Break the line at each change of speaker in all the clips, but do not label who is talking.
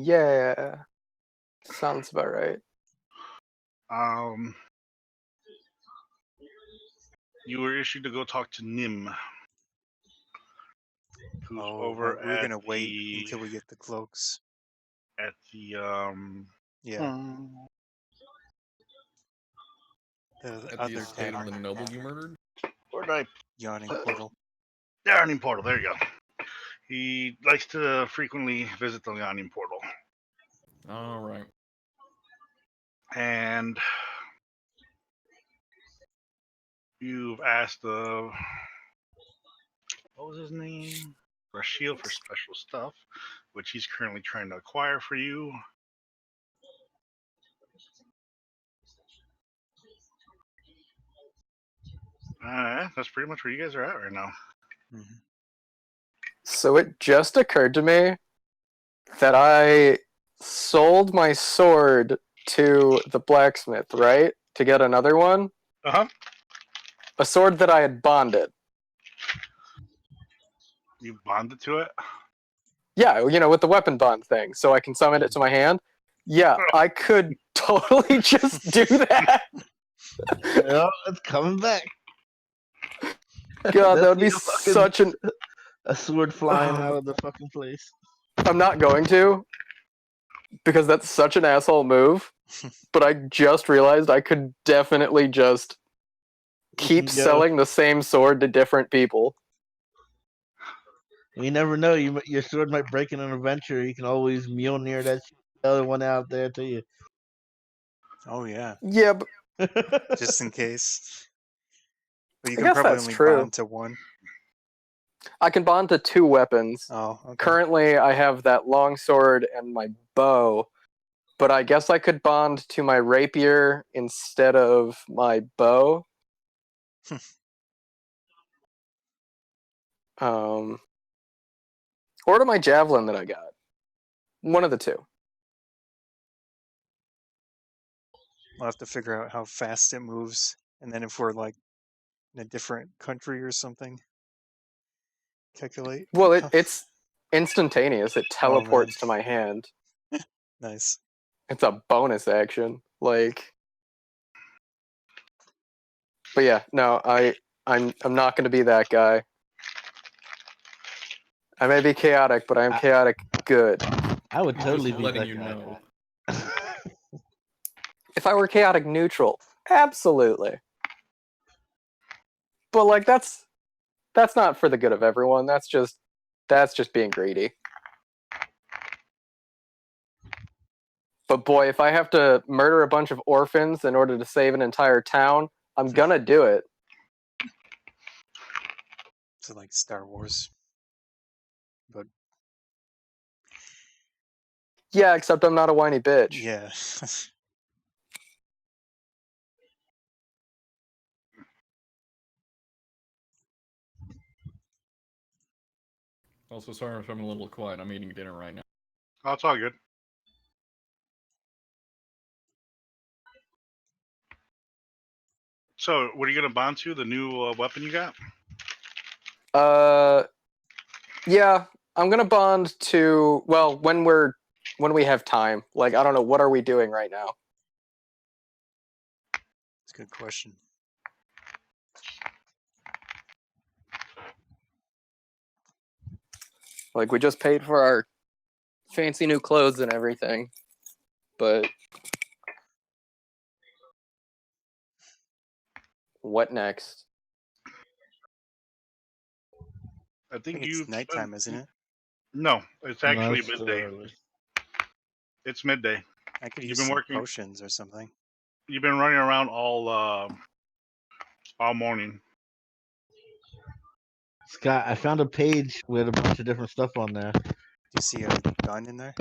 Yeah. Sounds about right.
You were issued to go talk to Nim. Who's over
we're
at
gonna wait until we get the cloaks.
At the
yeah. The
At
other
the estate
tavern.
of the noble you murdered?
Where did I?
Yawning portal.
Yawning portal. There you go. He likes to frequently visit the Yawning portal.
All right.
And you've asked what was his name? Rashil for special stuff, which he's currently trying to acquire for you. That's pretty much where you guys are at right now.
Mm-hmm.
So it just occurred to me that I sold my sword to the blacksmith, right? To get another one?
Uh-huh.
A sword that I had bonded.
You bonded to it?
Yeah, you know, with the weapon bond thing, so I can summon it to my hand. Yeah, I could totally just do that.
Yeah, it's coming back.
God, that would be such an...
A sword flying out of the fucking place.
I'm not going to, because that's such an asshole move, but I just realized I could definitely just keep selling the same sword to different people.
You never know. Your sword might break in an adventure. You can always Mjolnir that other one out there to you.
Oh yeah.
Yeah, but
just in case. But you
I
can
guess
probably
that's
only
true.
bond to one.
I can bond to 2 weapons.
Oh, okay.
Currently, I have that longsword and my bow, but I guess I could bond to my rapier instead of my bow. Or to my javelin that I got. One of the 2.
We'll have to figure out how fast it moves, and then if we're like in a different country or something, calculate.
Well, it's instantaneous. It teleports to my hand.
Nice.
It's a bonus action. Like, but yeah, no, I'm not going to be that guy. I may be chaotic, but I am chaotic good.
I would totally
Just
be
letting
that
you
guy.
know.
If I were chaotic neutral, absolutely. But like that's not for the good of everyone. That's just being greedy. But boy, if I have to murder a bunch of orphans in order to save an entire town, I'm gonna do it.
So like Star Wars. But
yeah, except I'm not a whiny bitch.
Yeah.
Also, sorry if I'm a little quiet. I'm eating dinner right now.
Oh, it's all good. So, what are you going to bond to? The new weapon you got?
Yeah, I'm gonna bond to, well, when we have time. Like, I don't know, what are we doing right now?
It's a good question.
Like, we just paid for our fancy new clothes and everything, but what next?
I think
it's nighttime, isn't it?
No, it's actually
No, it's
midday. It's midday.
I could use some potions or something.
You've been running around all morning.
Scott, I found a page with a bunch of different stuff on there.
Do you see a gun in there?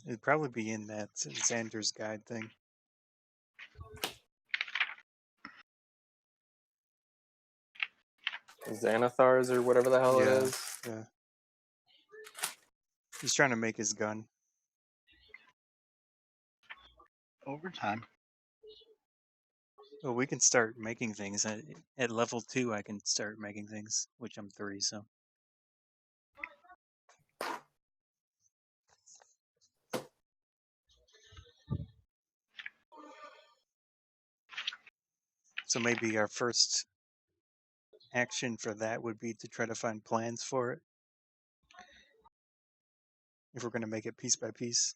It'd probably be in that Xander's guide thing.
Xanathars or whatever the hell it is.
Yeah. He's trying to make his gun.
over time.
Well, we can start making things at level 2. I can start making things, which I'm 3. So maybe our first action for that would be to try to find plans for it. If we're going to make it piece by piece.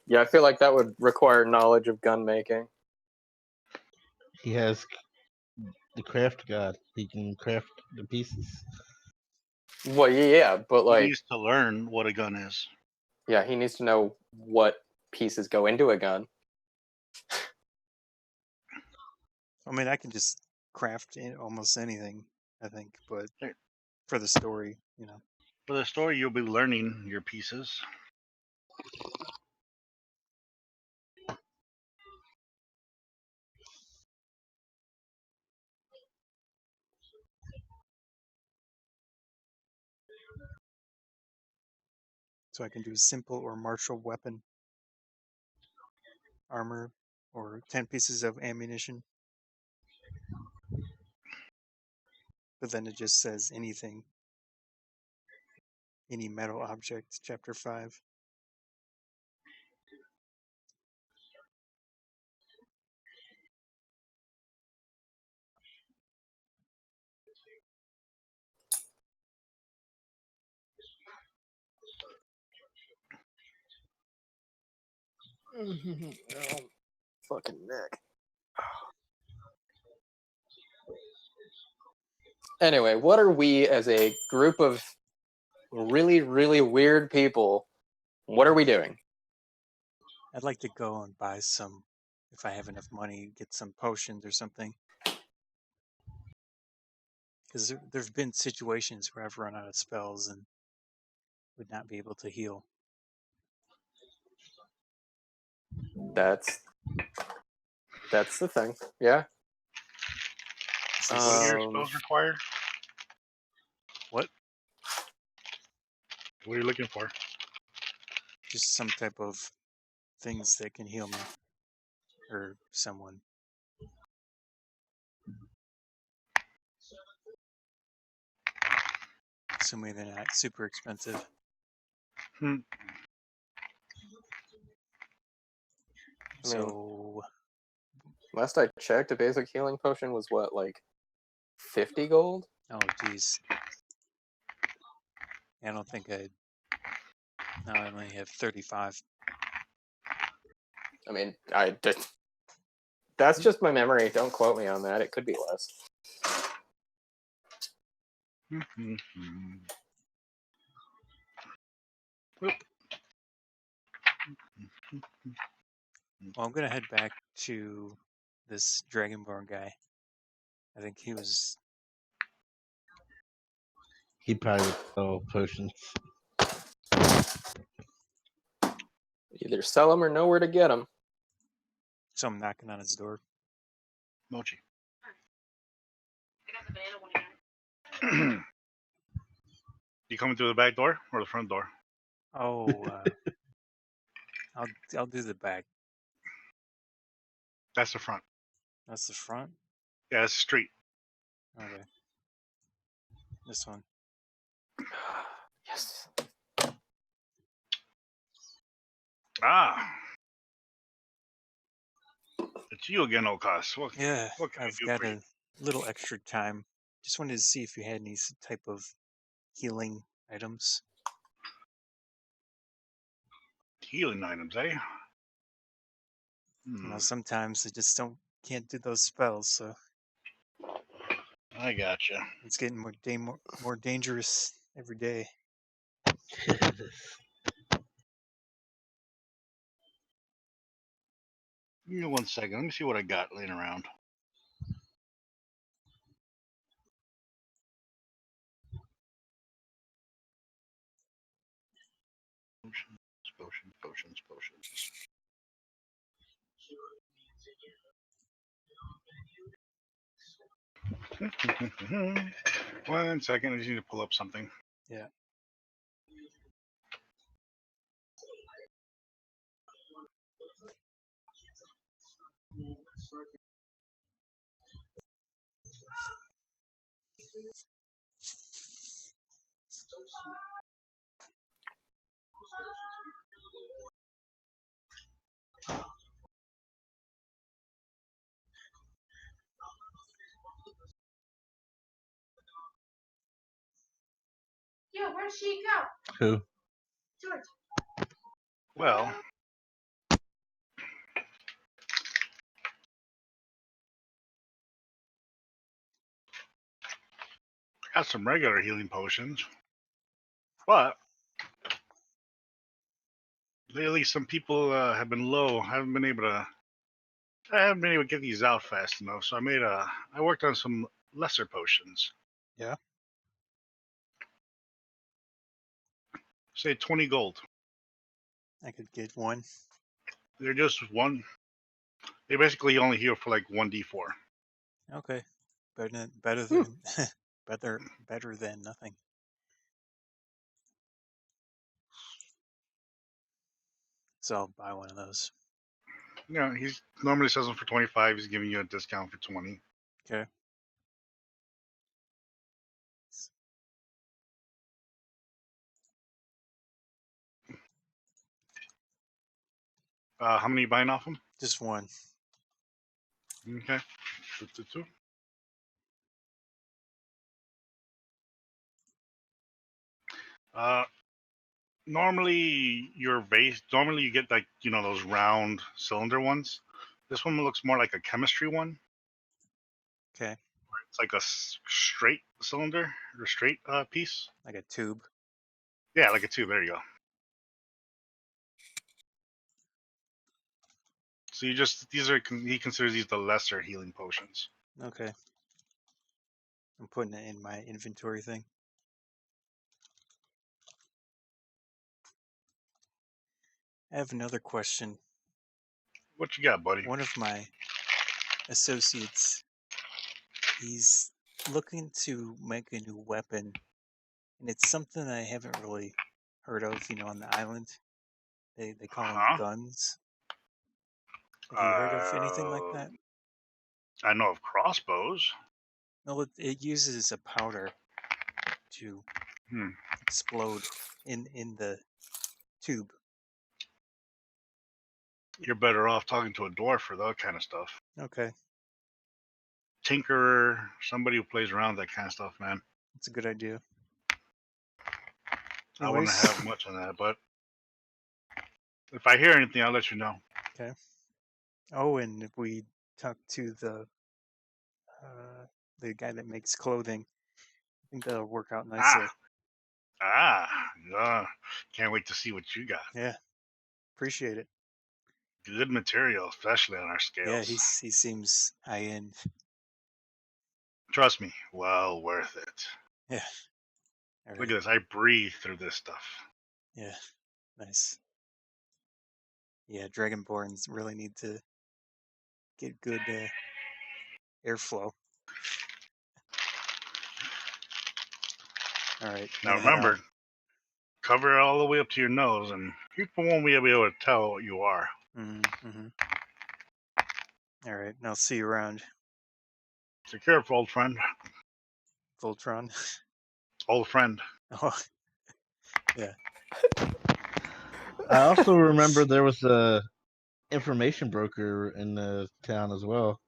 Yeah, I feel like that would require knowledge of gun making.
He has the craft god. He can craft the pieces.
Well, yeah, but
He
like,
needs to learn what a gun is.
yeah, he needs to know what pieces go into a gun.
I mean, I can just craft almost anything, I think, but for the story,
For the story, you'll be learning your pieces.
So I can do a simple or martial weapon, armor, or 10 pieces of ammunition. But then it just says anything. Any metal object, chapter 5.
Fucking neck. Anyway, what are we as a group of really, really weird people? What are we doing?
I'd like to go and buy some, if I have enough money, get some potions or something. Because there's been situations where I've run out of spells and would not be able to heal.
That's the thing. Yeah.
What are your
Um,
spells required?
What?
What are you looking for?
Just some type of things that can heal me. Or someone. Assuming they're not super expensive. So
last I checked, a basic healing potion was what, like 50 gold?
oh geez. I don't think I only have 35.
I mean, that's just my memory. Don't quote me on that. It could be less.
Well, I'm gonna head back to this Dragonborn guy. I think he was.
He probably would sell potions.
Either sell them or know where to get them.
So I'm knocking on his door.
Mochi. You coming through the back door or the front door?
Oh, I'll do the back.
That's the front.
That's the front.
Yeah, that's the street.
Okay. This one.
Yes.
Ah. It's you again, O'Koss. What can
Yeah,
we
I've
do
got
for you?
a little extra time. Just wanted to see if you had any type of healing items.
Healing items, eh?
Sometimes I just can't do those spells, so
I gotcha.
it's getting more dangerous every day.
Give me 1 second. Let me see what I got laying around. Potions. 1 second. I just need to pull up something.
Yeah.
Who?
Well, got some regular healing potions, but lately some people have been low. I haven't been able to get these out fast enough. So I worked on some lesser potions.
Yeah.
Say 20 gold.
I could get one.
They're just one. They basically only heal for like 1d4.
Okay. Better than better than nothing. So I'll buy one of those.
Yeah, he's normally sells them for 25. He's giving you a discount for 20.
Okay.
How many are you buying off him?
Just one.
Okay. Two. Normally normally you get like, those round cylinder ones. This one looks more like a chemistry one.
Okay.
It's like a straight cylinder or straight piece.
Like a tube.
Yeah, like a tube. There you go. So he considers these the lesser healing potions.
Okay. I'm putting it in my inventory thing. I have another question.
What you got, buddy?
One of my associates, he's looking to make a new weapon, and it's something I haven't really heard of, on the island. They call them guns. Have you heard of anything like that?
I know of crossbows.
No, it uses a powder to explode in the tube.
You're better off talking to a dwarf for that kind of stuff.
Okay.
Tinkerer, somebody who plays around with that kind of stuff, man.
That's a good idea.
I wouldn't have much on that, but if I hear anything, I'll let you know.
Okay. Oh, and if we talk to the guy that makes clothing, I think that'll work out nicely.
Can't wait to see what you got.
Yeah. Appreciate it.
Good material, especially on our scales.
Yeah, he seems high end.
Trust me, well worth it.
Yeah. All right.
Look at this. I breathe through this stuff.
Yeah. Nice. Yeah, Dragonborns really need to get good airflow. All right.
Now remember, cover it all the way up to your nose, and people won't be able to tell what you are.
Mm-hmm. All right. I'll see you around.
Take care, old friend.
Voltron.
Old friend.
Oh, yeah.
I also remember there was a information broker in the town as well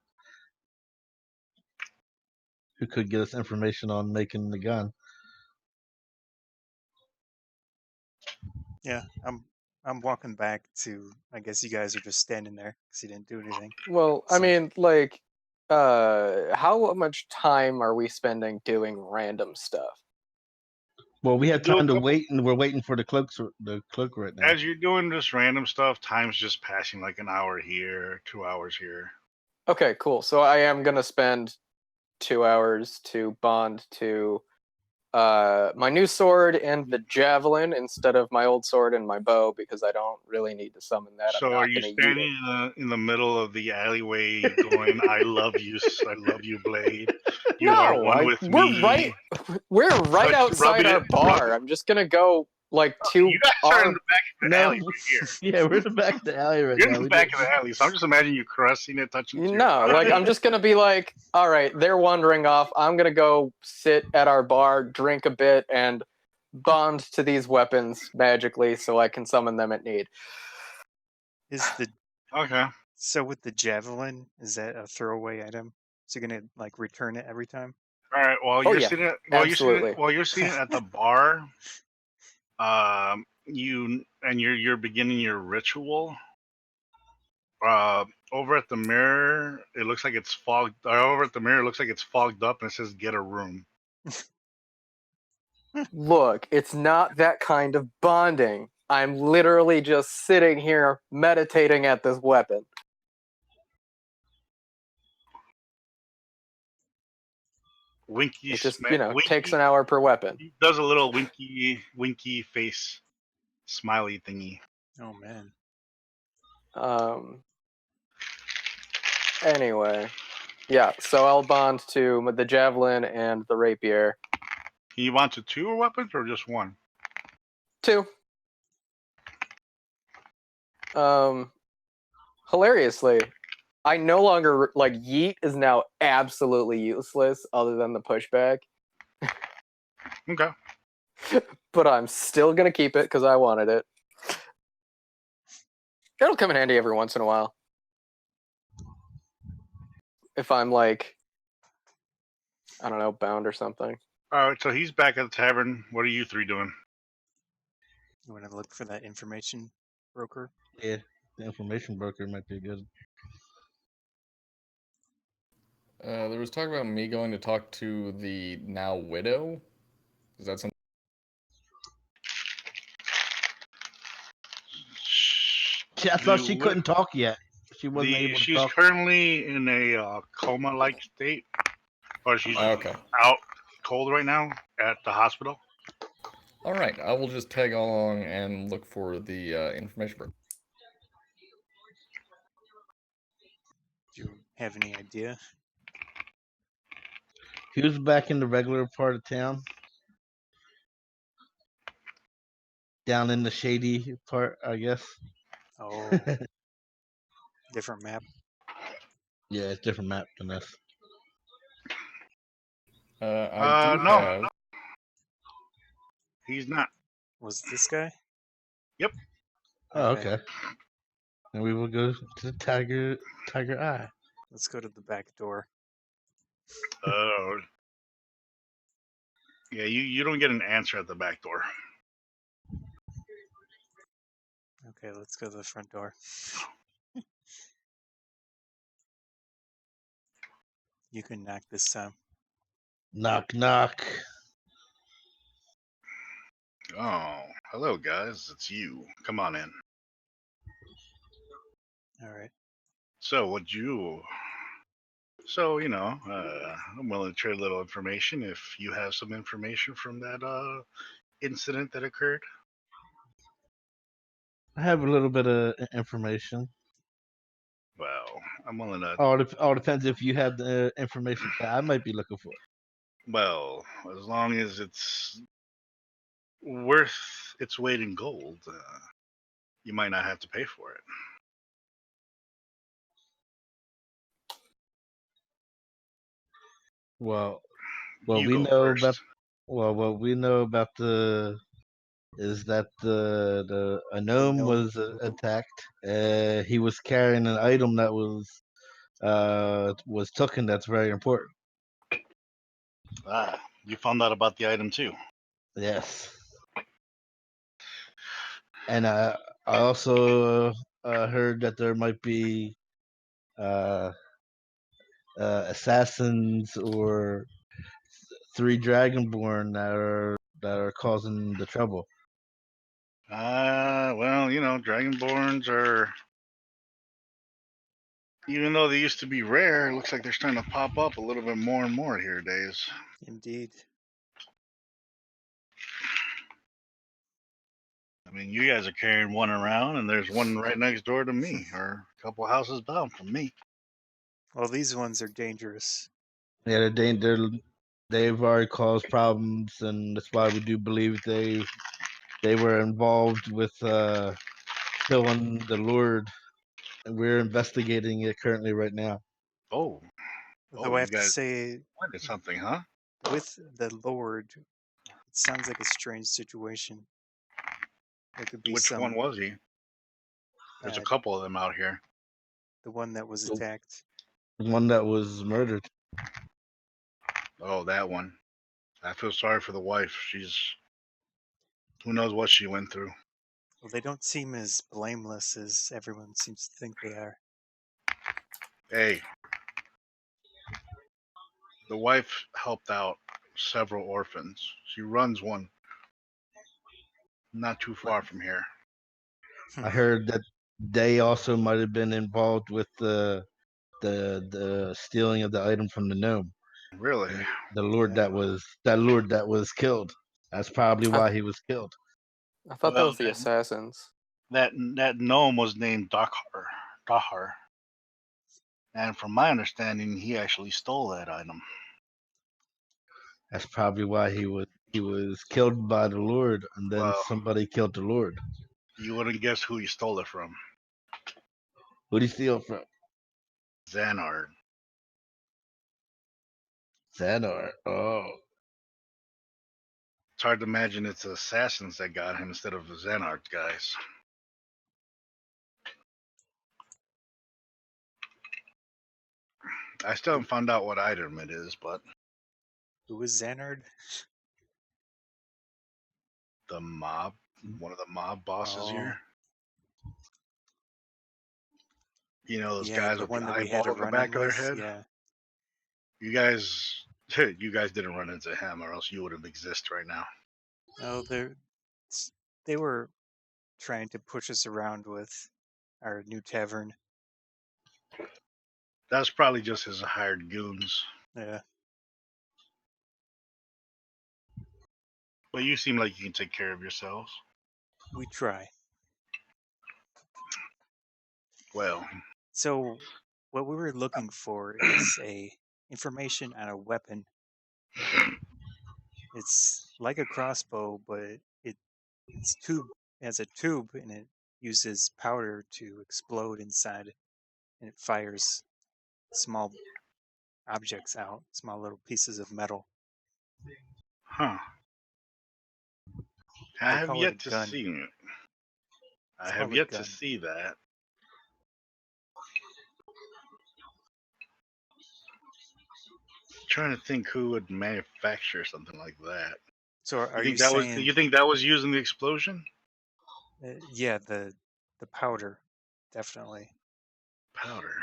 who could get us information on making the gun.
Yeah, I'm walking back to. I guess you guys are just standing there because you didn't do anything.
Well, I mean, like, how much time are we spending doing random stuff?
Well, we had time to wait, and we're waiting for the cloak right now.
As you're doing this random stuff, time's just passing like an hour here, 2 hours here.
Okay, cool. So I am gonna spend 2 hours to bond to my new sword and the javelin instead of my old sword and my bow because I don't really need to summon that.
So are you standing in the middle of the alleyway going, I love you, blade. You are one with me.
We're right outside our bar. I'm just gonna go like
You
to
guys are in
our
the back of the
No,
alley right here.
yeah, we're in the back of the alley right
You're
now.
in the
We
back
did-
of the alley, so I'm just imagining you caressing it, touching it. to your
no, like
body.
I'm just gonna be like, all right, they're wandering off. I'm gonna go sit at our bar, drink a bit, and bond to these weapons magically so I can summon them at need.
Is the
Okay.
so with the javelin, is that a throwaway item? So you're gonna like return it every time?
All right. While
Oh,
you're
yeah.
sitting,
Absolutely.
while you're sitting at the bar, you're beginning your ritual. Over at the mirror, it looks like it's fogged. Over at the mirror, it looks like it's fogged up, and it says "Get a room."
Look, it's not that kind of bonding. I'm literally just sitting here meditating at this weapon.
Winky,
It just,
winky
takes an hour per weapon.
He does a little winky face, smiley thingy.
Oh man.
Anyway, yeah, so I'll bond to the javelin and the rapier.
You want to two weapons or just one?
2. Hilariously, I no longer like yeet is now absolutely useless other than the pushback,
Okay.
but I'm still gonna keep it because I wanted it. It'll come in handy every once in a while. If I'm like, I don't know, bound or something.
All right. So he's back at the tavern. What are you three doing?
You want to look for that information broker?
Yeah, the information broker might be good.
There was talk about me going to talk to the now widow. Is that something?
I thought she couldn't talk yet. She wasn't able to
She's
talk.
currently in a coma-like state, or she's
Okay.
out cold right now at the hospital.
All right. I will just tag along and look for the information broker.
Do you have any idea?
He was back in the regular part of town, down in the shady part, I guess.
Oh, different map.
Yeah, it's a different map than this.
I do
No.
have.
He's not.
Was this guy?
Yep.
Oh, okay. And we will go to Tiger Eye.
Let's go to the back door.
Oh. Yeah, you don't get an answer at the back door.
Okay, let's go to the front door. You can knock this time.
Knock, knock.
Oh, hello guys, it's you. Come on in.
All right.
So, I'm willing to trade a little information if you have some information from that incident that occurred.
I have a little bit of information.
Well, I'm willing to.
All depends if you have the information that I might be looking for.
Well, as long as it's worth its weight in gold, you might not have to pay for it.
Well,
You
we
go
know
first.
about. Well, what we know about is that a gnome
gnome.
was attacked. He was carrying an item that was taken. That's very important.
Ah, you found out about the item too.
Yes. And I also heard that there might be assassins or 3 Dragonborn that are causing the trouble.
Well, Dragonborns are, even though they used to be rare, it looks like they're starting to pop up a little bit more and more here days.
Indeed.
I mean, you guys are carrying one around, and there's one right next door to me, or a couple houses down from me.
Well, these ones are dangerous.
Yeah, they've already caused problems, and that's why we do believe they've they were involved with killing the Lord, and we're investigating it currently right now.
Oh,
Though I
you
have to
guys
say,
wanted something, huh?
with the Lord, it sounds like a strange situation. There could be
Which one
some
was he? There's a
uh,
couple of them out here.
the one that was
The-
attacked.
The one that was murdered.
Oh, that one. I feel sorry for the wife. Who knows what she went through.
Well, they don't seem as blameless as everyone seems to think they are.
Hey, the wife helped out several orphans. She runs one not too far from here.
I heard that they also might have been involved with the stealing of the item from the gnome.
Really?
The Lord
Yeah.
that was killed. That's probably why he was killed.
I thought that
Well,
was the assassins.
that gnome was named Dahar. And from my understanding, he actually stole that item.
That's probably why he was killed by the Lord, and then
Well,
somebody killed the Lord.
you wouldn't guess who he stole it from.
Who'd he steal from?
Xanard.
Xanor. Oh,
It's hard to imagine it's assassins that got him instead of the Xanard guys. I still haven't found out what item it is, but
Who was Xanard?
the mob, one of the mob bosses
Oh.
here. You know those
Yeah,
guys
the
with
one
the
that we had
eyeball
a
at the
run
back
in
of their
with.
head.
Yeah.
You guys didn't run into him, or else you wouldn't exist right now.
Oh, they were trying to push us around with our new tavern.
That's probably just his hired goons.
Yeah.
But you seem like you can take care of yourselves.
We try.
Well,
So, what we were looking for is information on a weapon. It's like a crossbow, but it's tube has a tube and it uses powder to explode inside, and it fires small objects out, small little pieces of metal.
huh. I
They
have
call it a
yet to
gun.
see it. I
It's
have
called a
yet to
gun.
see that. Trying to think who would manufacture something like that.
So, are
You
you
think that was?
saying?
You think that was used in the explosion?
Yeah, the powder, definitely.
Powder.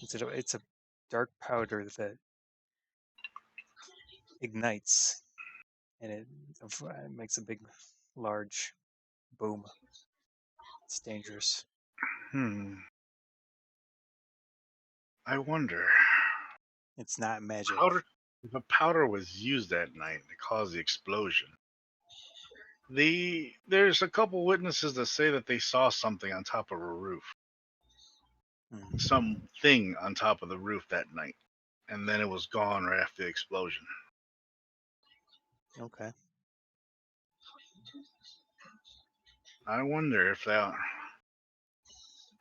It's a dark powder that ignites, and it makes a big, large boom. It's dangerous.
I wonder.
It's not magic.
Powder. If a powder was used that night to cause the explosion, there's a couple witnesses that say that they saw something on top of a roof,
Hmm.
something on top of the roof that night, and then it was gone right after the explosion.
Okay.
I wonder if that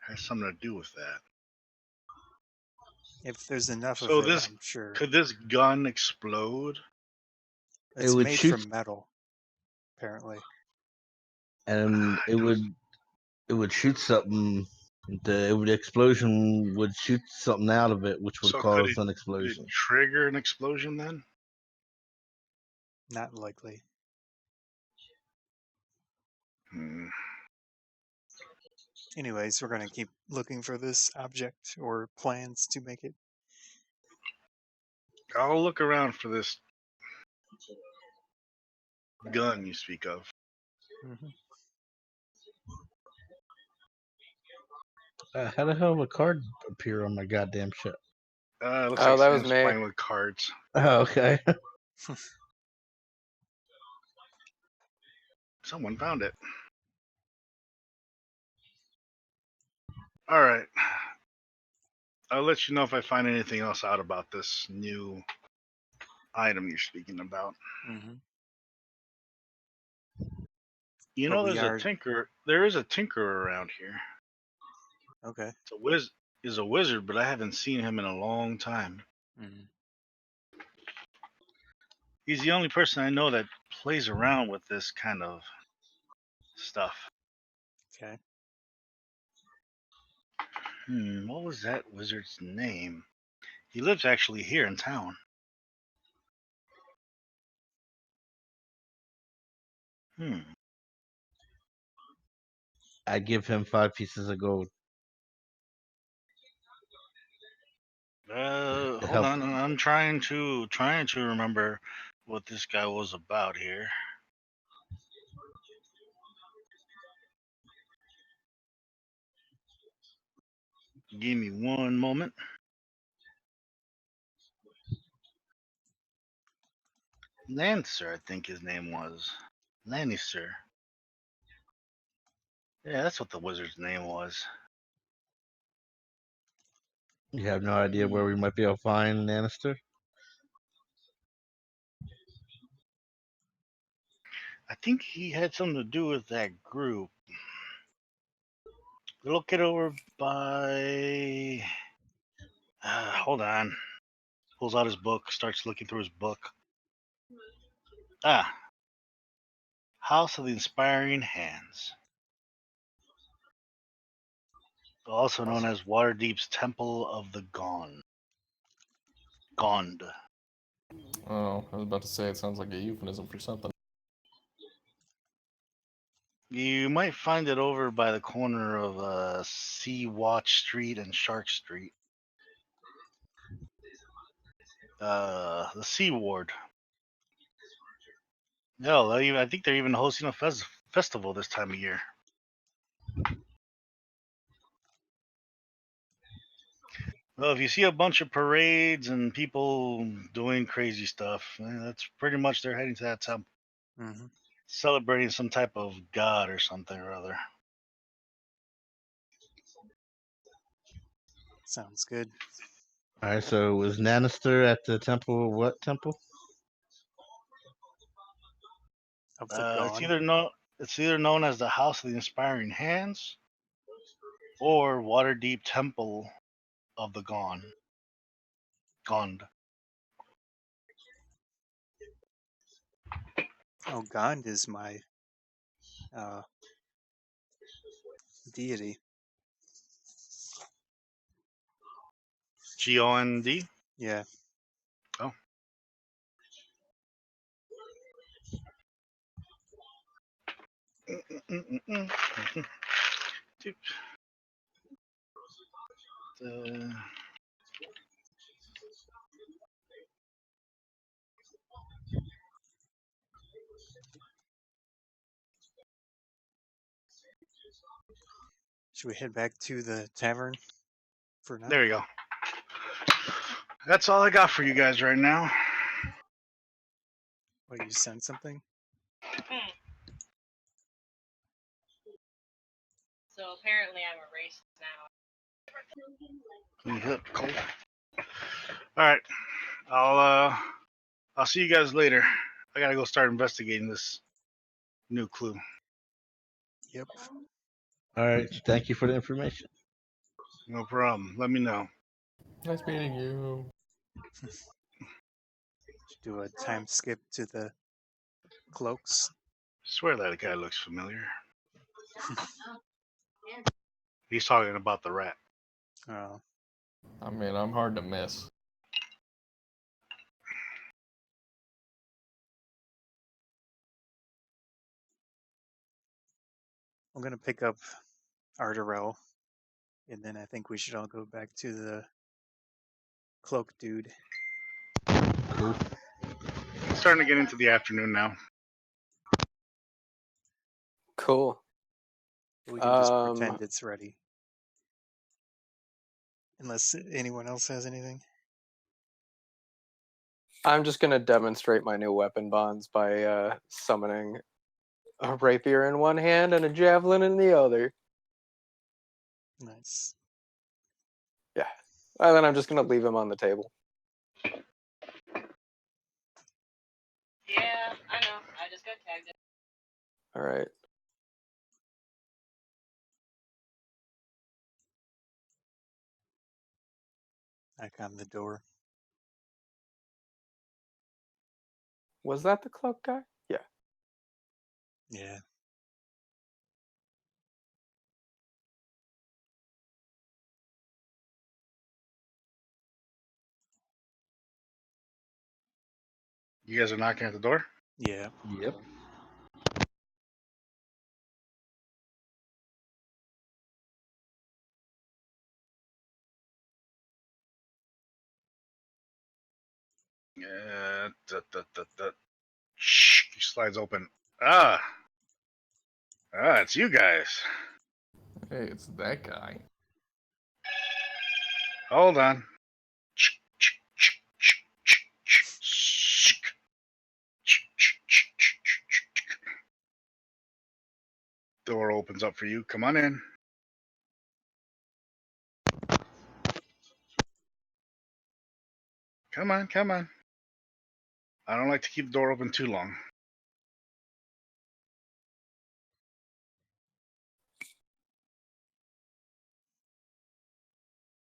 has something to do with that.
If there's enough
So
of it, I'm sure.
could this gun explode?
It
It's
would
made
shoot-
from metal, apparently.
and it would shoot something. The explosion would shoot something out of it, which would
So
cause an
could it
explosion.
trigger an explosion then?
Not likely.
Hmm.
Anyways, we're gonna keep looking for this object or plans to make it.
I'll look around for this gun you speak of.
Mm-hmm.
How the hell would a card appear on my goddamn ship?
It looks
Oh,
like
that was
Sam's
me.
playing with cards.
Oh, okay.
Someone found it. All right. I'll let you know if I find anything else out about this new item you're speaking about.
Mm-hmm.
You
But
know,
we
there's
are
a tinker. There is a tinker around here.
okay.
It's is a wizard, but I haven't seen him in a long time.
Mm.
He's the only person I know that plays around with this kind of stuff.
Okay.
What was that wizard's name? He lives actually here in town.
I give him 5 pieces of gold. To
Hold
help.
on. I'm trying to remember what this guy was about here. Give me one moment. Lancer, I think his name was. Lannister. Yeah, that's what the wizard's name was.
You have no idea where we might be able to find Lannister?
I think he had something to do with that group. Look it over by. Hold on. Pulls out his book, starts looking through his book. House of the Inspiring Hands. Also known as Waterdeep's Temple of the Gond.
Oh, I was about to say it sounds like a euphemism for something.
You might find it over by the corner of Sea Watch Street and Shark Street. The Sea Ward. No, I think they're even hosting a festival this time of year. Well, if you see a bunch of parades and people doing crazy stuff, that's pretty much they're heading to that temple,
Mm-hmm.
celebrating some type of god or something or other.
Sounds good.
Alright, so was Lannister at the temple? What temple?
Of the
It's
Gone.
either known as the House of the Inspiring Hands or Waterdeep Temple of the Gond.
Oh, Gond is my deity.
Gond.
Yeah.
Oh.
Should we head back to the tavern for now?
There you go. That's all I got for you guys right now.
What, you sent something?
So apparently I'm erased now.
Cool. All right, I'll see you guys later. I gotta go start investigating this new clue.
Yep.
Alright, thank you for the information.
No problem. Let me know.
Nice meeting you.
Should do a time skip to the cloaks.
Swear that guy looks familiar. He's talking about the rat.
Oh.
I mean, I'm hard to miss.
I'm gonna pick up Ardorel, and then I think we should all go back to the cloak dude.
Cool.
It's starting to get into the afternoon now.
Cool.
We can just pretend it's ready. Unless anyone else has anything.
I'm just gonna demonstrate my new weapon bonds by summoning a rapier in one hand and a javelin in the other.
Nice.
Yeah. And then I'm just gonna leave him on the table.
Yeah, I know. I just got tagged in.
All right.
Knock on the door.
Was that the cloak guy? Yeah.
Yeah.
You guys are knocking at the door?
Yeah.
Yep.
Shh, he slides open. Ah, it's you guys.
Hey, it's that guy.
Hold on. Door opens up for you. Come on in. Come on, come on. I don't like to keep the door open too long.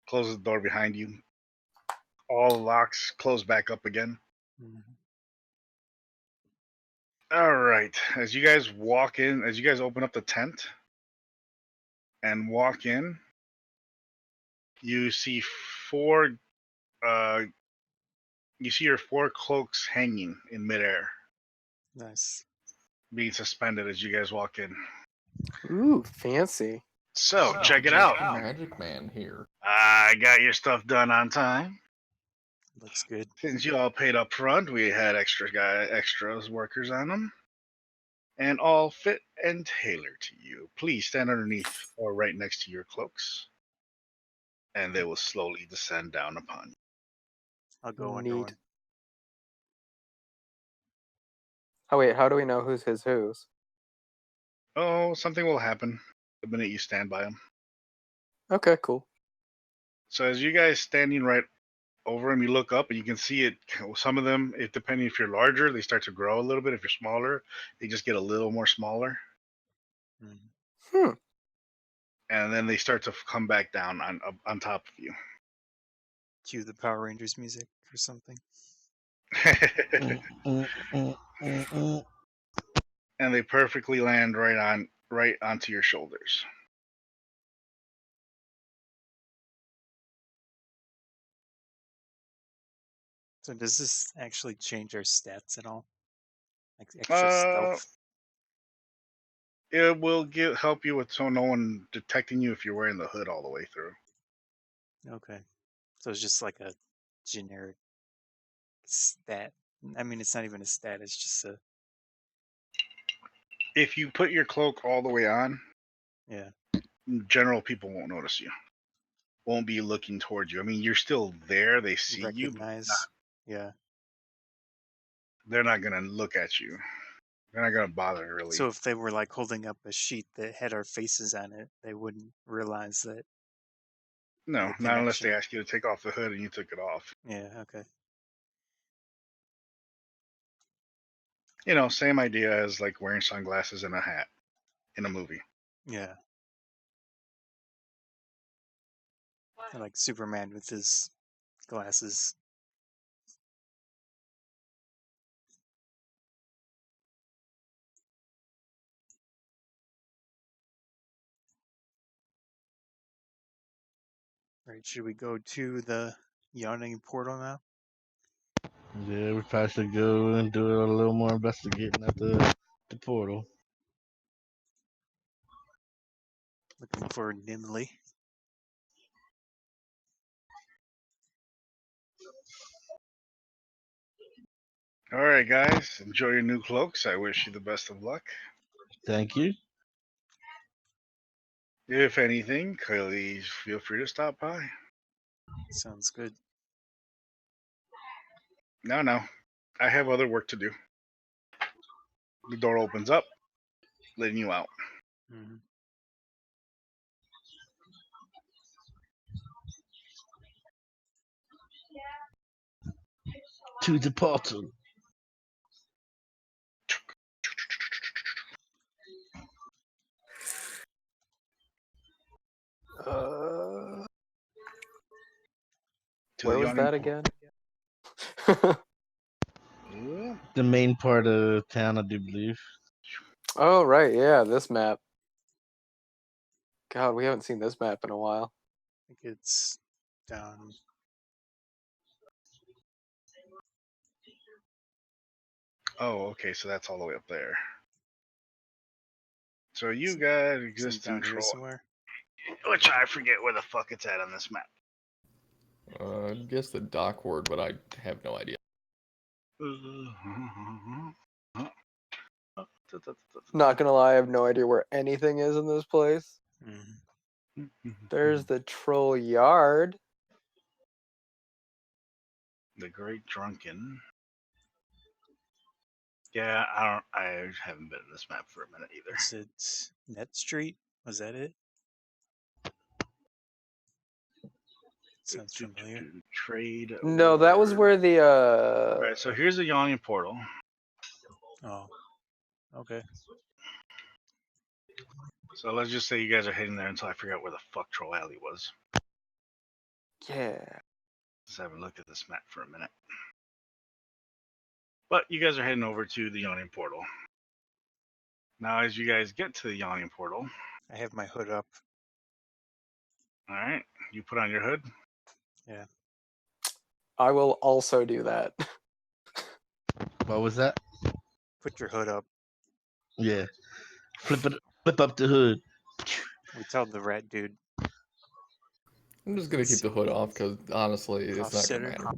Close the door behind you. All the locks close back up again.
Mhm.
All right. As you guys walk in, as you guys open up the tent and walk in, you see four. You see your four cloaks hanging in midair,
Nice.
being suspended as you guys walk in.
Ooh, fancy.
So check it out.
Magic Man here.
I got your stuff done on time.
Looks good.
Since you all paid up front, we had extras workers on them, and all fit and tailored to you. Please stand underneath or right next to your cloaks, and they will slowly descend down upon you.
I'll go under
Neat.
one.
Oh wait, how do we know who's his who's?
Oh, something will happen the minute you stand by them.
Okay, cool.
So as you guys standing right over them, you look up and you can see it. Some of them, depending if you're larger, they start to grow a little bit. If you're smaller, they just get a little more smaller,
Mhm.
and then they start to come back down on top of you.
Cue the Power Rangers music or something.
And they perfectly land right onto your shoulders.
So does this actually change our stats at all? Like extra
Uh,
stealth?
it will help you with so no one detecting you if you're wearing the hood all the way through.
Okay. So it's just like a generic stat. I mean, it's not even a stat. It's just a
If you put your cloak all the way on,
yeah.
general people won't notice you. Won't be looking towards you. I mean, you're still there. They see you. But
Recognize. Yeah.
they're not gonna look at you. They're not gonna bother really.
So if they were like holding up a sheet that had our faces on it, they wouldn't realize that.
No,
the
not unless they
connection.
ask you to take off the hood and you took it off.
Yeah. Okay.
You know, same idea as like wearing sunglasses and a hat in a movie.
Yeah. Or like Superman with his glasses. Right. Should we go to the yawning portal now?
Yeah, we probably should go and do a little more investigating at the portal.
Looking for Nimley.
All right, guys, enjoy your new cloaks. I wish you the best of luck.
Thank you.
If anything, please feel free to stop by.
Sounds good.
No, I have other work to do. The door opens up, letting you out.
Mm-hmm.
To the portal.
To
Where
the
was
yawning
that
portal.
again?
Yeah.
The main part of town, I do believe.
Oh, right. Yeah, this map. God, we haven't seen this map in a while.
I think it's down.
Oh, okay, so that's all the way up there. So you
Isn't-
got
Isn't it
existing
down here
troll,
somewhere?
which I forget where the fuck it's at on this map.
I guess the dock word, but I have no idea.
Not gonna lie, I have no idea where anything is in this place.
Mhm.
There's the troll yard.
The Great Drunken. Yeah, I haven't been in this map for a minute either.
Is it Net Street? Was that it? Sounds familiar.
Trade.
No, that was where the
Alright, so here's the yawning portal.
Oh, okay.
So let's just say you guys are heading there until I figure out where the fuck Troll Alley was.
yeah.
Just haven't looked at this map for a minute. But you guys are heading over to the yawning portal. Now, as you guys get to the yawning portal,
I have my hood up.
all right, you put on your hood.
I will also do that.
What was that?
Put your hood up.
Yeah. Flip up the hood.
We told the rat dude.
I'm just gonna keep the hood off because honestly, it's not gonna
Offsetter.
matter.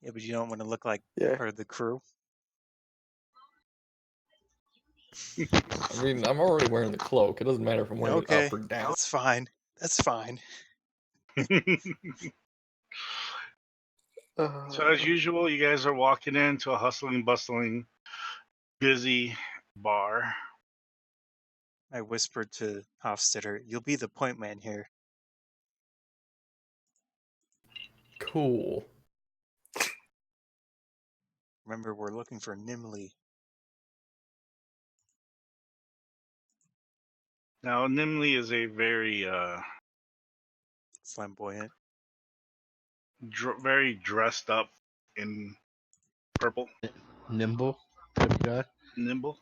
Yeah, but you don't want to look like
Yeah.
part of the crew.
I mean, I'm already wearing the cloak. It doesn't matter if I'm wearing it
Okay,
up or down.
that's fine. That's fine.
So as usual, you guys are walking into a hustling, bustling, busy bar.
I whispered to Hofstetter, "You'll be the point man here."
Cool.
Remember, we're looking for Nimley.
Now, Nimley is a very,
Flamboyant.
very dressed up in purple,
Nimble type guy.
nimble.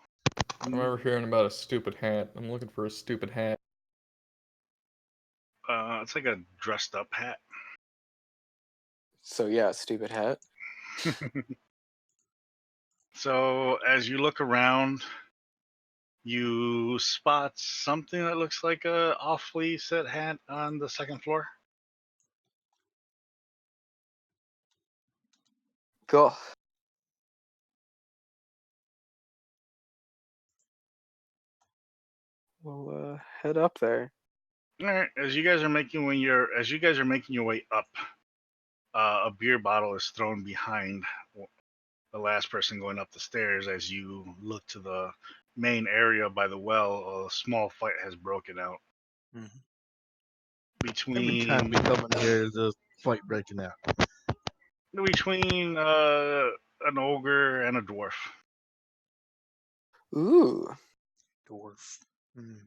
I remember hearing about a stupid hat. I'm looking for a stupid hat.
It's like a dressed up hat.
So yeah, stupid hat.
So as you look around, you spot something that looks like a awfully set hat on the second floor.
Cool. We'll head up there.
All right, as you guys are making your way up, a beer bottle is thrown behind the last person going up the stairs. As you look to the main area by the well, a small fight has broken out
Mhm.
between
Every time we come in here, there's a fight breaking out.
an ogre and a dwarf.
Ooh.
Dwarf. Hmm.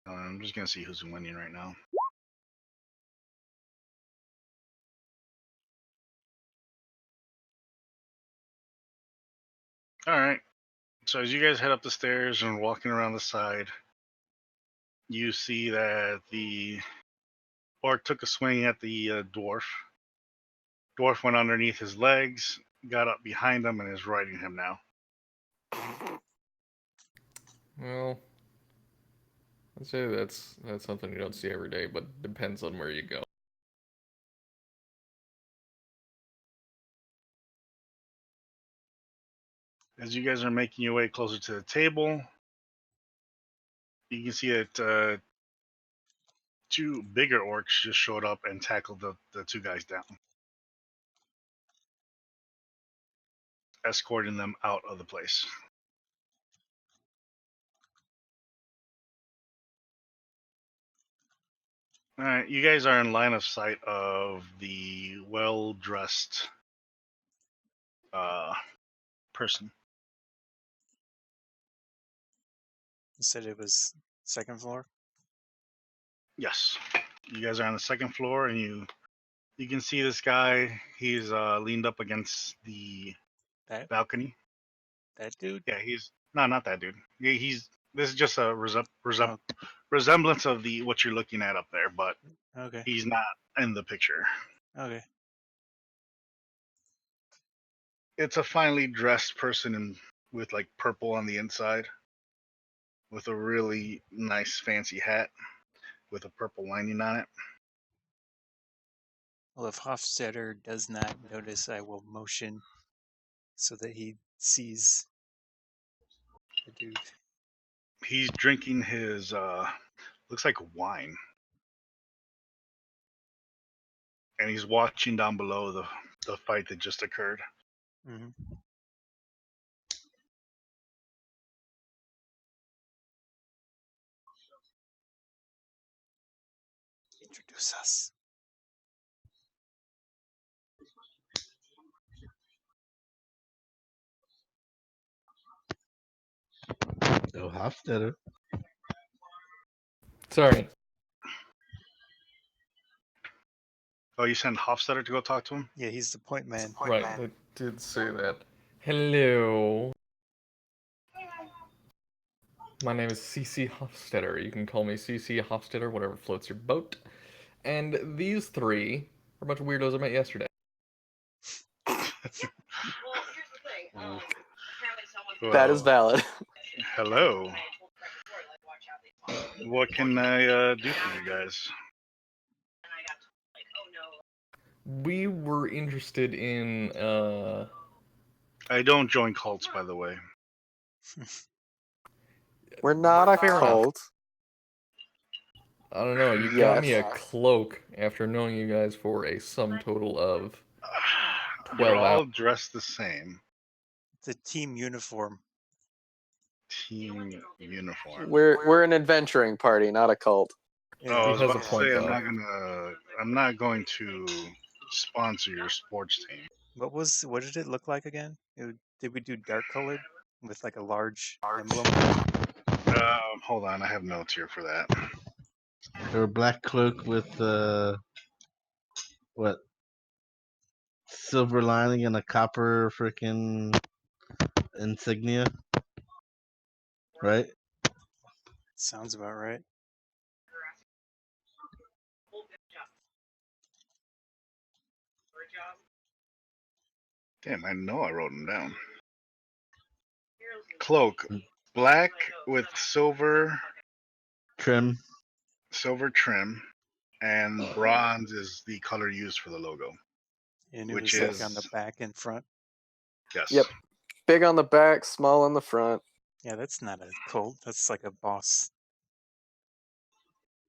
I'm just gonna see who's winning right now. All right. So as you guys head up the stairs and walking around the side, you see that the orc took a swing at the dwarf. Dwarf went underneath his legs, got up behind him, and is riding him now.
Well, I'd say that's something you don't see every day, but depends on where you go.
As you guys are making your way closer to the table, you can see that two bigger orcs just showed up and tackled the two guys down, escorting them out of the place. All right, you guys are in line of sight of the well-dressed person.
You said it was Second floor?
Yes. You guys are on the second floor, and you can see this guy. He's leaned up against the
That
balcony.
dude?
Yeah, he's not that dude. He's this is just a
Oh,
resemblance of the what you're looking at up there, but
okay.
he's not in the picture.
Okay.
It's a finely dressed person with like purple on the inside, with a really nice fancy hat with a purple lining on it.
Well, if Hofstadter does not notice, I will motion so that he sees the dude.
He's drinking his looks like wine, and he's watching down below the fight that just occurred.
Mm-hmm. Introduce us.
Oh, Hofstadter.
Sorry.
Oh, you sent Hofstadter to go talk to him?
Yeah, he's the point man.
Right, I did say that. Hello. My name is CC Hofstadter. You can call me CC Hofstadter, whatever floats your boat. And these three are a bunch of weirdos I met yesterday.
Well, here's the thing. Apparently someone.
That is valid.
Hello.
I told Craig before, like, watch out, they talk.
What can I do for you guys?
And I got like, oh no.
We were interested in,
I don't join cults, by the way.
We're not a
Fair enough.
cult.
I don't know, you got me a
Yes.
cloak after knowing you guys for a sum total of
You're
12
all
hours.
dressed the same.
The team uniform.
Team uniform.
We're an adventuring party, not a cult.
Oh, I
He
was
has
about
a
to
point,
say
though.
I'm not going to sponsor your sports team.
What did it look like again? Did we do dark colored with like a large emblem?
Hold on, I have notes here for that.
Or a black cloak with what? Silver lining and a copper freaking insignia. Right?
Sounds about right.
Damn, I know I wrote them down. Cloak, black with silver
Trim.
trim, and bronze is the color used for the logo.
And it
Which
was like
is
on the back and front.
yes.
Yep. Big on the back, small on the front.
Yeah, that's not a cult. That's like a boss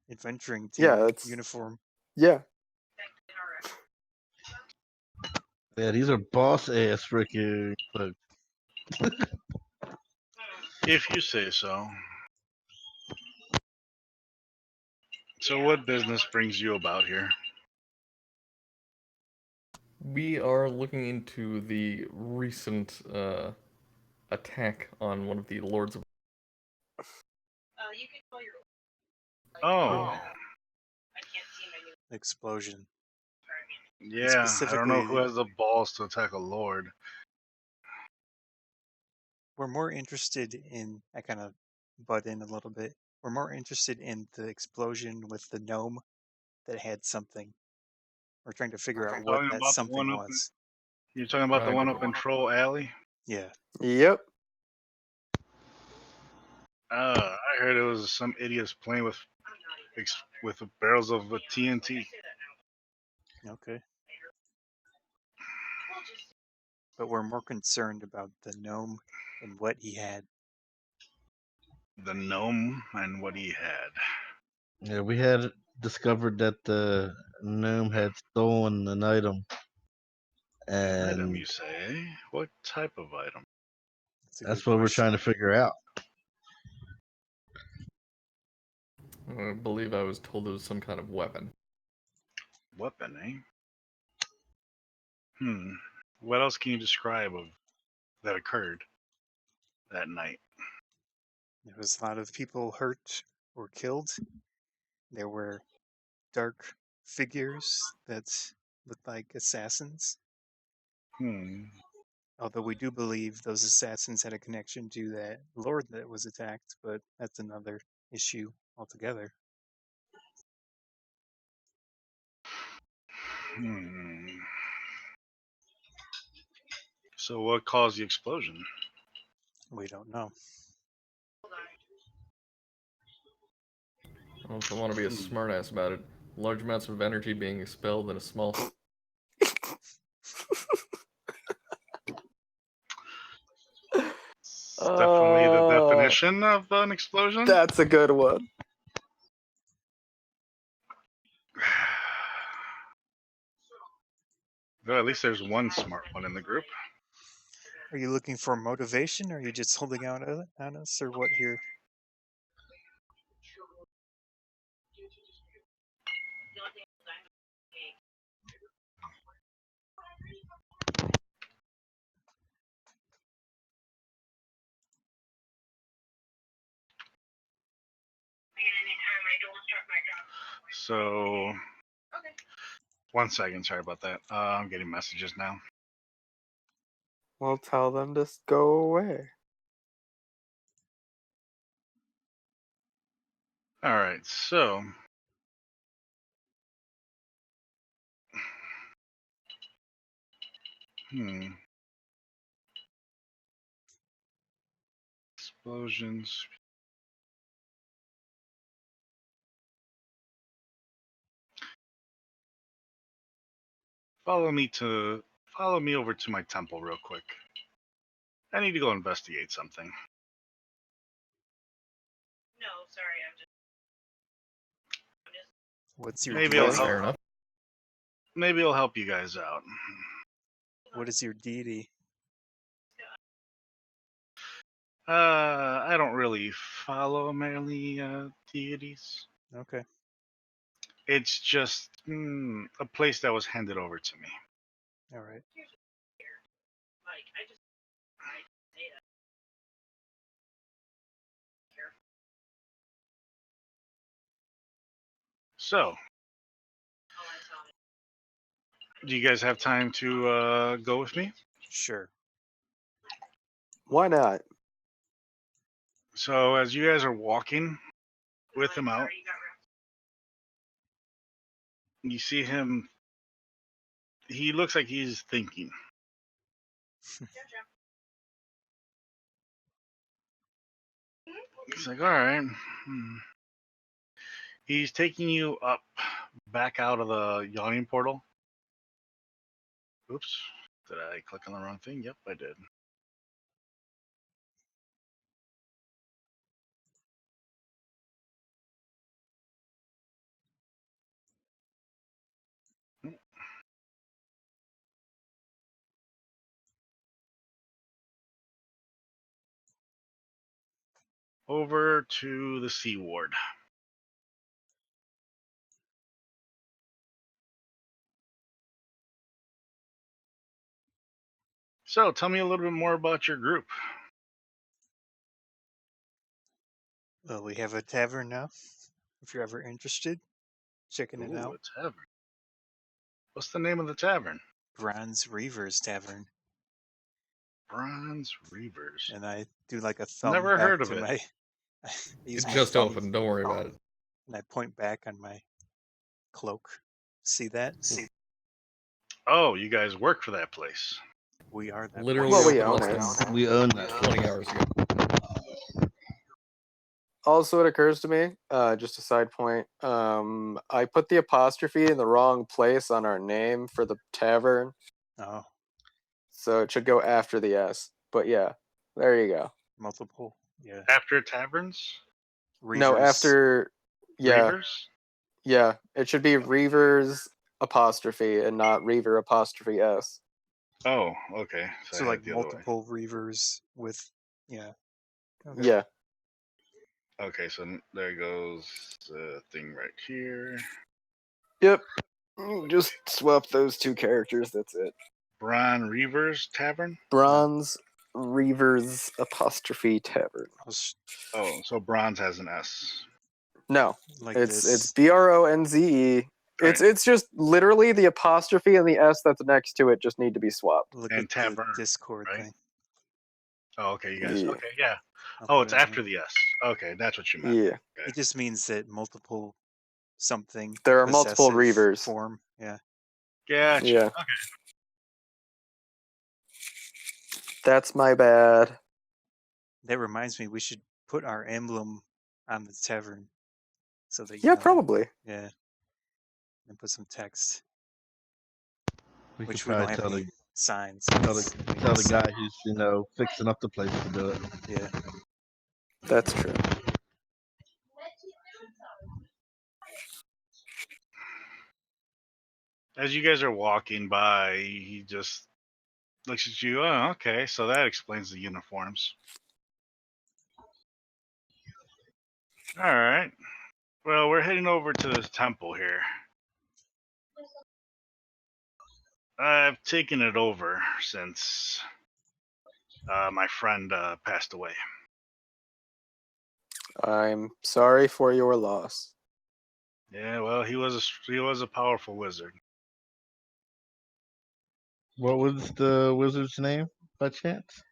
adventuring team
Yeah, that's
uniform.
yeah.
Yeah, these are boss ass freaking cloaks.
If you say so. So what business brings you about here?
We are looking into the recent attack on one of the Lords of...
You can call your.
Oh,
I can't see my new.
Explosion.
yeah. I don't know who
specifically-
has the balls to attack a lord.
We're more interested in, I kind of butt in a little bit. We're more interested in the explosion with the gnome that had something. We're trying to figure out what
Talking
that
about the
something
one up
was.
You're talking about the one up in Troll Alley?
Yeah.
Yep.
I heard it was some idiots playing with barrels of TNT.
Okay. But we're more concerned about the gnome and what he had.
The gnome and what he had.
Yeah, we had discovered that the gnome had stolen an item.
An item,
And
you say? What type of item?
that's what we're trying to figure out.
I believe I was told it was some kind of weapon.
Weapon, eh? What else can you describe of that occurred that night?
There was a lot of people hurt were killed. There were dark figures that looked like assassins. Although we do believe those assassins had a connection to that lord that was attacked, but that's another issue altogether.
So what caused the explosion?
We don't know.
Well, if I want to be a smartass about it, large amounts of energy being expelled in a small.
Definitely the definition of an explosion.
That's a good one.
Well, at least there's one smart one in the group.
Are you looking for motivation, or are you just holding out on us, or what here?
The only thing is I'm anytime I don't start my job.
So,
Okay.
1 second. Sorry about that. I'm getting messages now.
Well, tell them to go away.
All right. So, explosions. Follow me over to my temple real quick. I need to go investigate something.
No, sorry, I'm just.
What's your
Maybe
deity?
I'll help.
Fair enough.
Maybe I'll help you guys out.
What is your deity?
I don't really follow mainly deities.
Okay.
It's just a place that was handed over to me.
All right.
Like, I say that.
So,
Oh, I saw it.
do you guys have time to go with me?
Sure.
Why not?
So, as you guys are walking with him out,
Sorry, you got wrapped.
you see him. He looks like he's thinking.
Gotcha.
He's like, all right. He's taking you up, back out of the yawning portal. Oops. Did I click on the wrong thing? Yep, I did. Over to the Sea Ward. So, tell me a little bit more about your group.
Well, we have a tavern now. If you're ever interested, checking it
Ooh,
out.
a tavern. What's the name of the tavern?
Bronze Reavers Tavern.
Bronze Reavers.
And I do like a thumb
Never
back
heard of
to
it.
my. I use
It
my
just
thumb,
opened. Don't worry about it.
and I point back on my cloak. See that?
Oh, you guys work for that place.
We are that.
Literally
Well, we
opened
own
less
it.
than
We own that.
20 hours ago.
Also, it occurs to me, just a side point, I put the apostrophe in the wrong place on our name for the tavern,
Oh,
so it should go after the S. But yeah, there you go.
multiple. Yeah.
After taverns?
No,
Reavers.
after, yeah,
Reavers?
yeah, it should be Reavers apostrophe and not Reaver apostrophe S.
Oh, okay.
So
I had
like
it the other way.
multiple Reavers with. Yeah. Okay.
Yeah,
Okay, so there goes the thing right here.
yep. Just swap those two characters. That's it.
Bron Reavers Tavern?
Bronze Reavers apostrophe tavern.
I'll
Oh, so bronze has an S.
No,
Like
it's
this.
BRONZE.
Right.
It's just literally the apostrophe and the S that's next to it just need to be swapped.
Look
And
at the
tavern,
Discord
right?
thing.
Oh, okay, you guys.
Yeah.
Okay, yeah.
I'll
Oh,
put
it's
it in
after
here.
the S. Okay, that's what you meant.
Yeah.
Okay.
It just means that multiple something
There are multiple
possessive
Reavers.
form. Yeah.
Gotcha.
Yeah.
Okay.
That's my bad.
That reminds me, we should put our emblem on the tavern so that you
Yeah,
know that.
probably.
Yeah. And put some text,
We could
which we don't
probably
have
tell
any
the
signs.
tell
It's
the,
like
tell the
this.
guy who's fixing up the place to do it.
Yeah.
That's true.
As you guys are walking by, he just looks at you. Oh, okay. So that explains the uniforms. All right. Well, we're heading over to the temple here. I've taken it over since my friend passed away.
I'm sorry for your loss.
Yeah, well, he was a powerful wizard.
What was the wizard's name, by chance?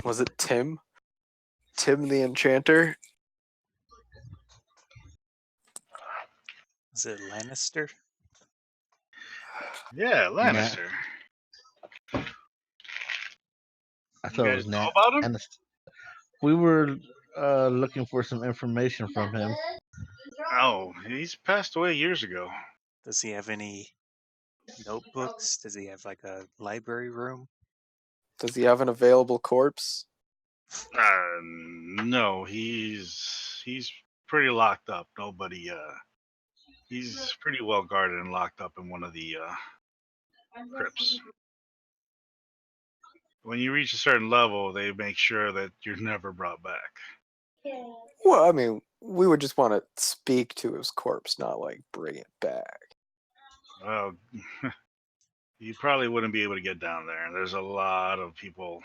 Was it Tim? Tim the Enchanter?
Is it Lannister?
Yeah, Lannister.
I
You
thought it
guys
was
know about him?
Nat. We were looking for some information from him.
Oh, he's passed away years ago.
Does he have any notebooks? Does he have like a library room?
Does he have an available corpse?
No, he's pretty locked up. Nobody. He's pretty well guarded and locked up in one of the crypts. When you reach a certain level, they make sure that you're never brought back.
Well, I mean, we would just want to speak to his corpse, not like bring it back.
Well, you probably wouldn't be able to get down there. There's a lot of people.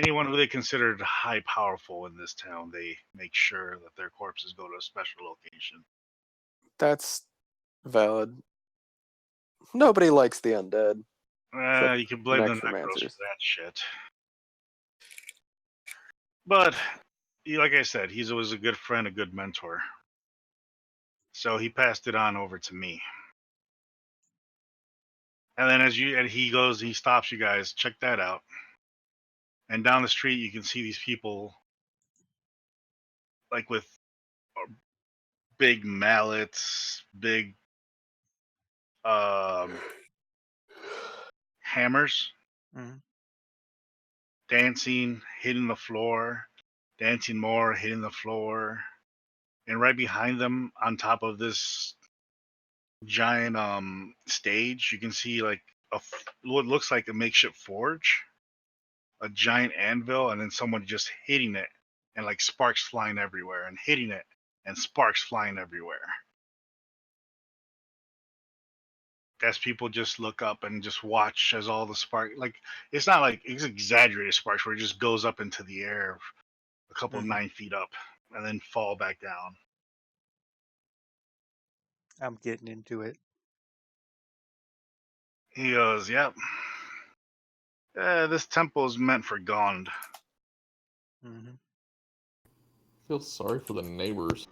Anyone who they considered high powerful in this town, they make sure that their corpses go to a special location.
That's valid. Nobody likes the undead.
You can blame the necros for
necromancers.
that shit. But, like I said, he was a good friend, a good mentor. So he passed it on over to me. And then he stops you guys, check that out. And down the street, you can see these people, like with big mallets, big hammers,
Mhm.
dancing, hitting the floor, dancing more, hitting the floor. And right behind them, on top of this giant stage, you can see like what looks like a makeshift forge, a giant anvil, and then someone just hitting it, and like sparks flying everywhere, and hitting it, and sparks flying everywhere. As people just look up and just watch as all the spark, like it's not like it's exaggerated sparks where it just goes up into the air a couple of 9 feet up and then fall back down.
I'm getting into it.
He goes, "Yep, this temple is meant for Gond."
Mm-hmm.
Feel sorry for the neighbors.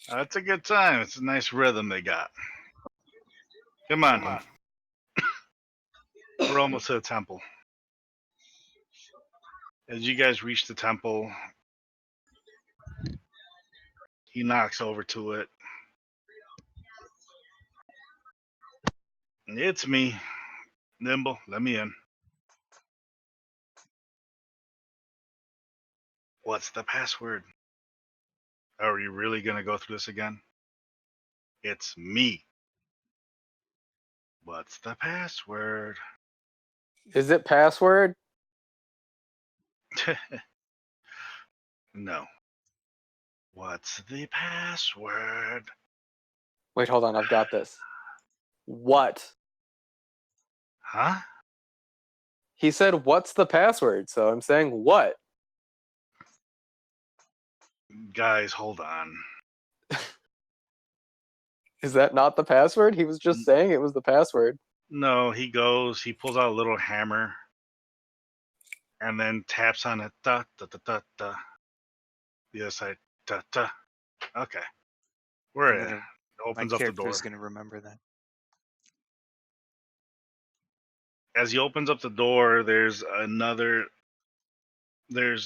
It's a good time. It's a nice rhythm they got. Come on. We're almost to the temple. As you guys reach the temple, he knocks over to it. It's me, Nimble. Let me in. What's the password? Are you really going to go through this again? It's me. What's the password?
Is it password?
No. What's the password?
Wait, hold on. I've got this. What
Huh?
He said, "What's the password?" So I'm saying, "What?"
Guys, hold on.
Is that not the password? He was just saying it was the password.
No, he pulls out a little hammer and then taps on it. Da, da, da, da, da. The other side. Da, da. Okay. We're in.
My
Opens up the
character
door.
is going to remember that.
As he opens up the door, there's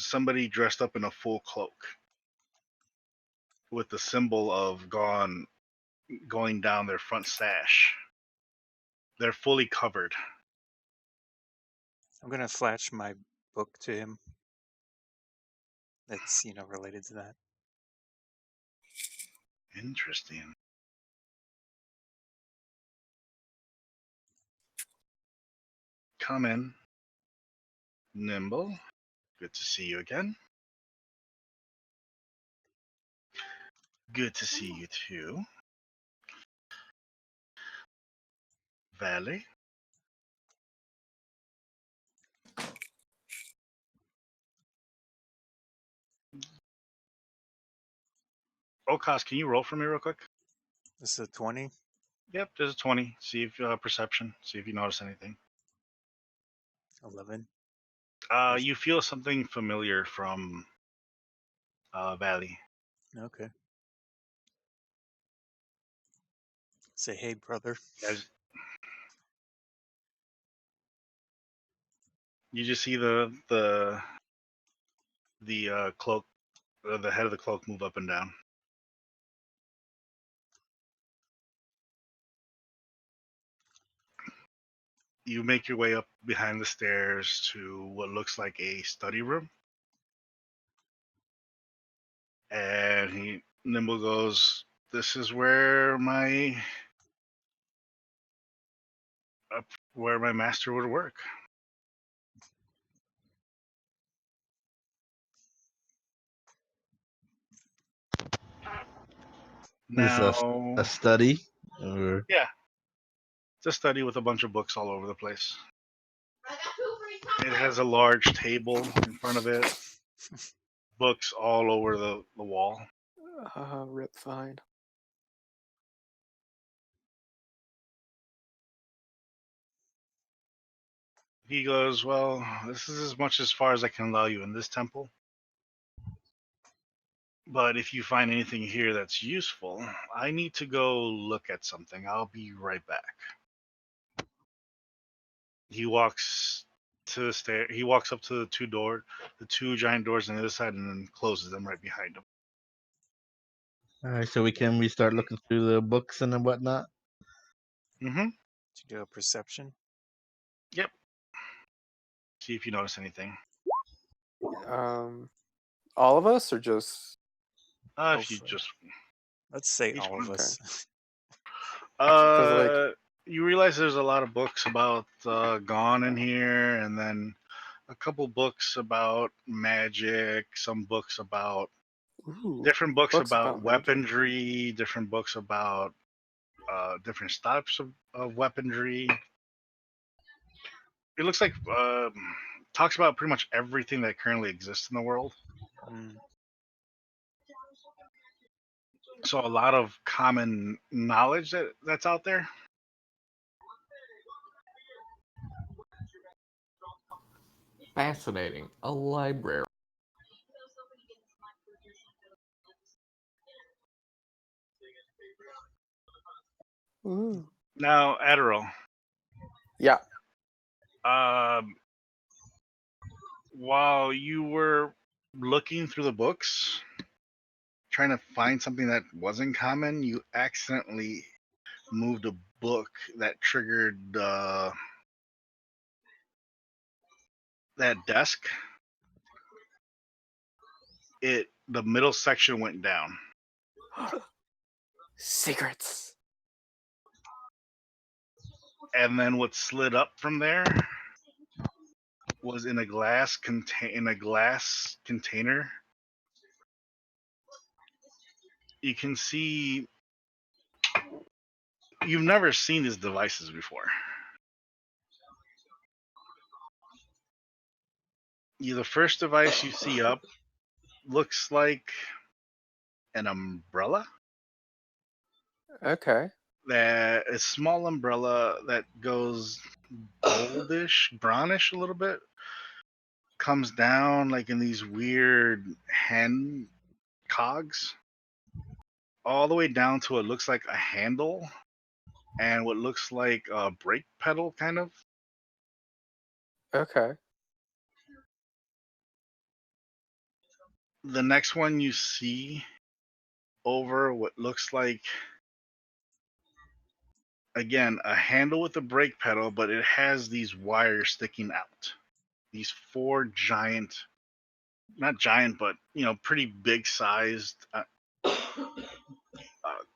somebody dressed up in a full cloak with the symbol of going down their front sash. They're fully covered.
I'm going to flash my book to him. That's, related to that.
Interesting. Come in. Nimble. Good to see you again. Good to see you too. Valley. O'Koss, can you roll for me real quick?
This is a 20.
Yep, there's a 20. See if perception. See if you notice anything.
11.
You feel something familiar from Valley.
Okay. Say, hey, brother.
As you just see the cloak, the head of the cloak move up and down. You make your way up behind the stairs to what looks like a study room. And Nimble goes, "This is where my master would work."
Is this
Now,
a study? Or
yeah, it's a study with a bunch of books all over the place. It has a large table in front of it, books all over the wall.
Rip fine.
He goes, "Well, this is as much as far as I can allow you in this temple. But if you find anything here that's useful, I need to go look at something. I'll be right back." He walks to the stair. He walks up to the two giant doors on the other side, and then closes them right behind him.
all right, so we start looking through the books and whatnot.
Mm-hmm.
Did you do a perception?
Yep. See if you notice anything.
All of us or just?
If you
Hopefully.
just
Let's say
each
all of
one.
us.
You realize there's a lot of books about Gone in here, and then a couple books about magic, some books about
Ooh,
different books about
magic.
weaponry, different books about different types of weaponry. It looks like talks about pretty much everything that currently exists in the world.
Mm.
So a lot of common knowledge that's out there.
Fascinating. A library.
Ooh.
Now, Ardorel.
Yeah.
While you were looking through the books, trying to find something that wasn't common, you accidentally moved a book that triggered that desk. The middle section went down.
Secrets.
And then what slid up from there was in a glass container. You can see you've never seen these devices before. The first device you see up looks like an umbrella.
Okay.
That a small umbrella that goes goldish, brownish a little bit, comes down like in these weird hand cogs, all the way down to what looks like a handle and what looks like a brake pedal, kind of.
Okay.
The next one you see over what looks like, again, a handle with a brake pedal, but it has these wires sticking out. These four giant, not giant, but pretty big sized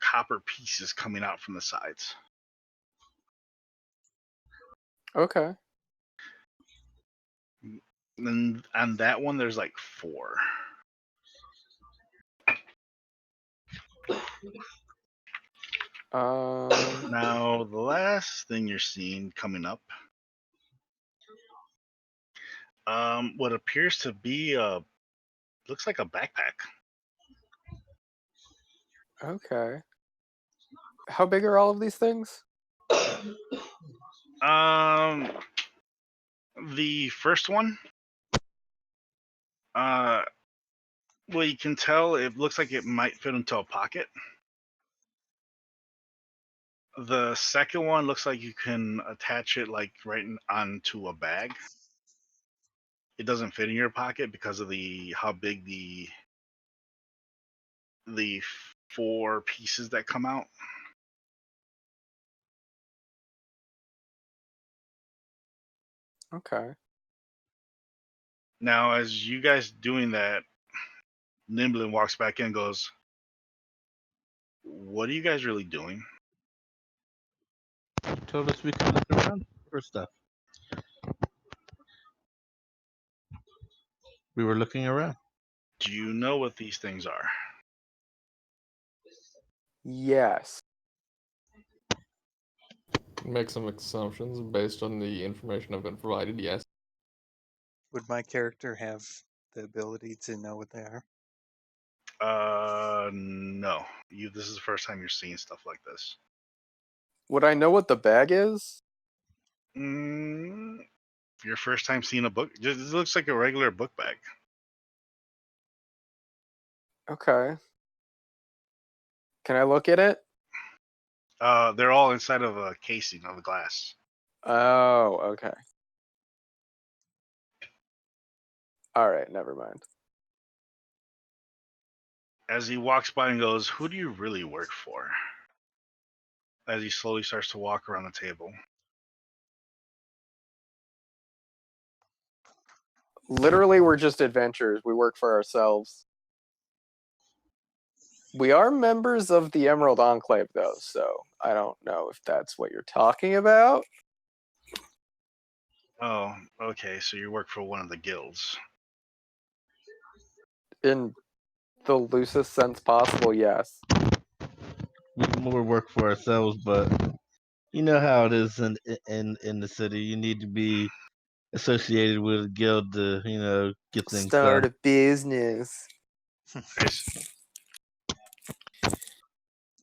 copper pieces coming out from the sides.
Okay.
And on that one, there's like four. Now, the last thing you're seeing coming up, what appears to be looks like a backpack.
Okay. How big are all of these things?
The first one, well, you can tell it looks like it might fit into a pocket. The second one looks like you can attach it like right onto a bag. It doesn't fit in your pocket because of how big the four pieces that come out.
Okay.
Now, as you guys doing that, Nimblin walks back in and goes, "What are you guys really doing?"
You told us we could look around for stuff. We were looking around.
Do you know what these things are?
Yes.
Make some assumptions based on the information I've been provided, yes.
Would my character have the ability to know what they are?
No. This is the first time you're seeing stuff like this.
Would I know what the bag is?
Your first time seeing a book? It looks like a regular book bag.
Okay. Can I look at it?
They're all inside of a casing of glass.
Oh, okay. All right, never mind.
As he walks by and goes, "Who do you really work for?" As he slowly starts to walk around the table.
Literally, we're just adventurers. We work for ourselves. We are members of the Emerald Enclave, though, so I don't know if that's what you're talking about.
Oh, okay. So you work for one of the guilds.
In the loosest sense possible, yes.
We more work for ourselves, but you know how it is in the city. You need to be associated with a guild to get things
Start
done.
a business.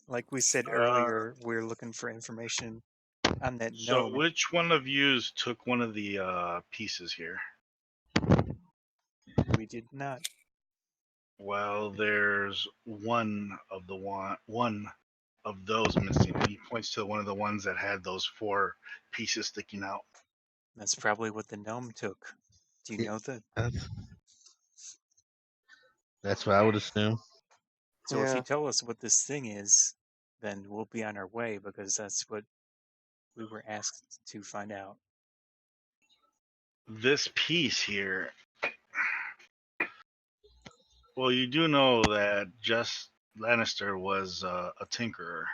Like we said earlier, we're looking for information on that
So
gnome.
which one of you took one of the pieces here?
We did not.
Well, there's one of those missing. And he points to one of the ones that had those four pieces sticking out.
That's probably what the gnome took. Do you know that?
That's what I would assume.
So if
Yeah.
you tell us what this thing is, then we'll be on our way because that's what we were asked to find out.
This piece here. Well, you do know that Jess Lannister was a tinkerer.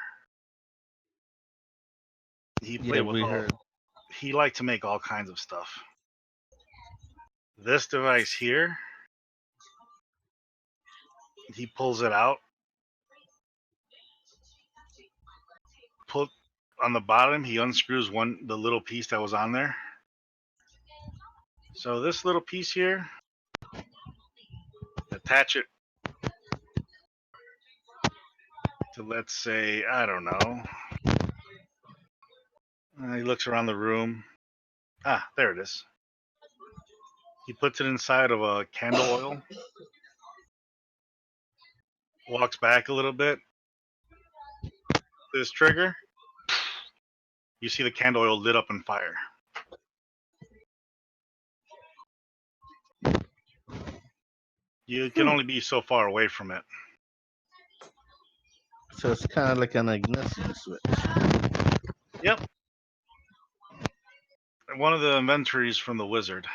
He played with
we heard.
He liked to make all kinds of stuff. This device here, he pulls it out. On the bottom, he unscrews the little piece that was on there. So this little piece here, attach it to, let's say, I don't know. He looks around the room. Ah, there it is. He puts it inside of a candle oil, walks back a little bit. This trigger, you see the candle oil lit up in fire. You can only be so far away from it.
So it's kind of like an ignition switch.
Yep. One of the inventories from the wizard.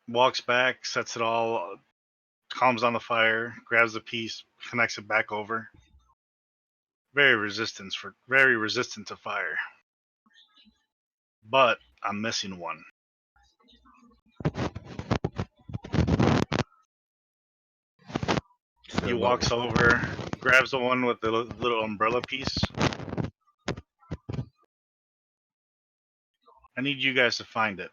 Walks back, sets it all, calms down the fire, grabs the piece, connects it back over. Very resistant to fire. But I'm missing one. He walks over, grabs the one with the little umbrella piece. I need you guys to find it.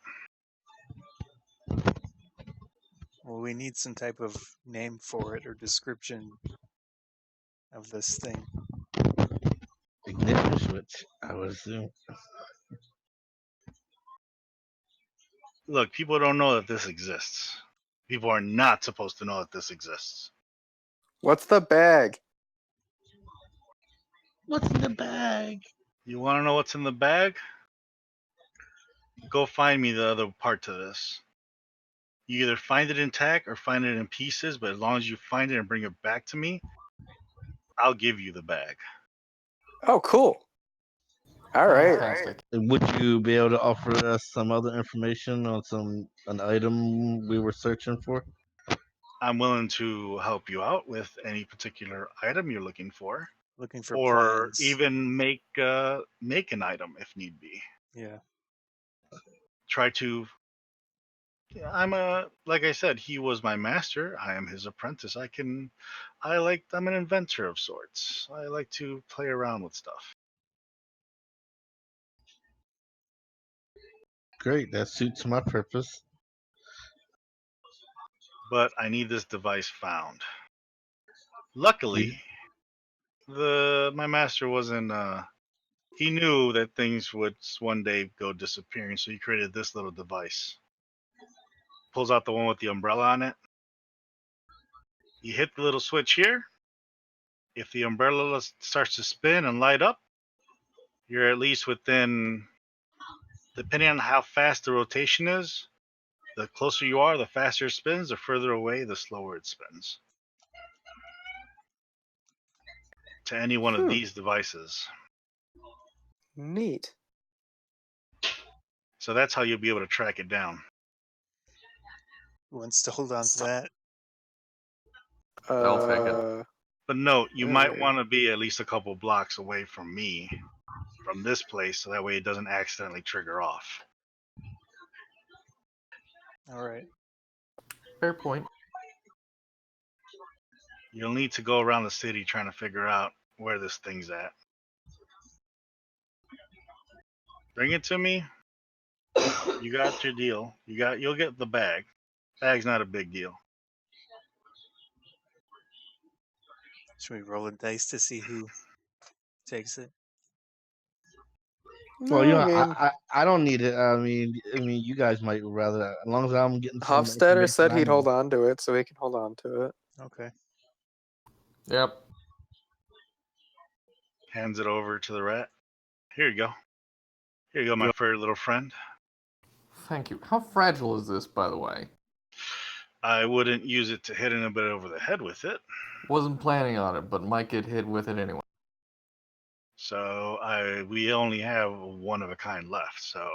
Well, we need some type of name for it or description of this thing.
Ignition switch, I would assume.
Look, people don't know that this exists. People are not supposed to know that this exists.
What's the bag?
What's in the bag?
You want to know what's in the bag? Go find me the other part to this. You either find it intact or find it in pieces, but as long as you find it and bring it back to me, I'll give you the bag.
Oh, cool. All right.
Fantastic.
Would you be able to offer us some other information on an item we were searching for?
I'm willing to help you out with any particular item you're looking for,
Looking for
or
plans.
even make an item if need be.
Yeah.
Try to. Like I said, he was my master. I am his apprentice. I'm an inventor of sorts. I like to play around with stuff.
Great, that suits my purpose.
But I need this device found. Luckily, my master wasn't. He knew that things would one day go disappearing, so he created this little device. Pulls out the one with the umbrella on it. You hit the little switch here. If the umbrella starts to spin and light up, you're at least within, depending on how fast the rotation is, the closer you are, the faster it spins, the further away, the slower it spins. To any one of these devices.
Neat.
So that's how you'll be able to track it down.
Who wants to hold on to that?
I'll take it.
But note, you might
Alright.
want to be at least a couple blocks away from me, from this place, so that way it doesn't accidentally trigger off.
All right.
Fair point.
You'll need to go around the city trying to figure out where this thing's at. Bring it to me. You got your deal. You'll get the bag. Bag's not a big deal.
Should we roll a dice to see who takes it?
Well,
No,
I don't need it. I mean, you guys might rather, as long as I'm getting some
Hofstadter said
information I
he'd hold
need.
on to it, so he can hold on to it.
Okay.
Yep.
Hands it over to the rat. Here you go. Here you go, my furry little friend.
Thank you. How fragile is this, by the way?
I wouldn't use it to hit anybody over the head with it.
Wasn't planning on it, but might get hit with it anyway.
So we only have one of a kind left. So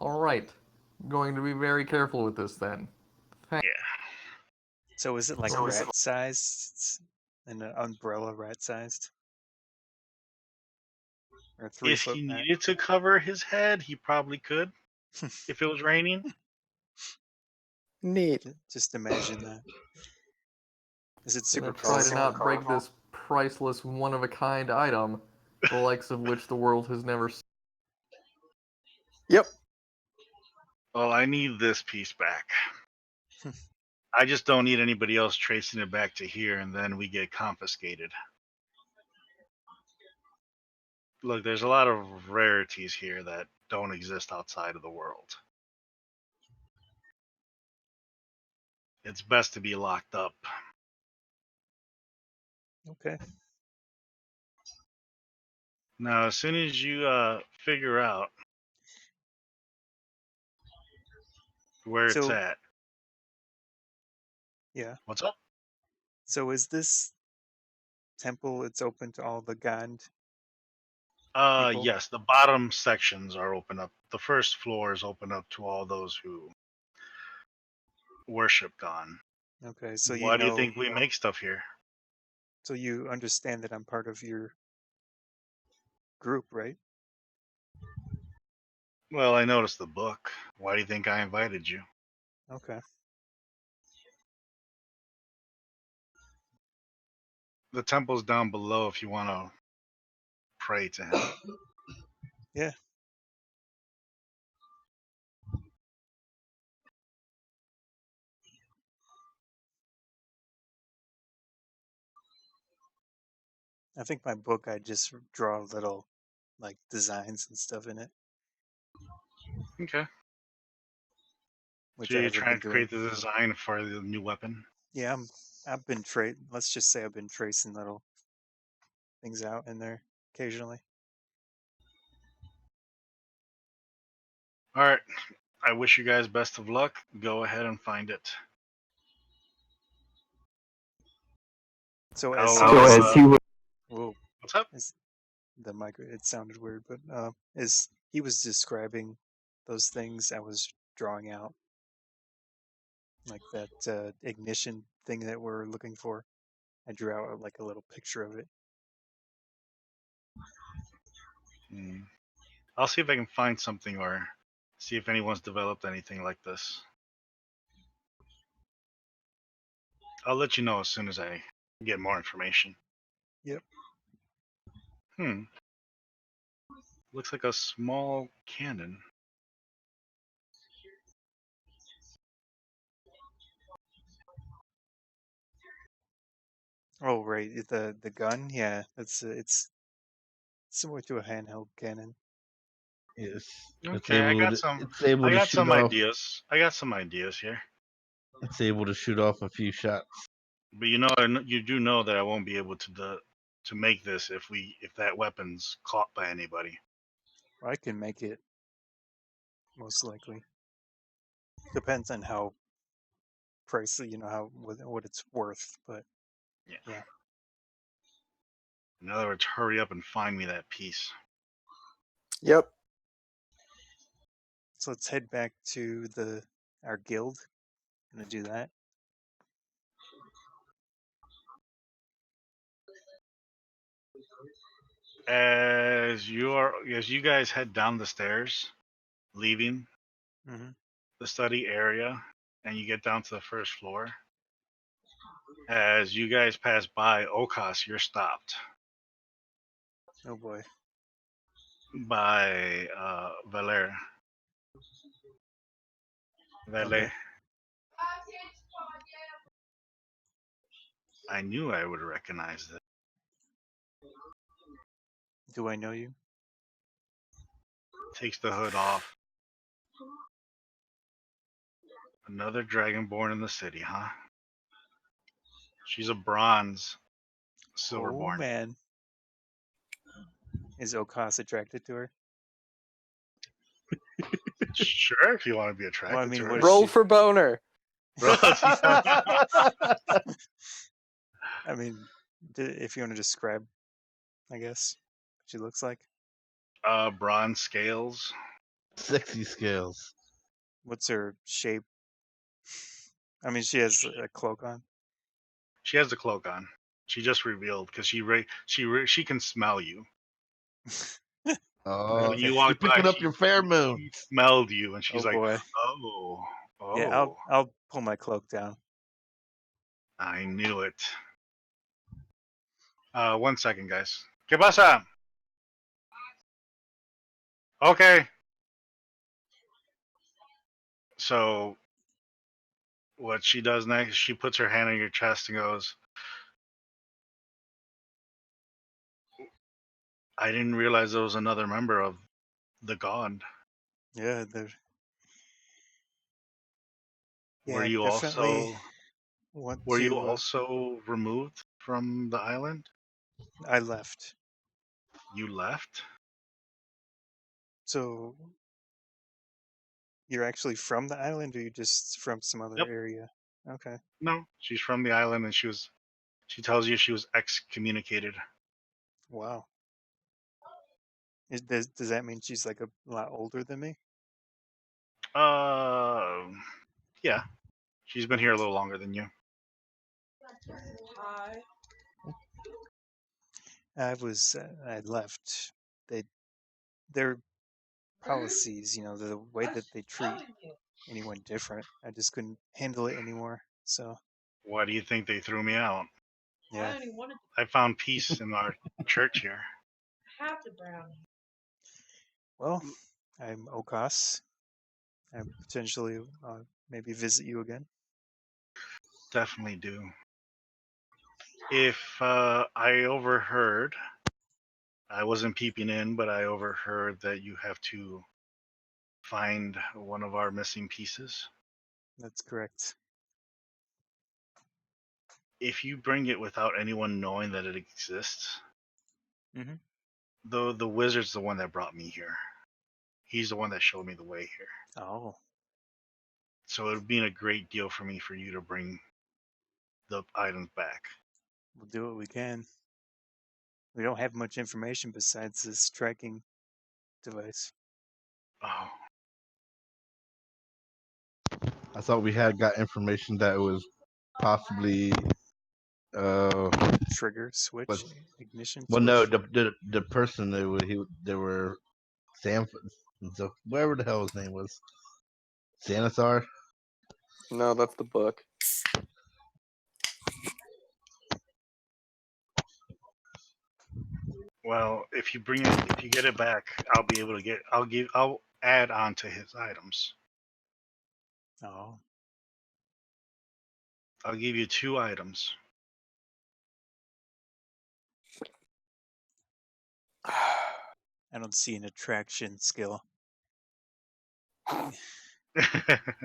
Alright. Going to be very careful with this then.
yeah.
So is it like rat sized? An umbrella rat sized? Or a 3
If
foot
he
mat?
needed to cover his head, he probably could. If it was raining.
Neat.
Just imagine that. Is it super
Gonna try to
powerful?
not break this priceless one-of-a-kind item, the likes of which the world has never seen.
Yep.
Well, I need this piece back. I just don't need anybody else tracing it back to here, and then we get confiscated. Look, there's a lot of rarities here that don't exist outside of the world. It's best to be locked up.
Okay.
Now, as soon as you figure out where it's
So
at,
yeah.
what's up?
So is this temple? It's open to all the Gand people.
Yes, the bottom sections are open up. The first floor is open up to all those who worship God.
Okay. So
Why do you think we make stuff here?
So you understand that I'm part of your group, right?
Well, I noticed the book. Why do you think I invited you?
Okay.
The temple's down below if you want to pray to him.
Yeah. I think my book, I just draw little like designs and stuff in it,
Okay.
which
So
I
you're
haven't
trying
been
to
doing.
create the design for the new weapon?
Yeah, I've been let's just say I've been tracing little things out in there occasionally.
All right. I wish you guys best of luck. Go ahead and find it.
So
I'll,
as whoa,
what's up?
is the mic? It sounded weird, but as he was describing those things, I was drawing out like that ignition thing that we're looking for. I drew out like a little picture of it.
I'll see if I can find something or see if anyone's developed anything like this. I'll let you know as soon as I get more information.
Yep.
Looks like a small cannon.
Oh, right. The gun. Yeah, it's similar to a handheld cannon.
Yes.
Okay, I got some.
It's able
I
to
got
shoot
some
off.
ideas. I got some ideas here.
It's able to shoot off a few shots.
But you do know that I won't be able to make this if that weapon's caught by anybody.
I can make it, most likely. Depends on how pricey, how what it's worth. But yeah.
In other words, hurry up and find me that piece.
Yep.
So let's head back to our guild. I'm gonna do that.
As you guys head down the stairs, leaving
Mm-hmm.
the study area, and you get down to the first floor. As you guys pass by O'Koss, you're stopped
Oh boy.
by Valer.
Okay.
I knew I would recognize this.
Do I know you?
Takes the hood off. Another Dragonborn in the city, huh? She's a bronze
Oh
Silverborn.
man. Is O'Koss attracted to her?
Sure, if you want to be
Well,
attracted
I mean,
to
what
her.
is
Roll
she?
for boner.
I mean, if you want to describe, I guess, what she looks like.
Bronze scales.
Sexy scales.
What's her shape? I mean, she has a cloak on.
She has the cloak on. She just revealed because she can smell you.
Oh,
When you
you're
walked by,
picking up
she
your pheromones.
smelled you, and she's
Oh
like,
boy.
"Oh,
Yeah,
oh,
I'll pull my cloak down.
I knew it." 1 second, guys. ¿Qué pasa? Okay. So what she does next, she puts her hand on your chest and goes, I didn't realize there was another member of the god.
Yeah, they're.
Were
Yeah,
you
definitely
also
want
were you
to.
also removed from the island?
I left.
You left?
So you're actually from the island, or you just from some other
Yep.
area? Okay.
No, she's from the island, and she tells you she was excommunicated.
Wow. Does that mean she's like a lot older than me?
Yeah, she's been here a little longer than you.
Hi.
I left. Their policies, the way that they treat anyone different. I just couldn't handle it anymore. So
Why do you think they threw me out?
yeah.
I found peace in our church here.
Have the brownie.
Well, I'm O'Koss. I potentially maybe visit you again.
Definitely do. If I overheard, I wasn't peeping in, but I overheard that you have to find one of our missing pieces.
That's correct.
If you bring it without anyone knowing that it exists,
Mm-hmm.
the wizard's the one that brought me here. He's the one that showed me the way here.
Oh,
So it would be a great deal for me for you to bring the items back.
we'll do what we can. We don't have much information besides this tracking device.
Oh,
I thought we had got information that it was possibly
Trigger switch,
But-
ignition
well,
switch.
no, the person they were Sanford, so whatever the hell his name was, Xanathar.
No, that's the book.
well, if you get it back, I'll be able to I'll add on to his items.
Oh,
I'll give you 2 items.
I don't see an attraction skill.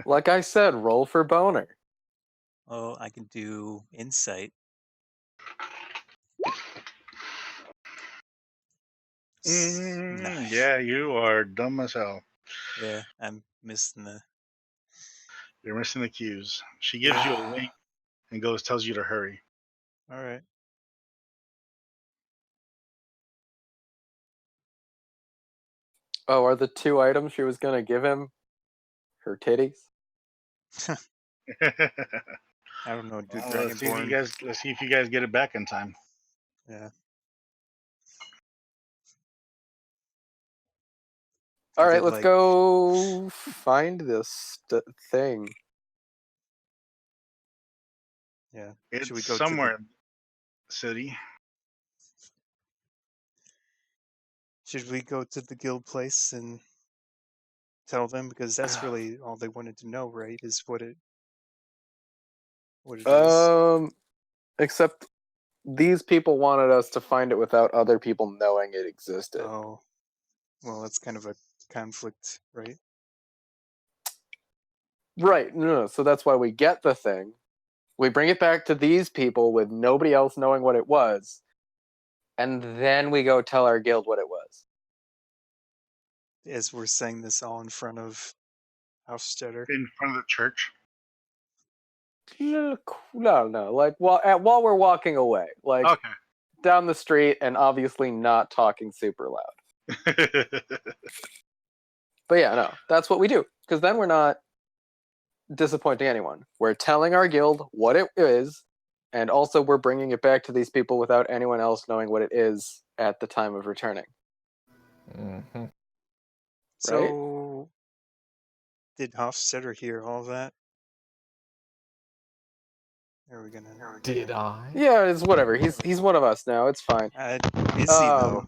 Like I said, roll for boner.
Oh, I can do insight. Nice.
Yeah, you are dumb as hell.
Yeah, I'm missing the.
You're missing the cues. She gives you a
Yeah.
wink and tells you to hurry.
All right.
Oh, are the 2 items she was gonna give him her titties?
I don't know, dude.
Well, let's see if you guys get it back in time.
Yeah.
All
Is
right,
it
let's
like-
go find this thing.
Yeah.
It's
Should we go
somewhere in the city.
Should we go to the guild place and tell them, because that's really all they wanted to know, right? Is what it is.
Except these people wanted us to find it without other people knowing it existed.
Oh, well, that's kind of a conflict, right?
Right, no, so that's why we get the thing. We bring it back to these people with nobody else knowing what it was. And then we go tell our guild what it was.
As we're saying this all in front of Hofstetter.
In front of the church.
No. Like while we're walking away, like
Okay.
down the street, and obviously not talking super loud. But yeah, no, that's what we do, because then we're not disappointing anyone. We're telling our guild what it is, and also we're bringing it back to these people without anyone else knowing what it is at the time of returning.
Mm-hmm.
So, did Hofstetter hear all that? Are we gonna?
Did I?
Yeah, it's whatever. He's one of us now. It's fine.
Is he though?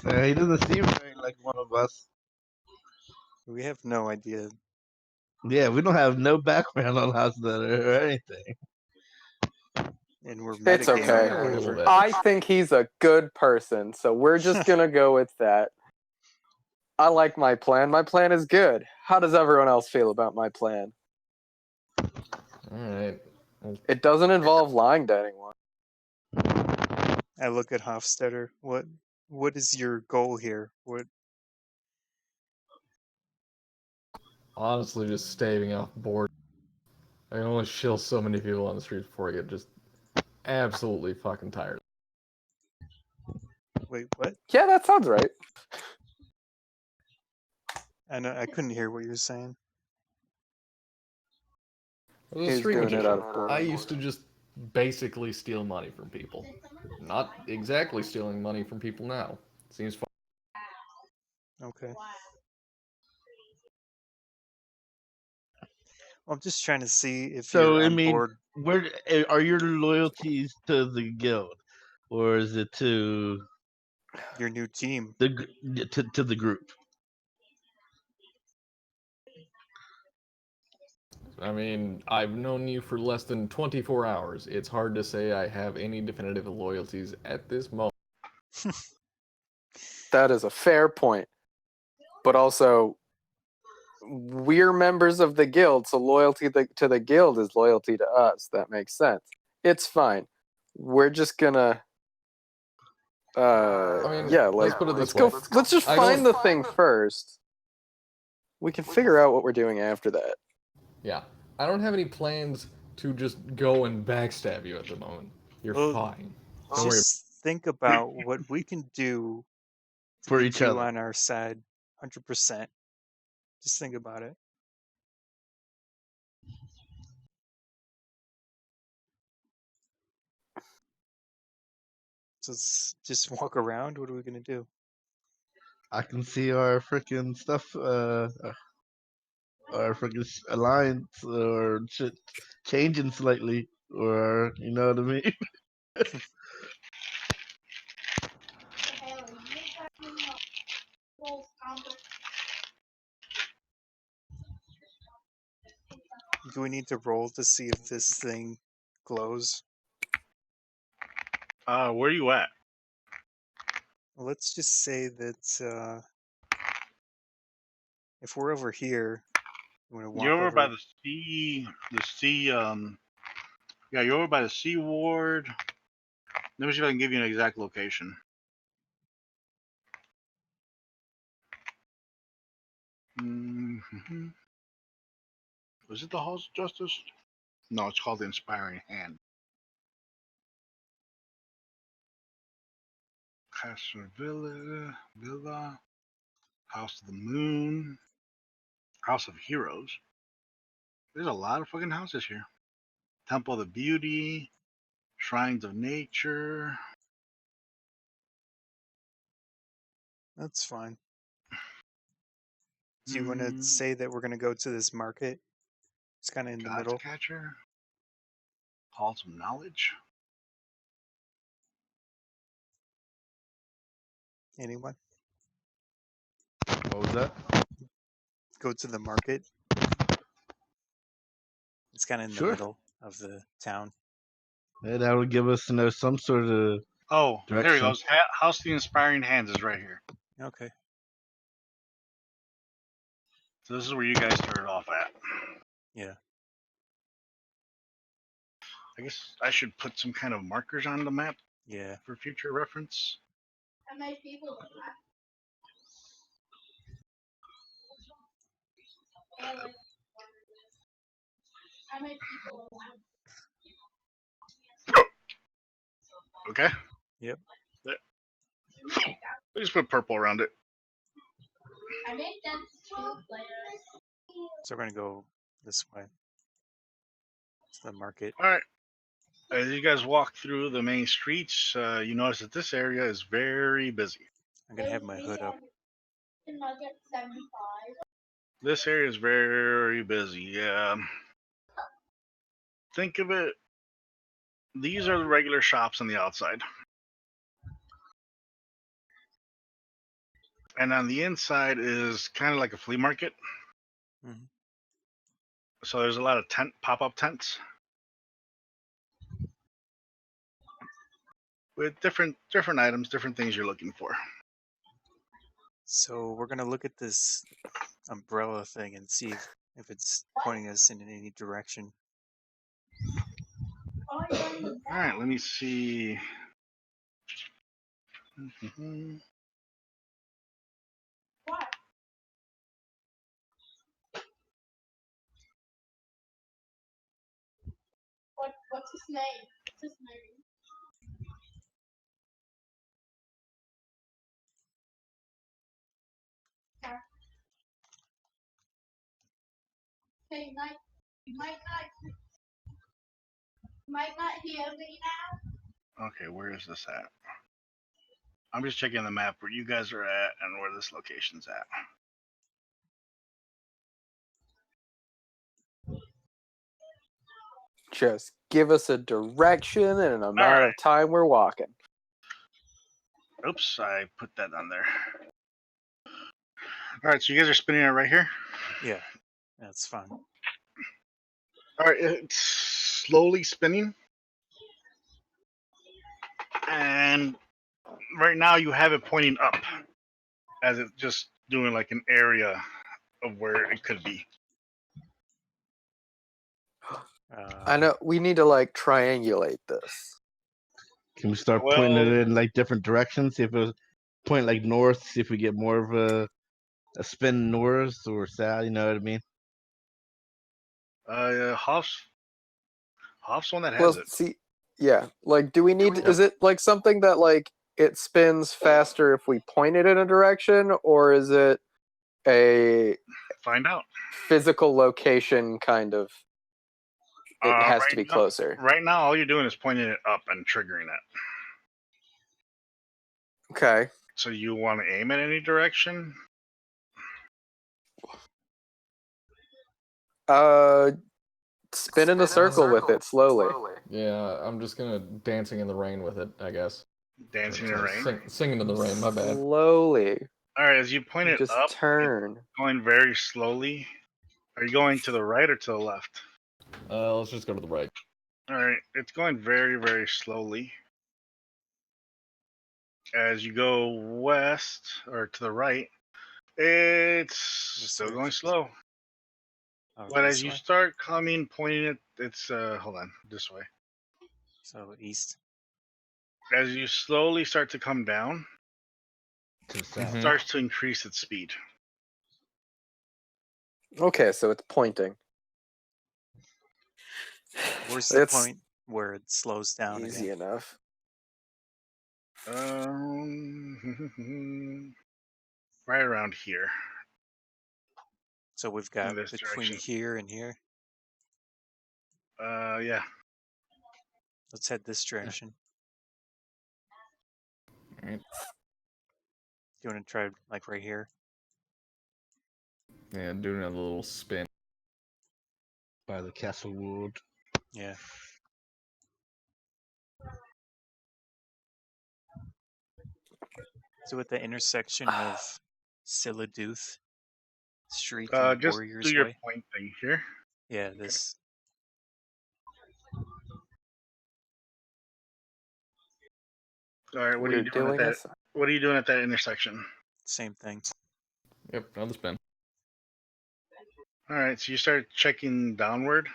He doesn't seem very like one of us.
We have no idea
Yeah, we don't have no background on Hofstadter or anything.
And we're
It's
metagaming
okay.
or
A little
whatever.
bit.
I think he's a good person, so we're just gonna go with that. I like my plan. My plan is good. How does everyone else feel about my plan?
Alright.
It doesn't involve lying to anyone.
I look at Hofstadter. What is your goal here? What
Honestly, just staving off board. I can only shill so many people on the streets before I get just absolutely fucking tired.
wait, what?
Yeah, that sounds right.
I couldn't hear what you were saying.
I was a
He's
street
doing it
magician.
out of boredom.
I used to just basically steal money from people. Not exactly stealing money from people now. Seems fun.
Okay. Well, I'm just trying to see if
So
you're
I
on
mean,
board.
where are your loyalties to the guild, or is it to
Your new team.
to the group?
I mean, I've known you for less than 24 hours. It's hard to say I have any definitive loyalties at this moment.
That is a fair point. But also, we're members of the guild, so loyalty to the guild is loyalty to us. That makes sense. It's fine. We're just gonna.
I mean,
Yeah,
let's
like
put it
let's
this
go.
way.
Let's just
I
find
don't-
the thing first. We can figure out what we're doing after that.
Yeah, I don't have any plans to just go and backstab you at the moment. You're
Well,
fine. Don't worry.
Just think about what we can do to
For
get
each
you
other.
on our side, 100%. Just think about it. So just walk around. What are we gonna do?
I can see our freaking stuff, our freaking alliance or shit changing slightly, or you know what I mean.
Do we need to roll to see if this thing glows?
Where are you at?
Let's just say that if we're over here, we're gonna walk
You're over by
over.
the sea. Yeah, you're over by the sea ward. Let me see if I can give you an exact location. Mm-hmm. Was it the Halls of Justice? No, it's called the Inspiring Hand. Castle Villa, House of the Moon, House of Heroes. There's a lot of fucking houses here. Temple of the Beauty, Shrines of Nature.
That's fine. Do you want to say that we're gonna go to this market? It's kind of in the
God's
middle.
Catcher, Halls of Knowledge.
Anyone?
What was that?
Go to the market. It's kind of in the
Sure.
middle of the town.
Yeah, that would give us, some sort of
Oh, there he
direction.
goes. House of the Inspiring Hands is right here.
Okay.
So this is where you guys started off at.
Yeah.
I guess I should put some kind of markers on the map
Yeah.
for future reference. Okay.
Yep.
I just put purple around it.
So we're gonna go this way. It's the market.
All right. As you guys walk through the main streets, you notice that this area is very busy.
I'm gonna have my hood up.
This area is very busy. Yeah. Think of it. These are the regular shops on the outside. And on the inside is kind of like a flea market.
Mhm.
So there's a lot of pop-up tents with different items, different things you're looking for.
So we're gonna look at this umbrella thing and see if it's pointing us in any direction.
All right, let me see. Mhm.
What's his name? What's his name? Hey, Mike, you might not hear me now.
Okay, where is this at? I'm just checking the map where you guys are at and where this location's at.
Just give us a direction and an amount
right.
of time we're walking.
Oops, I put that on there. All right, so you guys are spinning it right here.
Yeah, that's fine.
All right, it's slowly spinning, and right now you have it pointing up, as it's just doing like an area of where it could be.
I know we need to like triangulate this.
Can we start pointing
Well-
it in like different directions? See if it was point like north, see if we get more of a spin north or south, you know what I mean?
Hoff's one that has
Well,
it.
see, yeah, like, do we need? Is it like something that like it spins faster if we point it in a direction, or is it a
Find out.
physical location kind of? It has
right
to be
now-
closer.
Right now, all you're doing is pointing it up and triggering it.
Okay.
So you want to aim at any direction?
Spin in a circle with it slowly.
Yeah, I'm just gonna dancing in the rain with it, I guess.
Dancing in the
Sorry,
rain.
singing in the rain, my bad.
Slowly.
All right, as you point it
Just
up,
turn.
going very slowly. Are you going to the right or to the left?
Let's just go to the right.
All right, it's going very, very slowly. As you go west or to the right, it's still going
direction.
slow.
Oh,
But as
this
you
way?
start coming, pointing it, it's hold on, this way.
So east.
As you slowly start to come down,
To the
it
south.
starts to increase its speed.
Okay, so it's pointing.
Where's the
It's
point where it slows down
easy
again?
enough.
Right around here.
So we've got
this
between
direction.
here and here.
Yeah.
Let's head this direction.
Alright.
You want to try like right here?
Yeah, doing a little spin.
By the castle wood.
Yeah. So at the intersection of Siladuth Street and
Just
Warriors
do your
Way.
point thing here.
Yeah, this.
All right, what are
We're
you doing at that?
this.
What are you doing at that intersection?
Same thing.
Yep, another spin.
All right, so you start checking downward.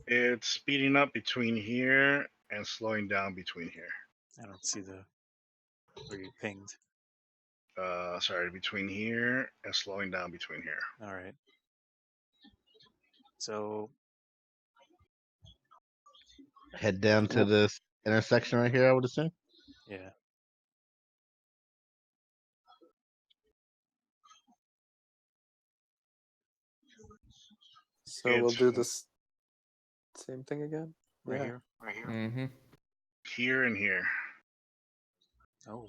It's speeding up between here and slowing down between here.
I don't see the where you pinged.
Sorry, between here and slowing down between here.
All right. So
Head down to this intersection right here, I would assume.
yeah.
So we'll do this same thing again?
Right
Yeah.
here.
Mm-hmm.
Here and here.
Oh.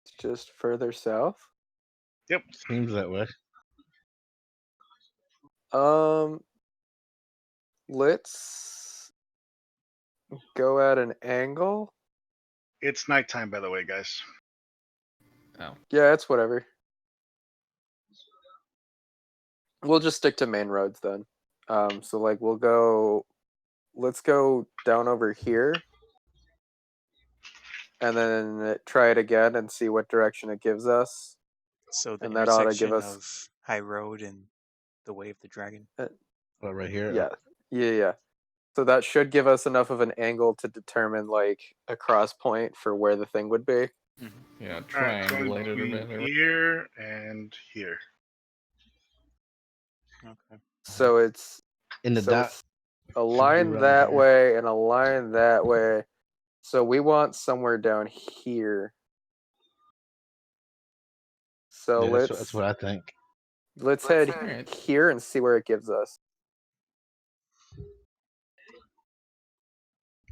It's just further south.
Yep.
Seems that way.
Let's go at an angle.
It's nighttime, by the way, guys.
Oh.
Yeah, it's whatever. We'll just stick to main roads then. So like let's go down over here and then try it again and see what direction it gives us.
So the
And that ought to give
intersection
us
of High Road and the Way of the Dragon.
Right here.
yeah. So that should give us enough of an angle to determine like a cross point for where the thing would be.
Yeah,
All right, going
triangulated a
between
bit.
here and here.
Okay.
So it's
In the dot.
it's a line
around
that
here.
way and a line that way. So we want somewhere down here. So
Yeah, that's what I think.
let's head
Alright.
here and see where it gives us.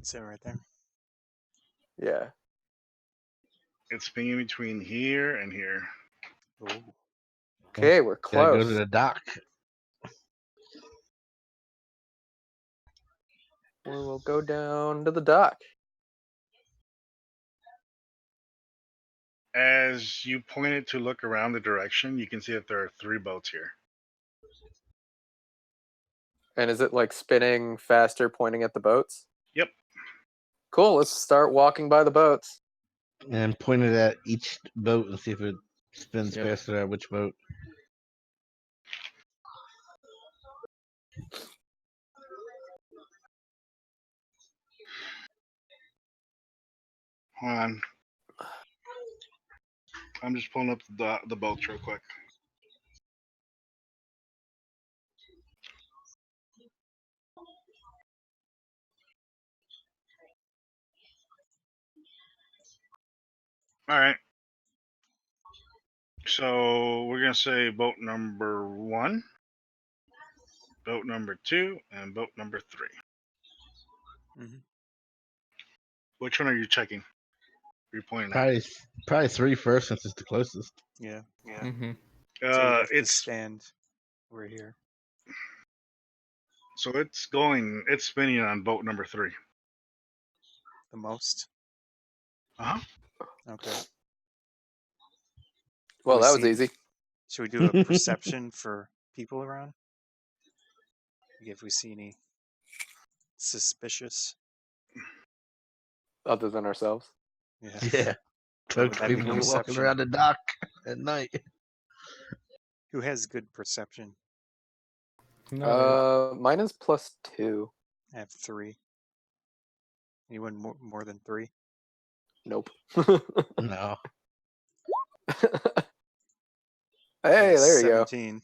Is that right there?
Yeah.
It's being between here and here.
Oh.
Okay, we're
Gotta go
close.
to the dock.
We'll go down to the dock.
As you pointed to look around the direction, you can see that there are 3 boats here.
And is it like spinning faster, pointing at the boats?
Yep.
Cool. Let's start walking by the boats.
And point it at each boat and see if it spins
Yep.
faster at which boat.
Hold on. I'm just pulling up the boats real quick. All right. So we're gonna say boat number 1, boat number 2, and boat number 3.
Mm-hmm.
Which one are you checking? Are you pointing at?
Probably 3 first since it's the closest.
Yeah.
Mm-hmm.
So we'd have to
It's
stand over here.
so it's spinning on boat number 3.
The most.
Uh huh.
Okay.
Well,
we
that was
see-
easy.
Should we do a perception for people around? Like if we see any suspicious.
Other than ourselves.
Yeah.
Yeah.
What would that be,
People walking
perception?
around the dock at night.
Who has good perception?
Mine is +2.
I have 3. Anyone more than 3?
Nope.
No.
Hey, there you go.
17.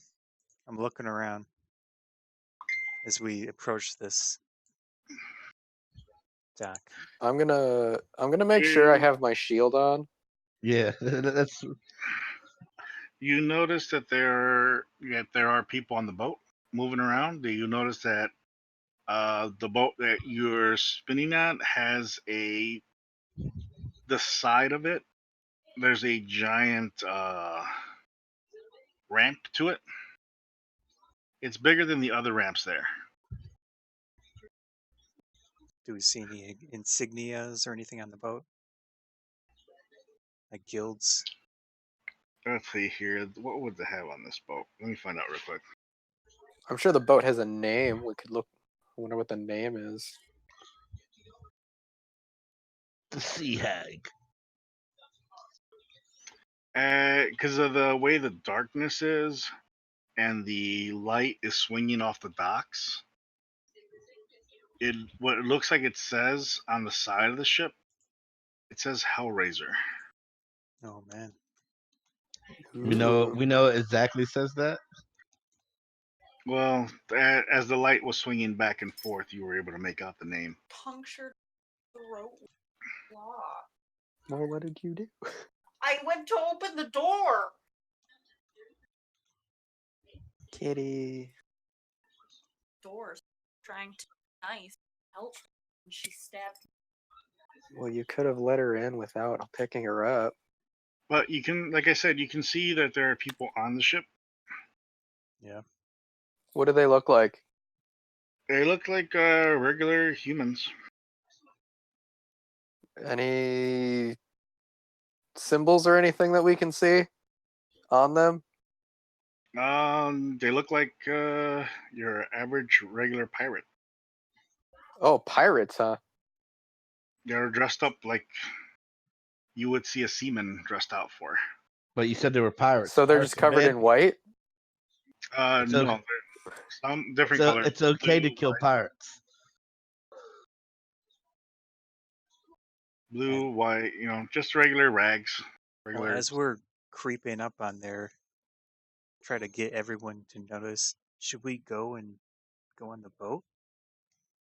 I'm looking around as we approach this dock.
I'm gonna make sure I have my shield on.
Yeah, that's
You notice that there are people on the boat moving around. Do you notice that the boat that you're spinning at has the side of it? There's a giant ramp to it. It's bigger than the other ramps there.
Do we see any insignias or anything on the boat? Like guilds?
Let's see here. What would they have on this boat? Let me find out real quick.
I'm sure the boat has a name. We could look. I wonder what the name is.
the sea hag.
Because of the way the darkness is and the light is swinging off the docks, what it looks like it says on the side of the ship, it says Hellraiser.
Oh man.
We know it exactly says that.
Well, as the light was swinging back and forth, you were able to make out the name.
Punctured throat lock.
Well, what did you do?
I went to open the door.
Kitty.
Doors trying to knife help. And she stabbed me.
Well, you could have let her in without picking her up.
But you can, like I said, you can see that there are people on the ship.
Yeah.
What do they look like?
They look like regular humans.
Any symbols or anything that we can see on them?
They look like your average regular pirate.
Oh, pirates, huh?
They're dressed up like you would see a seaman dressed out for.
But you said they were pirates.
So they're
Pirates
just
are
covered
bad.
in white?
So-
No, some different
So
colors.
it's okay to
Blue,
kill pirates.
blue, white, just regular rags.
Well,
Regular.
as we're creeping up on there, try to get everyone to notice. Should we go on the boat?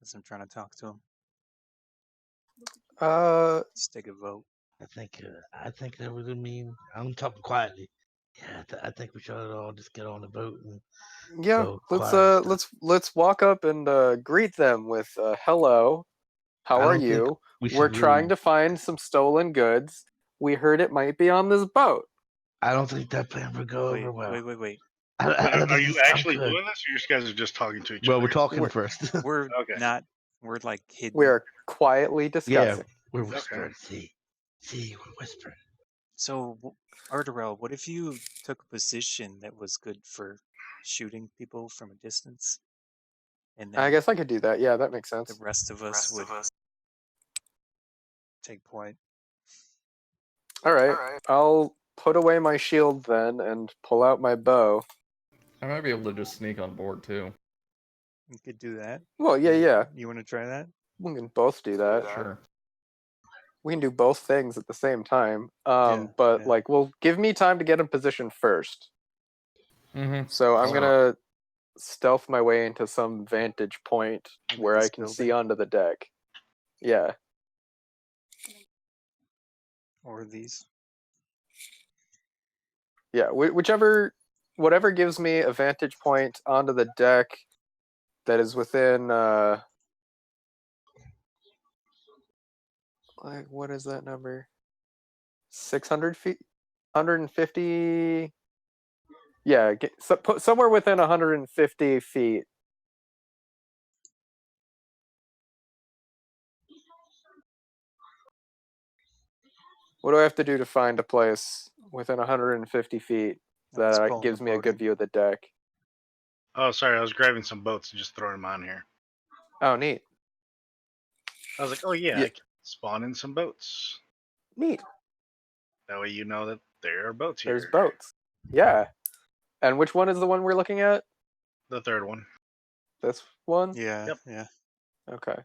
As I'm trying to talk to him. Let's take a vote.
I think that would mean I'm talking quietly. Yeah, I think we should all just get on the boat and
Yeah,
go quiet.
let's walk up and greet them with hello. How
I
are
don't think
you?
we
We're
should
trying
really-
to find some stolen goods. We heard it might be on this boat.
I don't think that plan would go over well.
Wait.
Are you actually doing this, or you guys are just talking to each
Well,
other?
we're talking
We're-
first.
We're
Okay.
not. We're like hidden.
We are quietly
Yeah,
discussing.
we're whispering. See, we're whispering.
So, Ardorel, what if you took a position that was good for shooting people from a distance, and then
I guess I could do that. Yeah, that makes
the
sense.
rest of us would take point?
All right. I'll put away my shield then and pull out my bow.
I might be able to just sneak on board too.
You could do that.
Well, yeah.
You want to try that?
We can both do that.
Sure.
We can do both things at the same time.
Yeah,
But
yeah.
like, well, give me time to get in position first.
Mm-hmm.
So I'm
So-
gonna stealth my way into some vantage point
Maybe
where I
this
can see
building?
onto the deck. Yeah.
Or these?
Yeah. Whatever gives me a vantage point onto the deck that is within like, what is that number? 600 feet? 150? Yeah, put somewhere within 150 feet. What do I have to do to find a place within 150 feet
Let's
that
pull
gives
the
me a
boat
good
in.
view of the deck?
Oh, sorry, I was grabbing some boats and just throwing them on here.
Oh, neat.
I was like, oh yeah,
Yeah.
I can spawn in some boats.
Neat.
That way you know that there are boats here.
There's boats. Yeah. And which one is the one we're looking at?
The third one.
This one?
Yeah,
Yep.
yeah.
Okay.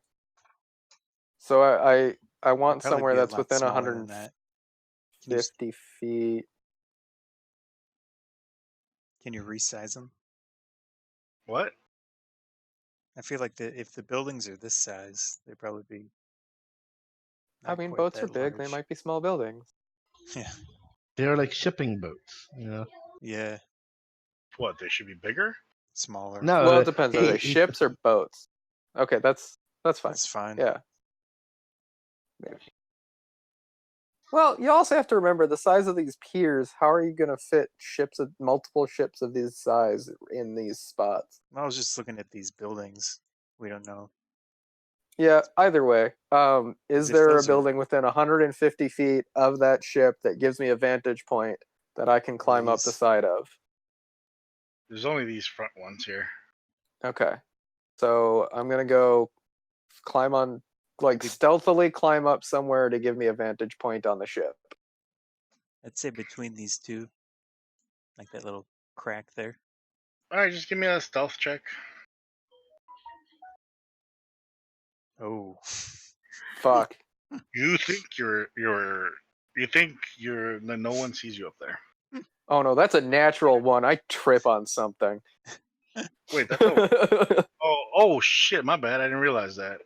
So I want
Probably
somewhere
be a
that's
lot
within
smaller than
150
that. Can you,
feet.
can you resize them?
What?
I feel like if the buildings are this size, they'd probably be.
I
not
mean,
quite
boats are
that
big. They
large.
might be small buildings.
Yeah,
They're like shipping boats, you know.
yeah,
What? They should be bigger?
smaller.
No,
Well, it depends. Are they
he-
ships or boats? Okay, that's fine.
That's fine.
Yeah. Maybe. Well, you also have to remember the size of these piers. How are you going to fit multiple ships of this size in these spots?
I was just looking at these buildings. We don't know.
Yeah. Either way, is
if
there a
those are-
building within 150 feet of that ship that gives me a vantage point that I can climb up the
These?
side of?
There's only these front ones here.
Okay. So I'm gonna go climb on, like,
Good.
stealthily climb up somewhere to give me a vantage point on the ship.
I'd say between these two, like that little crack there.
Alright, just give me a stealth check.
Oh,
Fuck.
You think that no one sees you up there.
Oh no, that's a natural one. I trip on something.
Wait, that's a oh shit, my bad, I didn't realize that.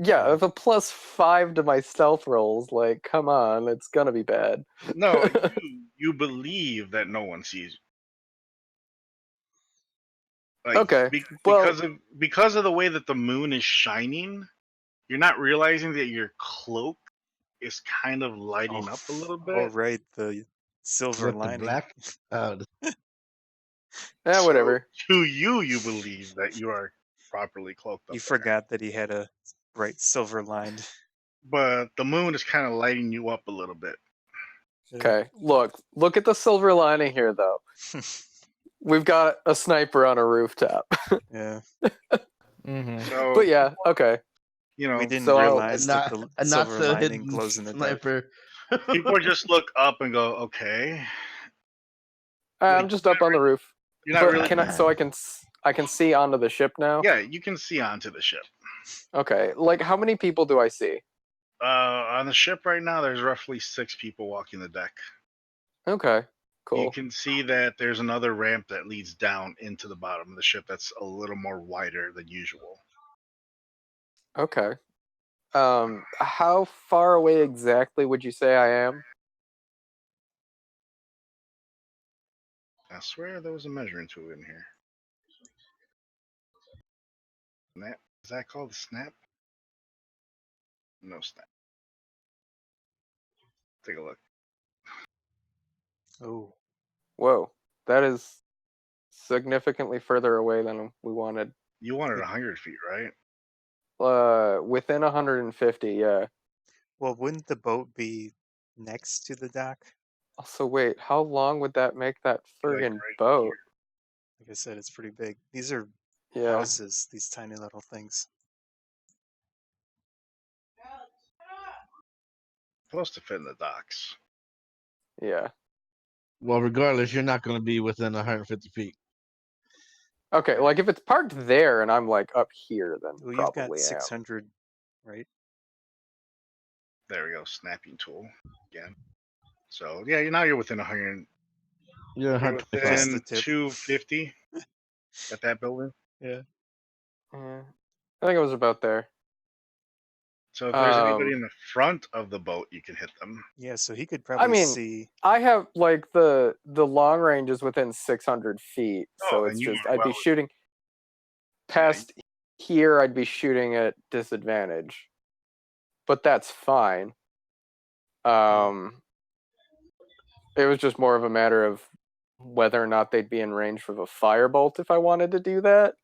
Yeah, I have a +5 to my stealth rolls. Like, come on, it's gonna be bad.
No, you believe that no one sees you. Like,
Okay, well-
because of the way that the moon is shining, you're not realizing that your cloak is kind of lighting up a little bit.
Oh, right, the silver
with the
lining.
black.
Yeah, whatever.
To you believe that you are properly cloaked up.
You
there.
forgot that he had a bright silver lined.
But the moon is kind of lighting you up a little bit.
Okay, look at the silver lining here, though. We've got a sniper on a rooftop.
Yeah.
Mm-hmm.
So,
But yeah, okay.
you know,
We didn't
so I'll-
realize that the
a not
silver
so
lining
hidden
glows in the dark.
sniper.
people just look up and go, okay.
I'm
Like,
just up on the roof.
You're not
But
really.
can I? So I can see onto the ship now.
Yeah, you can see onto the ship.
Okay. Like, how many people do I see?
On the ship right now, there's roughly 6 people walking the deck.
Okay. Cool.
You can see that there's another ramp that leads down into the bottom of the ship that's a little more wider than usual.
Okay. How far away exactly would you say I am?
I swear there was a measuring tool in here. Snap? Is that called a snap? No snap. Take a look.
Oh,
Whoa, that is significantly further away than we wanted.
You wanted 100 feet, right?
Within 150, yeah.
well, wouldn't the boat be next to the dock?
Also, wait, how long would that make that
Like
friggin'
right
boat?
here.
Like I said, it's pretty big. These are
Yeah.
houses, these tiny little things.
Close to fit in the docks.
Yeah.
Well, regardless, you're not going to be within 150 feet.
Okay, like if it's parked there and I'm like up here, then
Well, you've got
probably am.
600, right?
There we go. Snapping tool again. So yeah, now you're within 100.
You're
You're
125.
Just the
within
tip.
250 at that building.
Yeah.
Yeah. I think it was about there.
So if there's anybody
Um,
in the front of the boat, you can hit them.
Yeah, so he could probably
mean,
see.
I have like the long range is within 600 feet, so
Oh,
it's
then you
just
are
I'd be
well.
shooting past here. I'd be shooting at disadvantage, but that's fine. It was just more of a matter of whether or not they'd be in range of a firebolt if I wanted to do that.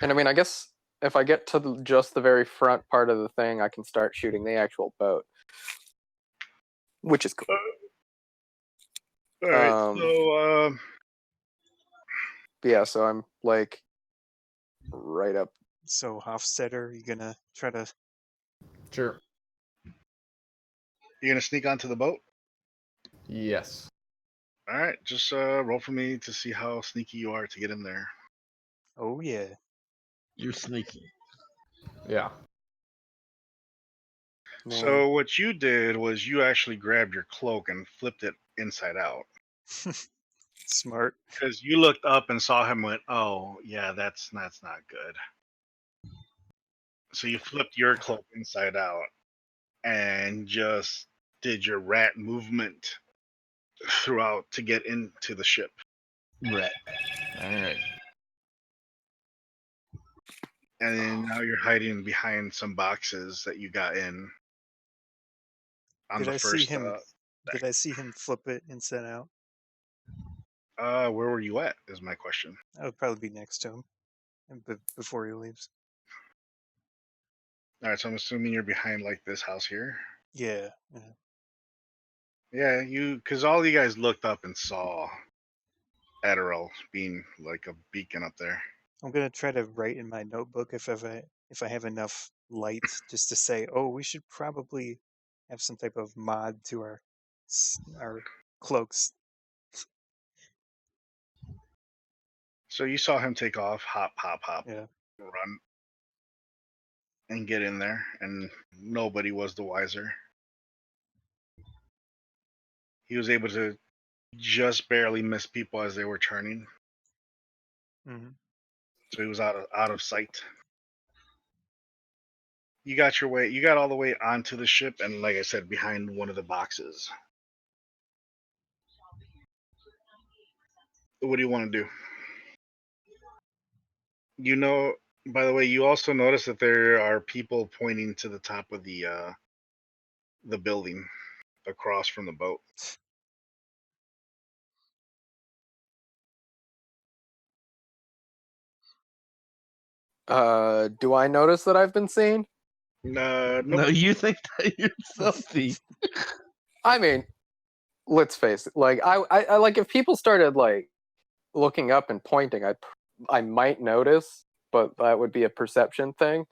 And I mean, I guess if I get to just the very front part of the thing, I can start shooting the actual boat, which is cool.
All right.
Um, But yeah, so I'm like right up.
So Hofstetter, you gonna try to?
Sure.
you're gonna sneak onto the boat.
Yes.
All right. Just roll for me to see how sneaky you are to get in there.
Oh yeah.
You're sneaky.
Yeah.
So what you did was you actually grabbed your cloak and flipped it inside out.
Smart.
Because you looked up and saw him and went, oh yeah, that's not good. So you flipped your cloak inside out and just did your rat movement throughout to get into the ship.
Right.
All right.
And then now you're hiding behind some boxes that you got in on
Did
the
I
first
see him? Did I see him flip it inside out?
where were you at is my question.
I would probably be next to him, before he leaves.
All right, so I'm assuming you're behind like this house here.
Yeah.
Yeah, because all you guys looked up and saw Ardorel being like a beacon up there.
I'm gonna try to write in my notebook if I have enough light just to say, oh, we should probably have some type of mod to our cloaks.
So you saw him take off, hop,
Yeah.
run, and get in there, and nobody was the wiser. He was able to just barely miss people as they were turning,
Hmm.
so he was out of sight. You got all the way onto the ship, and like I said, behind one of the boxes. What do you want to do? You know, by the way, you also notice that there are people pointing to the top of the building across from the boat.
Do I notice that I've been seen?
Nope.
No, you think that you're stealthy.
I mean, let's face it. Like, I like if people started like looking up and pointing, I might notice, but that would be a perception thing.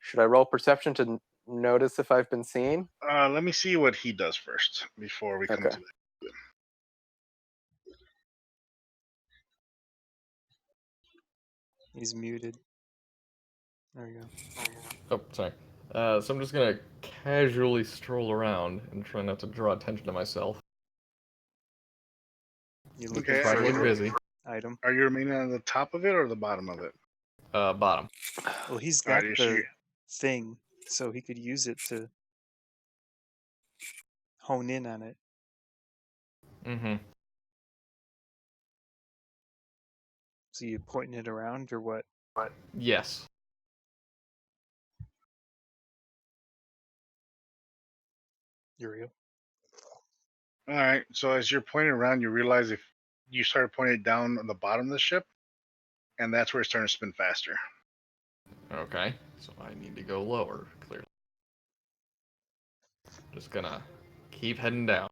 Should I roll perception to notice if I've been seen?
Let me see what he does first before we come
Okay.
to that.
He's muted. There we go.
Oh, sorry. So I'm just gonna casually stroll around and try not to draw attention to myself.
You looking
Okay,
Try to
for
look
an
busy.
item?
Are you remaining on the top of it or the bottom of it?
Bottom.
Well, he's
All
got
right,
the thing, so he could use it to hone in on it.
Mm-hmm.
So you pointing it around or what?
Yes.
Uriel?
All right. So as you're pointing around, you realize if you start pointing it down on the bottom of the ship, and that's where it's starting to spin faster.
Okay. So I need to go lower, clearly. Just gonna keep heading down.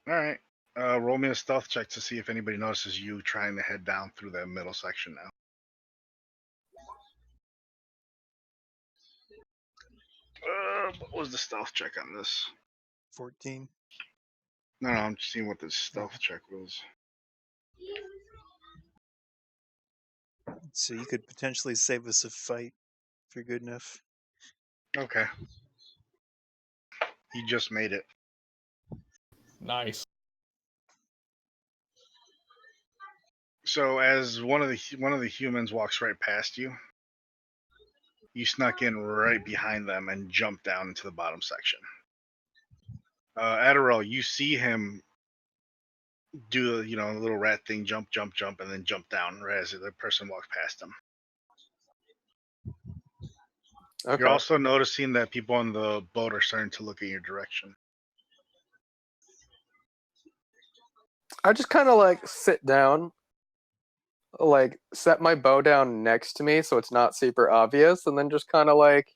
All right. Roll me a stealth check to see if anybody notices you trying to head down through that middle section now. What was the stealth check on this?
14?
No, I'm just seeing what the stealth check was.
So you could potentially save us a fight if you're good enough.
Okay. He just made it.
Nice.
So as one of the humans walks right past you, you snuck in right behind them and jumped down into the bottom section. Ardorel, you see him do a little rat thing, jump, and then jump down right as the person walks past him.
Okay.
You're also noticing that people on the boat are starting to look in your direction.
I just kind of like sit down, like set my bow down next to me so it's not super obvious, and then just kind of like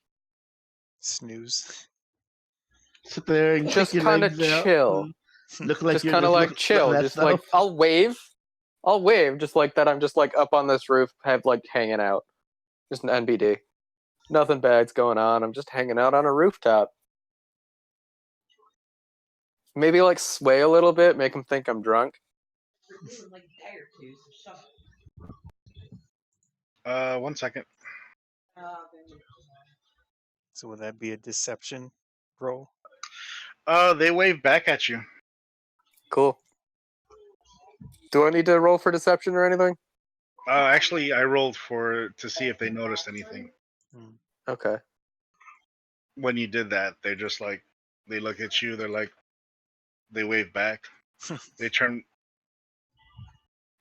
Snooze.
Sit there and
just
kick your
kind of
legs out.
chill.
Look like
Just
you're
kind of
just
like
looking
chill.
at
Just like
stuff.
I'll wave just like that. I'm just like up on this roof, have like hanging out. Just an NBD. Nothing bad's going on. I'm just hanging out on a rooftop. Maybe like sway a little bit, make them think I'm drunk.
Like a day or two, so shut
1 second.
up.
So would that be a deception roll?
They wave back at you.
Cool. Do I need to roll for deception or anything?
Actually, I rolled to see if they noticed anything.
Okay.
When you did that, they're just like, they look at you, they wave back. They turn.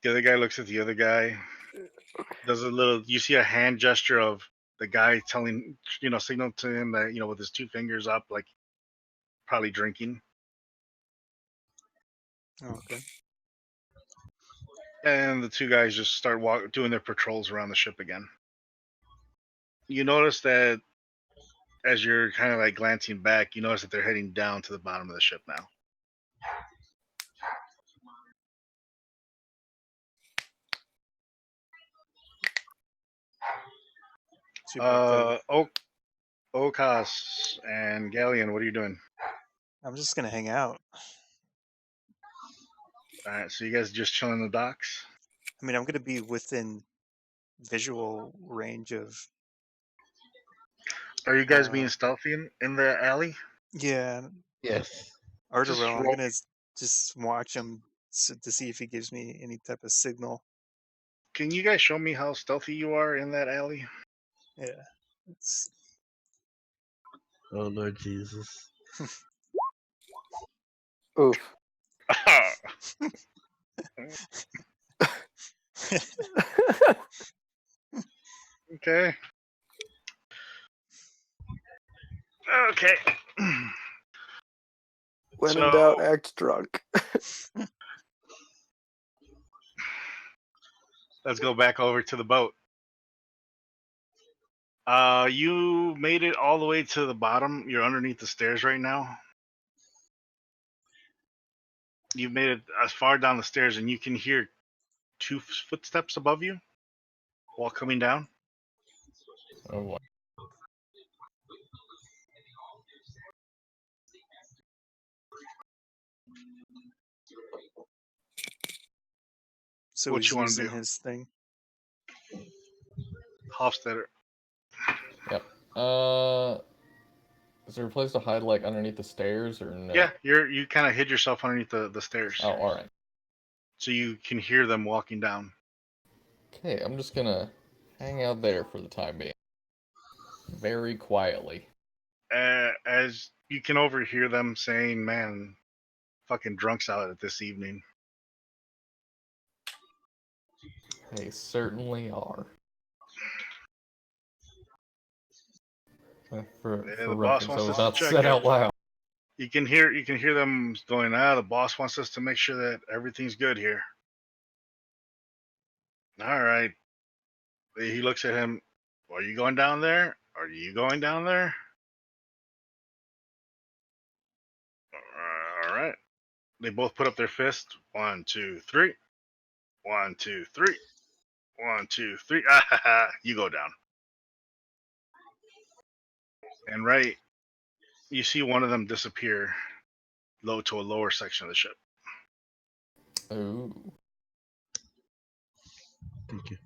The other guy looks at the other guy, does a little. You see a hand gesture of the guy telling, signal to him that, with his two fingers up, like probably drinking.
Okay.
And the two guys just start doing their patrols around the ship again. You notice that as you're kind of like glancing back, you notice that they're heading down to the bottom of the ship now. O'Koss and Ghaleon, what are you doing?
I'm just gonna hang out.
All right, so you guys just chilling in the docks?
I mean, I'm gonna be within visual range of.
Are you guys being stealthy in the alley?
Yeah,
Yes.
Ardorel. I'm
roll.
gonna just watch him to see if he gives me any type of signal.
Can you guys show me how stealthy you are in that alley?
Yeah. It's
Oh Lord Jesus.
Oof.
Okay. Okay.
When in
So-
doubt, act drunk.
Let's go back over to the boat. You made it all the way to the bottom. You're underneath the stairs right now. You've made it as far down the stairs, and you can hear 2 footsteps above you while coming down.
Oh, wow.
So
What
he's
you wanna
using
do?
his thing.
Hofstadter.
Yep. Is there a place to hide like underneath the stairs or no?
Yeah, you kind of hid yourself underneath the stairs,
Oh, all right.
so you can hear them walking down.
Okay, I'm just gonna hang out there for the time being. Very quietly.
As you can overhear them saying, "Man, fucking drunks out at this evening."
They certainly are. For
Yeah, the boss
reference, I
wants
was
us to
not
check
said
it.
out loud.
You can hear them going, "The boss wants us to make sure that everything's good here." All right. He looks at him. Are you going down there? Are you going down there? All right. They both put up their fist. 1, 2, 3. 1, 2, 3. 1, 2, 3. Ah, ha, ha. You go down. And right, you see one of them disappear low to a lower section of the ship.
Ooh.
Thank you.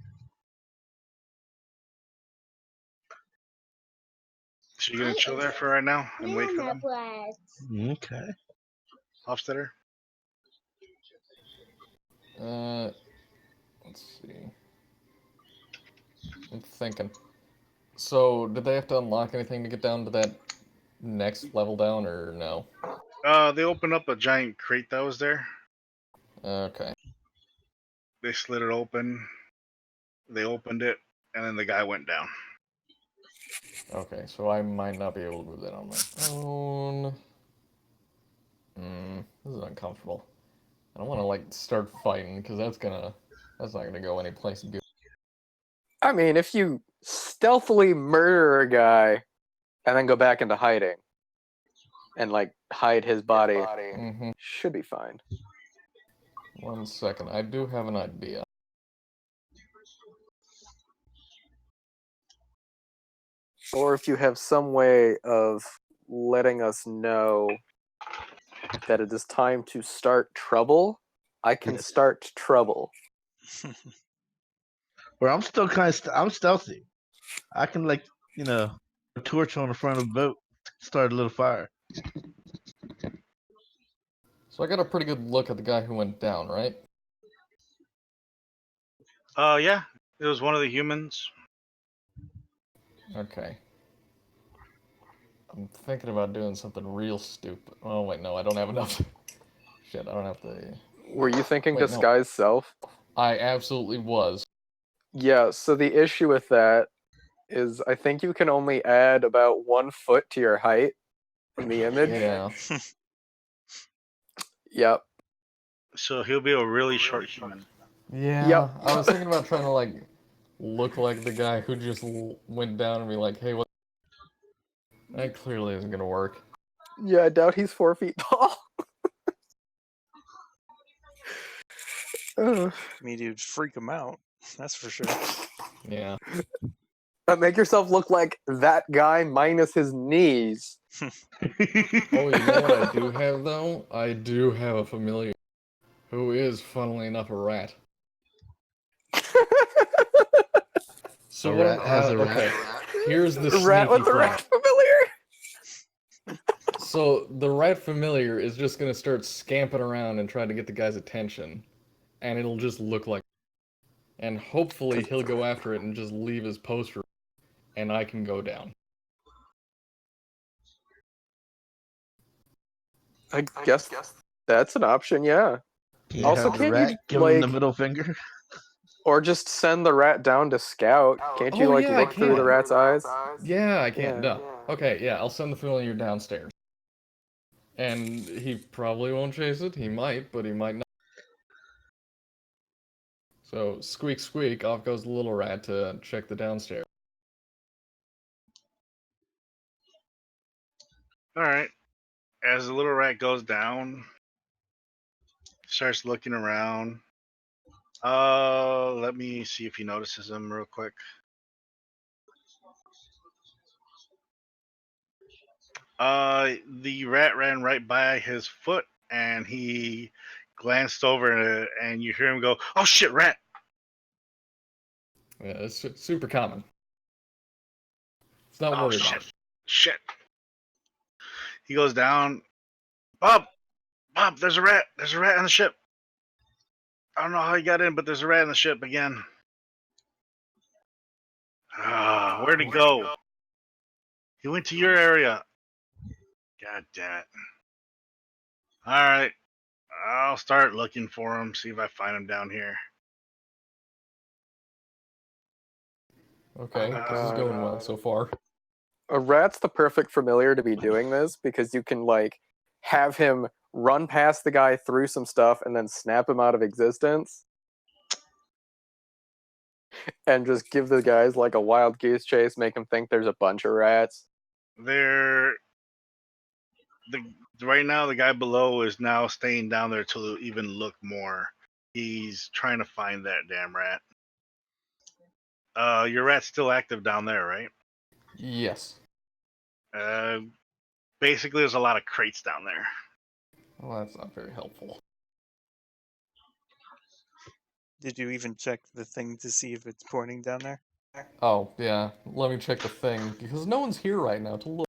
So you're gonna chill there for right now and wait for them,
Okay.
Hofstadter?
Let's see. I'm thinking. So, did they have to unlock anything to get down to that next level down, or no?
They opened up a giant crate that was there.
Okay.
They slid it open. They opened it, and then the guy went down.
Okay, so I might not be able to move that on my own. This is uncomfortable. I don't want to like start fighting because that's not gonna go any place good.
I mean, if you stealthily murder a guy and then go back into hiding and like hide his body,
Mm-hmm.
should be fine.
1 second, I do have an idea.
Or if you have some way of letting us know that it is time to start trouble, I can
Yes.
start trouble.
Where I'm still kind of I'm stealthy. I can like a torch on the front of the boat, start a little fire.
So I got a pretty good look at the guy who went down, right?
Yeah, it was one of the humans.
Okay. I'm thinking about doing something real stupid. Oh wait, no, I don't have enough. Shit, I don't have to.
Were you thinking
Wait, no.
disguise self?
I absolutely was.
Yeah, so the issue with that is I think you can only add about 1 foot to your height in the image.
Yeah.
Yep.
So he'll be a really short human.
Yeah.
Yep.
I was thinking about trying to like look like the guy who just went down and be like, "Hey, what?" That clearly isn't gonna work.
Yeah, I doubt he's 4 feet tall. Ugh.
I mean, you'd freak him out. That's for sure.
Yeah.
Make yourself look like that guy minus his knees.
Oh, you know what I do have though? I do have a familiar who is, funnily enough, a rat. So
A
what
rat has a rat?
Okay, here's the
Rat
sneaky
with the
thing.
rat familiar.
So the rat familiar is just gonna start scamping around and try to get the guy's attention, and it'll just look like, and hopefully he'll go after it and just leave his poster, and I can go down.
I guess that's an option, yeah.
Can
Also,
have the
can't
rat
you,
give him the
like-
middle finger?
Or just send the rat down to scout. Can't you
Oh,
like
yeah, I
look through the
can.
rat's eyes?
Yeah, I can.
Yeah.
Duh. Okay, yeah, I'll send the familiar downstairs. And he probably won't chase it. He might, but he might not. So squeak squeak, off goes the little rat to check the downstairs.
All right. As the little rat goes down, starts looking around. Let me see if he notices him real quick. The rat ran right by his foot, and he glanced over, and you hear him go, "Oh shit, rat!"
Yeah, it's super common. It's not
Oh
worried about
shit,
it.
shit. He goes down. Bob, there's a rat. There's a rat on the ship. I don't know how he got in, but there's a rat on the ship again. Where'd he go? He went to your area. God damn it. All right. I'll start looking for him, see if I find him down here.
Okay,
Oh,
this is
God.
going well so far.
A rat's the perfect familiar to be doing this because you can like have him run past the guy through some stuff and then snap him out of existence. And just give the guys like a wild goose chase, make them think there's a bunch of rats.
Right now the guy below is now staying down there to even look more. He's trying to find that damn rat. Your rat's still active down there, right?
Yes.
Basically there's a lot of crates down there.
Well, that's not very helpful.
Did you even check the thing to see if it's pointing down there?
Oh, yeah. Let me check the thing, because no one's here right now to look.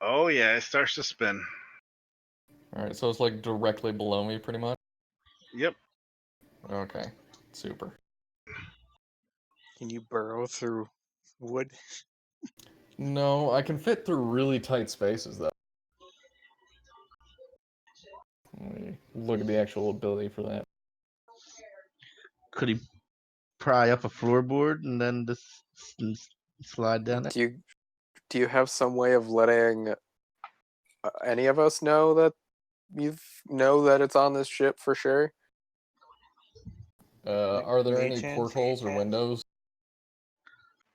Oh yeah, it starts to spin.
Alright, so it's like directly below me, pretty much?
Yep.
Okay, super.
Can you burrow through wood?
No, I can fit through really tight spaces, though. Let me look at the actual ability for that.
Could he pry up a floorboard and then just slide down it?
Do you have some way of letting any of us know that that it's on this ship for sure?
Are there any
Mage hand?
portholes or windows?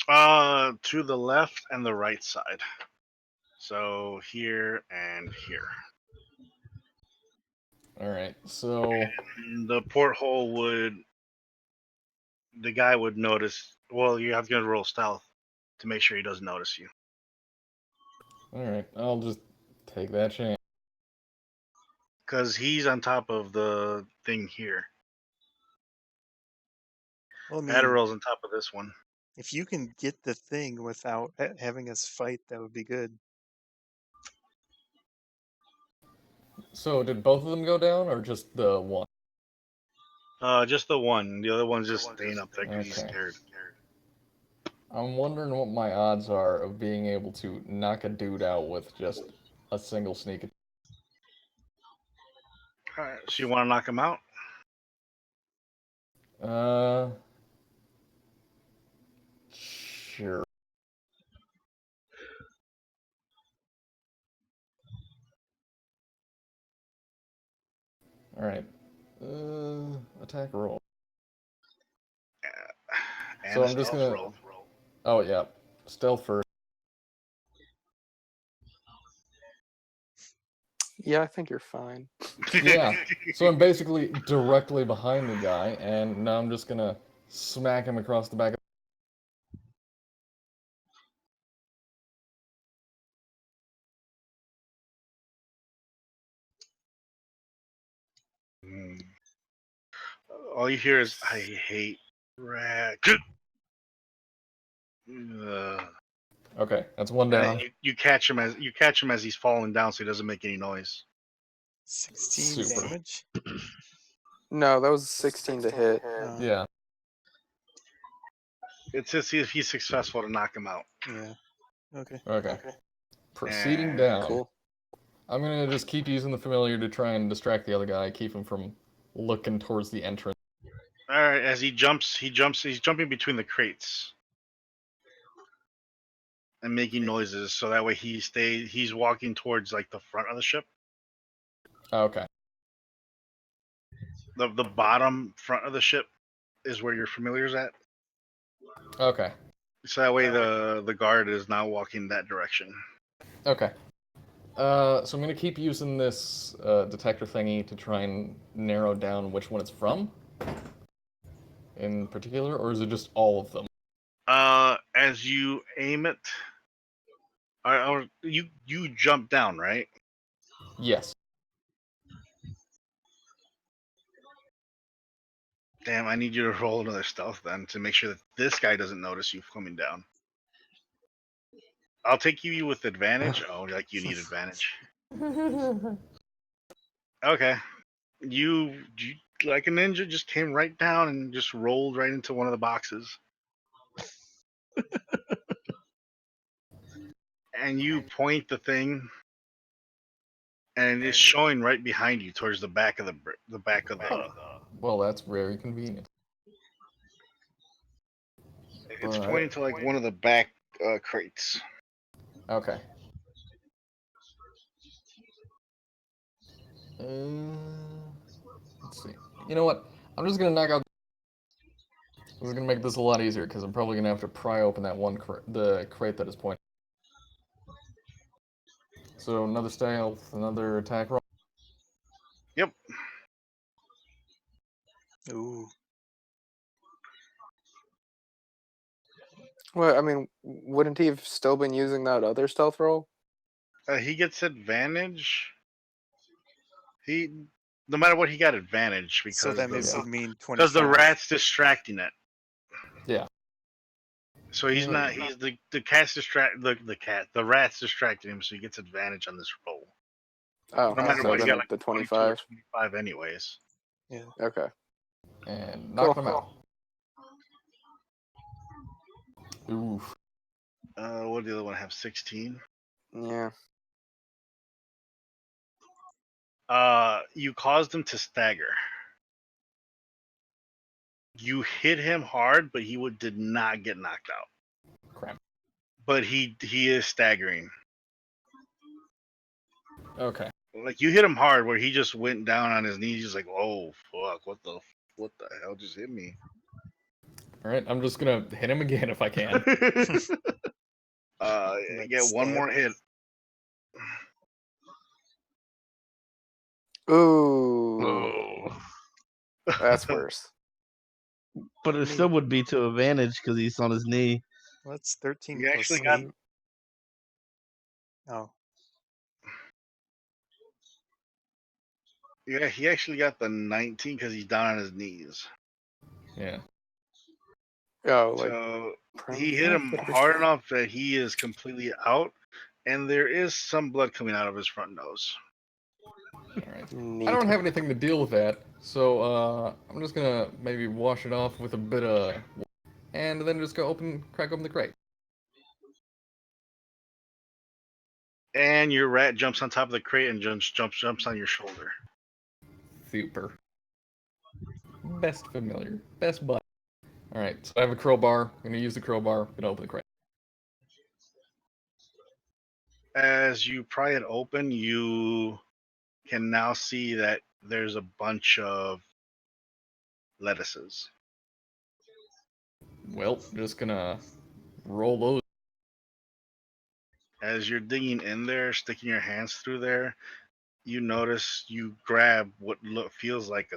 To the left and the right side. So here and here.
Alright, so...
The porthole the guy would notice. Well, you have to roll stealth to make sure he doesn't notice you.
Alright, I'll just take that chance.
Because he's on top of the thing here.
Well, I mean,
Ardorel's on top of this one.
if you can get the thing without having us fight, that would be good.
So, did both of them go down, or just the one?
Just the one. The other one's just staying up there because he's
Okay.
scared.
I'm wondering what my odds are of being able to knock a dude out with just a single sneak attack.
Alright, so you want to knock him out?
Sure. Alright. Attack roll.
And
So
a
I'm just
stealth
gonna...
roll.
Oh, yeah. Stealth first.
Yeah, I think you're fine.
Yeah. So I'm basically directly behind the guy, and now I'm just gonna smack him across the back of...
All you hear is, "I hate rat."
Okay, that's one
And
down.
you catch him as he's falling down, so he doesn't make any noise.
16
Super.
damage?
No, that was 16 to hit.
Yeah.
It's just if he's successful to knock him out.
Yeah. Okay.
Okay. Proceeding
And-
down.
Cool.
I'm gonna just keep using the familiar to try and distract the other guy, keep him from looking towards the entrance.
All right, as he jumps. He's jumping between the crates and making noises, so that way he's walking towards like the front of the ship.
Okay.
The bottom front of the ship is where your familiar's at.
Okay.
So that way the guard is now walking that direction.
Okay. So I'm gonna keep using this detector thingy to try and narrow down which one it's from, in particular, or is it just all of them?
As you aim it, or you jump down, right?
Yes.
Damn, I need you to roll another stealth then to make sure that this guy doesn't notice you coming down. I'll take you with advantage. Oh, like you need advantage. Okay. You like a ninja just came right down and just rolled right into one of the boxes. And you point the thing, and it's showing right behind you, towards the back of the back of the.
Well, that's very convenient.
It's
But-
pointing to like one of the back crates.
Okay. Let's see. You know what? I'm just gonna knock out. This is gonna make this a lot easier because I'm probably gonna have to pry open that one the crate that is pointing. So another stealth, another attack roll.
Yep.
Ooh.
Well, I mean, wouldn't he have still been using that other stealth roll?
He gets advantage. No matter what, he got advantage because
So that would mean 25.
because the rat's distracting it.
Yeah.
So he's
Yeah.
not. He's the cat's the rat's distracting him, so he gets advantage on this roll.
Oh,
No matter
so
what, he
then
got like
the
22 or
25.
25 anyways.
Yeah.
Okay.
And knock
Cool.
them out. Oof.
What did the other one have? 16.
Yeah.
You caused him to stagger. You hit him hard, but he did not get knocked out.
Crap.
But he is staggering.
Okay.
Like you hit him hard, where he just went down on his knees. He's like, "Oh fuck! What the hell just hit me?"
All right. I'm just gonna hit him again if I can.
Get one more hit.
Ooh,
Oh.
that's worse.
But it still would be to advantage because he's on his knee.
Well, that's 13
You
plus
actually got-
8. Oh.
Yeah, he actually got the 19 because he's down on his knees.
Yeah.
Oh, like
So
prone
he hit him
flat?
hard enough that he is completely out, and there is some blood coming out of his front nose.
All right.
Neat.
I don't have anything to deal with that, so I'm just gonna maybe wash it off with a bit of, and then just go crack open the crate.
And your rat jumps on top of the crate and jumps on your shoulder.
Super. Best familiar. Best butt. All right. So I have a crowbar. I'm gonna use the crowbar. Gonna open the crate.
As you pry it open, you can now see that there's a bunch of lettuces.
Well, just gonna roll those.
As you're digging in there, sticking your hands through there, you notice you grab what feels like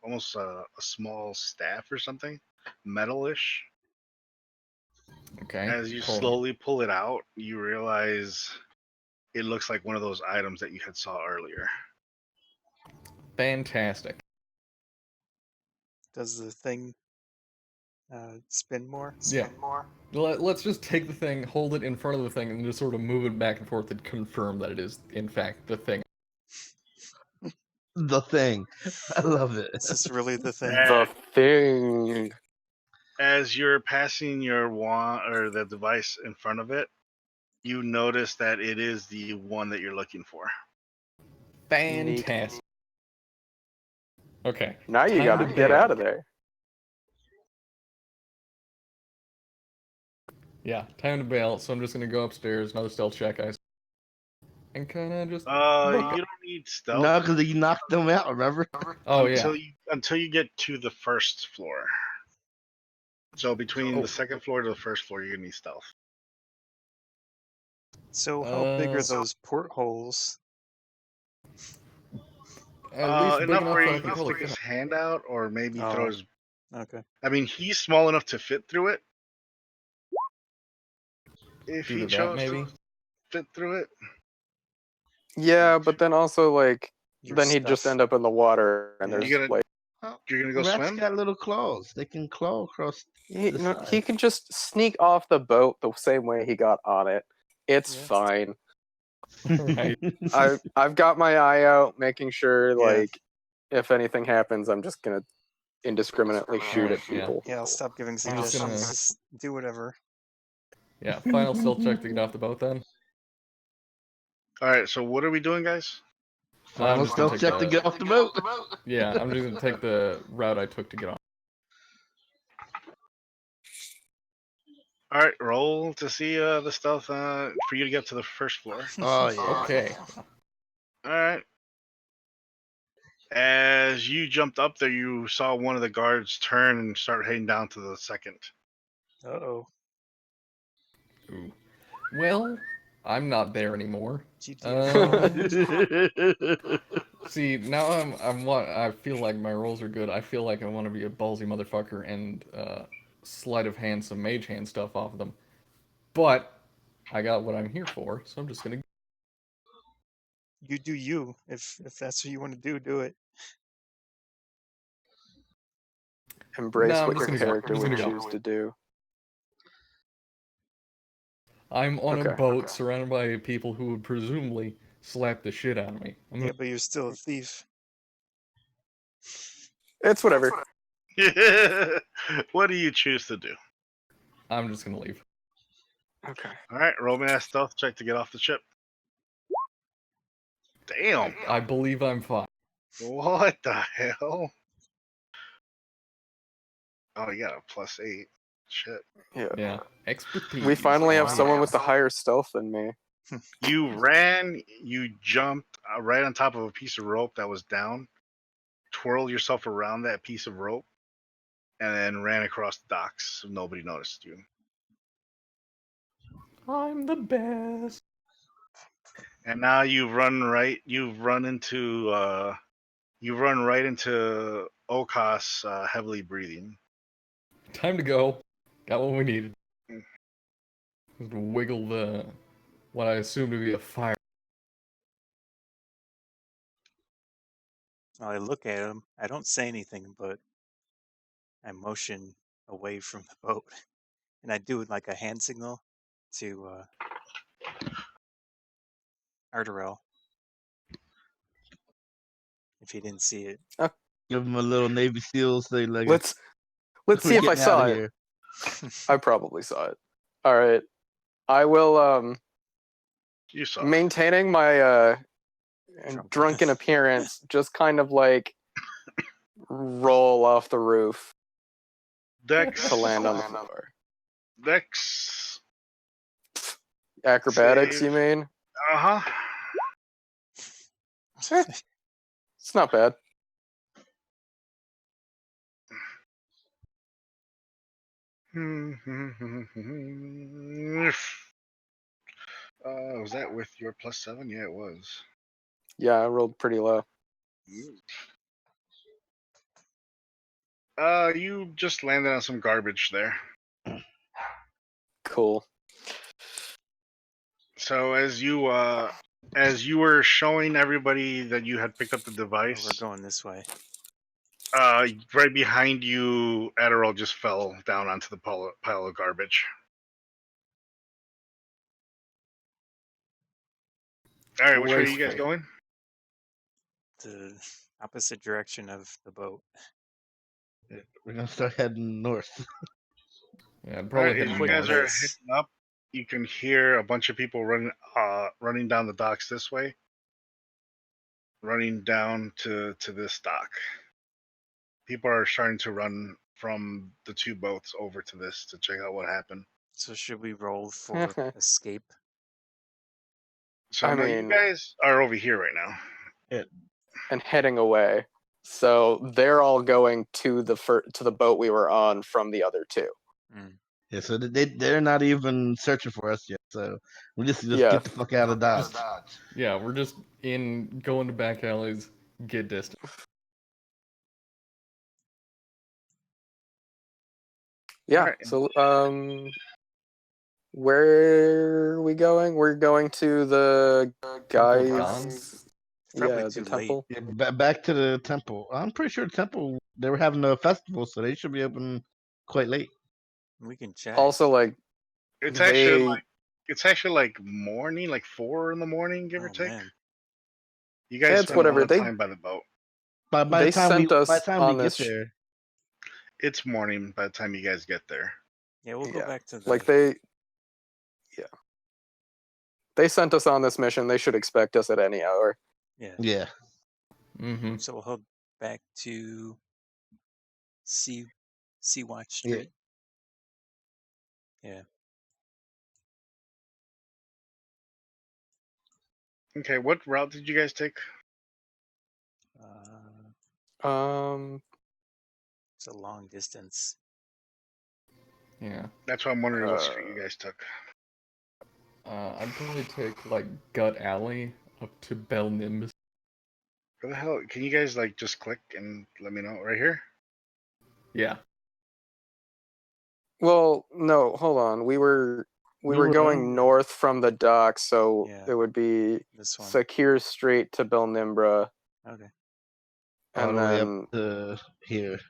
almost a small staff or something, metalish.
Okay.
As you
Cool.
slowly pull it out, you realize it looks like one of those items that you had saw earlier.
Fantastic.
Does the thing spin more?
Yeah. Let's just take the thing, hold it in front of the thing, and just sort of move it back and forth and confirm that it is, in fact, the thing.
The thing. I love it.
Is this really the thing?
The thing.
As you're passing your wand or the device in front of it, you notice that it is the one that you're looking for.
Fantastic. Okay.
Now you
Time
gotta
to
get
bail.
out of there.
Yeah, time to bail. So I'm just gonna go upstairs. Another stealth check, guys. and kind of just.
You don't need stealth
No, because you knocked them out. Remember?
Oh
until
yeah.
you get to the first floor. So between the second floor to the first floor, you're gonna need stealth.
So how big are
So-
those portholes?
At least big
Enough
enough
where
that
he
I can
can
probably
stick
fit
his
him.
hand out, or maybe
Oh.
throw his.
Okay.
I mean, he's small enough to fit through it. If
Due
he
to that,
chose
maybe.
to fit through it.
Yeah, but then also like
Your
then he'd just
stuff.
end up in the water, and
Yeah.
there's
You're gonna
like
you're gonna go
Rats
swim.
got little claws. They can claw across
he,
the
no,
side.
he can just sneak off the boat the same way he got on it. It's
Yeah.
fine.
Right.
I've got my eye out, making sure
Yeah.
like if anything happens, I'm just gonna indiscriminately shoot at
Alright, yeah.
people.
Yeah, I'll stop giving
I'm just
suggestions.
gonna-
Just do whatever.
Yeah. Final stealth check to get off the boat then.
All right. So what are we doing, guys?
Final
just gonna
stealth
take
check to
the-
get off the boat.
Yeah, I'm just gonna take the route I took to get on.
All right. Roll to see the stealth for you to get to the first floor.
Oh yeah.
Okay.
All right. As you jumped up there, you saw one of the guards turn and start heading down to the second.
Uh-oh.
Ooh. Well, I'm not there anymore.
GTFO.
See, now I feel like my rolls are good. I feel like I want to be a ballsy motherfucker and sleight of hand some mage hand stuff off of them. But I got what I'm here for, so I'm just gonna.
You do you. If that's what you want to do, do it.
Embrace
I'm
what
just
your
gonna go.
character
I'm
would
just gonna go.
choose to do.
I'm on a
Okay.
boat surrounded by people who would presumably slap the shit out of me.
Yeah, but you're still a thief.
It's whatever.
What do you choose to do?
I'm just gonna leave.
Okay.
All right. Roll me a stealth check to get off the ship. Damn.
I believe I'm fine.
What the hell? Oh, you got a +8. Shit.
Yeah.
Yeah. Expertise.
We finally have
Oh,
someone
yeah.
with the higher stealth than me.
You ran, you jumped right on top of a piece of rope that was down, twirled yourself around that piece of rope, and then ran across the docks so nobody noticed you.
I'm the best.
And now you've run right into O'Koss heavily breathing.
Time to go. Got what we needed. Just wiggle the what I assume to be a fire.
I look at him. I don't say anything, but I motion away from the boat, and I do like a hand signal to Ardorel. If he didn't see it.
Give him a little Navy SEALs thing. Like,
Let's
we're
see if I
getting
saw
outta
it.
here.
I probably saw it. All right. I will
You saw it.
maintaining my
Drunk.
drunken appearance, just kind of like roll off the roof
Dex.
to land on the floor.
Dex.
Acrobatics,
Save.
you mean?
Uh-huh.
It's not bad.
Was that with your +7? Yeah, it was.
Yeah, I rolled pretty low.
You just landed on some garbage there.
Cool.
So as you were showing everybody that you had picked up the
Oh,
device,
we're going this way.
right behind you, Ardorel just fell down onto the pile of garbage. All right, which way are you guys
Wasteful.
going?
The opposite direction of the boat.
We're gonna start heading north.
Yeah, I'd
All
probably
right,
head
as you
quick
guys
north.
are
pace.
heading up, you can hear a bunch of people running down the docks this way, running down to this dock. People are starting to run from the two boats over to this to check out what happened.
So should we roll for escape?
So
I
now you
mean-
guys are over here right now.
and heading away. So they're all going to the boat we were on from the other two.
Yeah, so they're not even searching for us yet. So we just
Yeah.
get the fuck out of Dodge.
Yeah, we're just going to back alleys, get distance.
Yeah.
Alright.
So where are we going? We're going to the
Temple of
guys.
Gods?
Probably
Yeah,
too
the
late.
temple.
Yeah, back to the temple. I'm pretty sure the temple they were having a festival, so they should be open quite late.
We can check.
Also, like
It's
they,
actually like morning, like 4 in the morning, give or
Oh,
take.
man.
You guys
It's
spend
whatever,
a lot of
they-
time by the boat.
By
they
the time
sent
by
us
the time
on
we
this.
get there,
It's morning by the time you guys get there.
Yeah, we'll go
Yeah,
back to the.
Like they sent us on this mission. They should expect us at any hour.
Yeah.
yeah.
Mm-hmm.
So we'll head back to Sea Watch
Yeah.
Street. Yeah.
Okay, what route did you guys take?
It's a long distance.
Yeah.
That's why I'm wondering what street you guys took.
I'd probably take like Gut Alley up to Bell Nimbus.
Where the hell? Can you guys like just click and let me know right here?
Yeah.
Well, no, hold on. We were going north from the dock, so
Yeah.
it would be
This one.
Secure Street to Belnimbra,
Okay.
All
and
the way
then
up to here.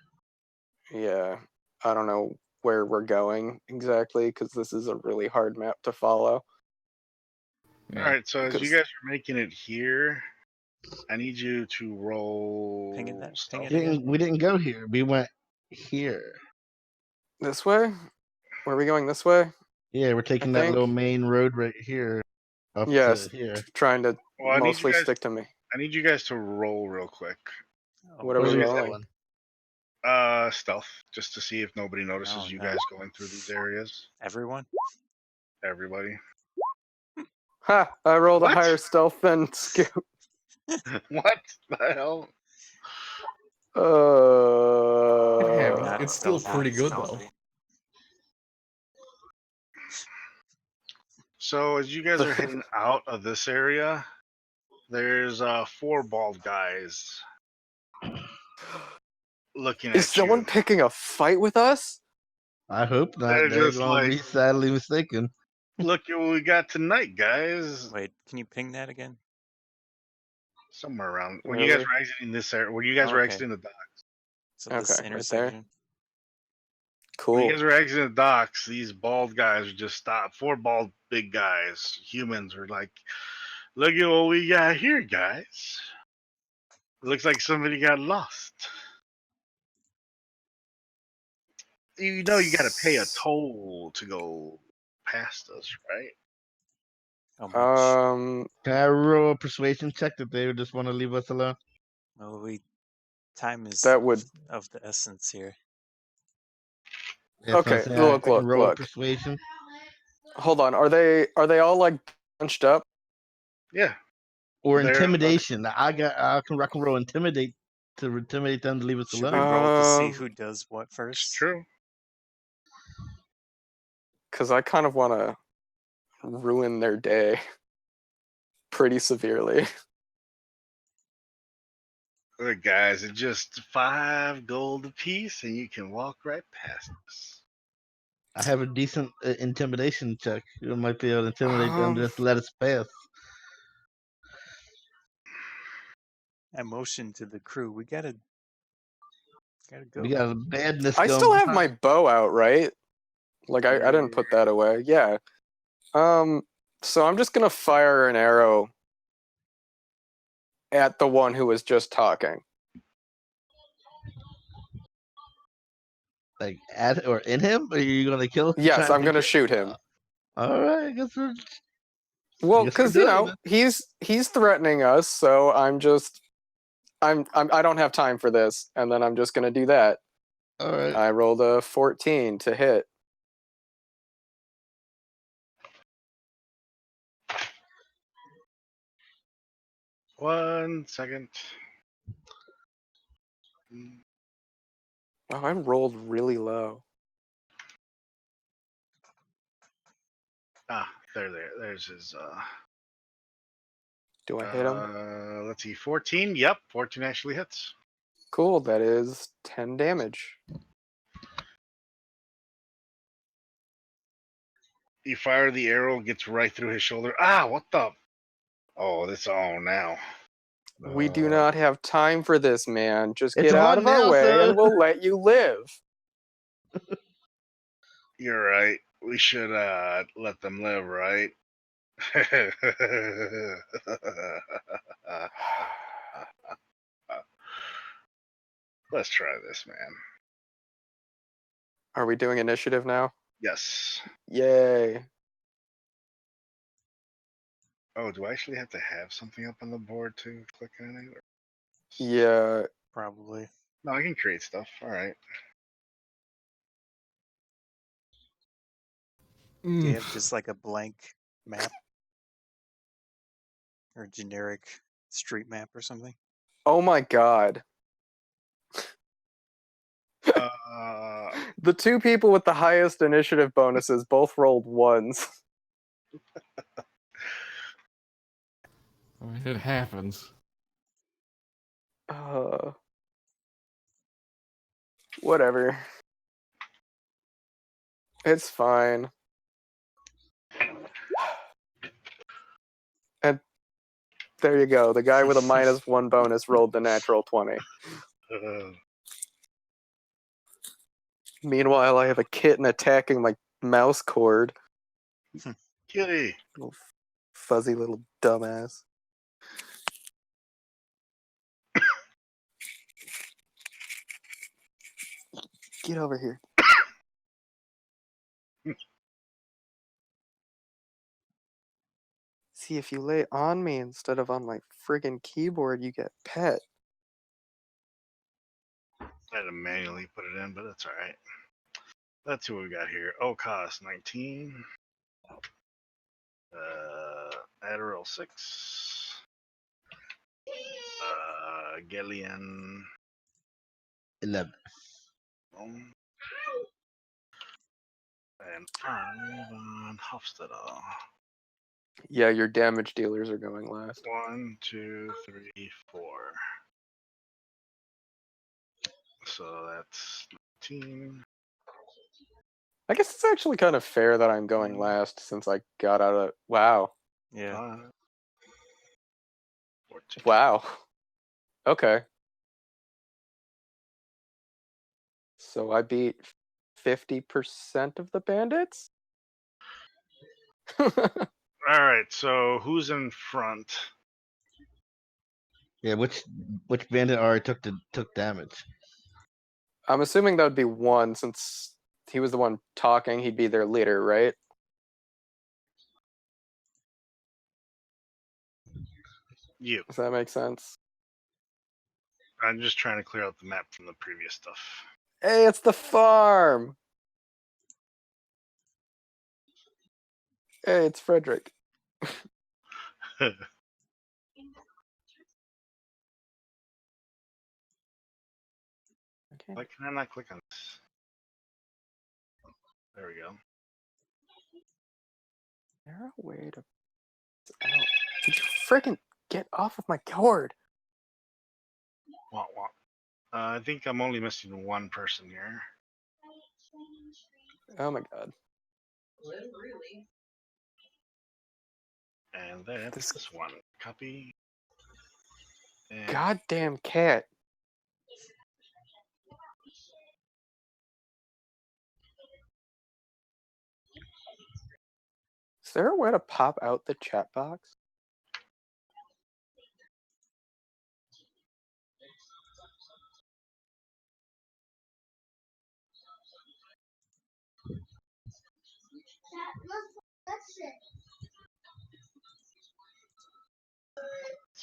yeah, I don't know where we're going exactly because this is a really hard map to follow.
Yeah.
All right, so as you
Because-
guys are making it here, I need you to roll.
Ping it
stealth.
again.
We didn't go here. We went here.
This way? Were we going this way?
Yeah, we're taking that little main road right here up
Yes,
to here.
trying to
Well, I need you
mostly
guys.
stick to me.
I need you guys to roll real quick.
Oh,
What are we
What is that
rolling?
one?
Stealth, just to see if nobody notices
Oh,
you
no.
guys going through these areas.
Everyone?
Everybody.
Ha! I rolled
What?
a higher stealth than Scoop.
What the hell?
It happens.
Not
It's still
stealthy.
pretty good though.
So as you guys are heading out of this area, there's 4 bald guys looking
Is
at
someone
you.
picking a fight with us?
I hope not.
They're
They're
just
going to
like-
be sadly mistaken.
Look at what we got tonight, guys.
Wait, can you ping that again?
Somewhere around when
Where
you
are
guys
we?
were exiting this area, when you guys were
Okay.
exiting the dock.
So this
Okay, right there.
intersection.
When
Cool.
you guys were exiting the docks, these bald guys would just stop. 4 bald big guys, humans, were like, "Look at what we got here, guys. It looks like somebody got lost." You know you got to pay a toll to go past us, right?
How much?
Can I roll a persuasion check that they would just want to leave us alone?
Well, time is
That would-
of the essence here.
That's what I'm
Okay,
saying.
look,
I can roll a
look.
persuasion.
Hold on. Are they all like bunched up?
Yeah.
Or
They're-
intimidation. I can roll intimidate to intimidate them to leave us
Should we
alone.
roll to see
Um,
who does what
It's
first?
true.
Because I kind of want to ruin their day pretty severely.
Look, guys, it's just 5 gold apiece, and you can walk right past us.
I have a decent intimidation check. You might be able to intimidate them just to let us pass.
I motioned to the crew. We gotta go.
We got a badness
I
going
still have
behind.
my bow out, right? Like I didn't put that away. Yeah. So I'm just gonna fire an arrow at the one who was just talking.
Like at or in him? Or are you gonna kill him?
Yes,
Trying
I'm
to
gonna
get-
shoot him.
All right, I guess we're
Well,
guess we're
because you
doing
know he's threatening us, so I don't have time for this, and then I'm just gonna do that.
all right.
I rolled a 14 to hit.
1 second.
Oh, I'm rolled really low.
There's his.
Do I hit him?
Let's see, 14. Yep, 14 actually hits.
Cool, that is 10 damage.
You fire the arrow, gets right through his shoulder. Ah, what the? Oh, this on now.
We do not have time for this, man. Just
It's
get out
on
of our
now,
way
sir.
and we'll let you live.
You're right. We should let them live, right? Let's try this, man.
Are we doing initiative now?
Yes.
Yay.
Oh, do I actually have to have something up on the board to click on it? Or...
Yeah.
Probably.
No, I can create stuff. All right.
Do you have just like a blank map? Or generic street map or something?
Oh my god.
Uh,
The two people with the highest initiative bonuses both rolled ones.
I mean, it happens.
Whatever. It's fine. And there you go. The guy with a -1 bonus rolled the natural 20. Meanwhile, I have a kitten attacking my mouse cord.
Kitty.
Little fuzzy little dumbass. Get over here. See, if you lay on me instead of on my friggin' keyboard, you get pet.
I had to manually put it in, but that's all right. That's who we got here. O'Koss 19. Ardorel 6. Ghaleon
11.
And 5 on Hofstadter.
Yeah, your damage dealers are going last.
1, 2, 3, 4. So that's 19.
I guess it's actually kind of fair that I'm going last since I got out of. Wow.
Yeah.
14.
Wow. Okay. So I beat 50% of the bandits?
All right, so who's in front?
Yeah, which bandit already took damage?
I'm assuming that would be one since he was the one talking. He'd be their leader, right?
You.
Does that make sense?
I'm just trying to clear out the map from the previous stuff.
Hey, it's the farm! Hey, it's Frederick. Okay.
Why can I not click on this? There we go.
Is there a way to... Ow. Did you freaking get off of my cord?
Wah, wah. I think I'm only missing one person here.
Oh my god.
And that's this one. Copy. And
Goddamn cat. Is there a way to pop out the chat box?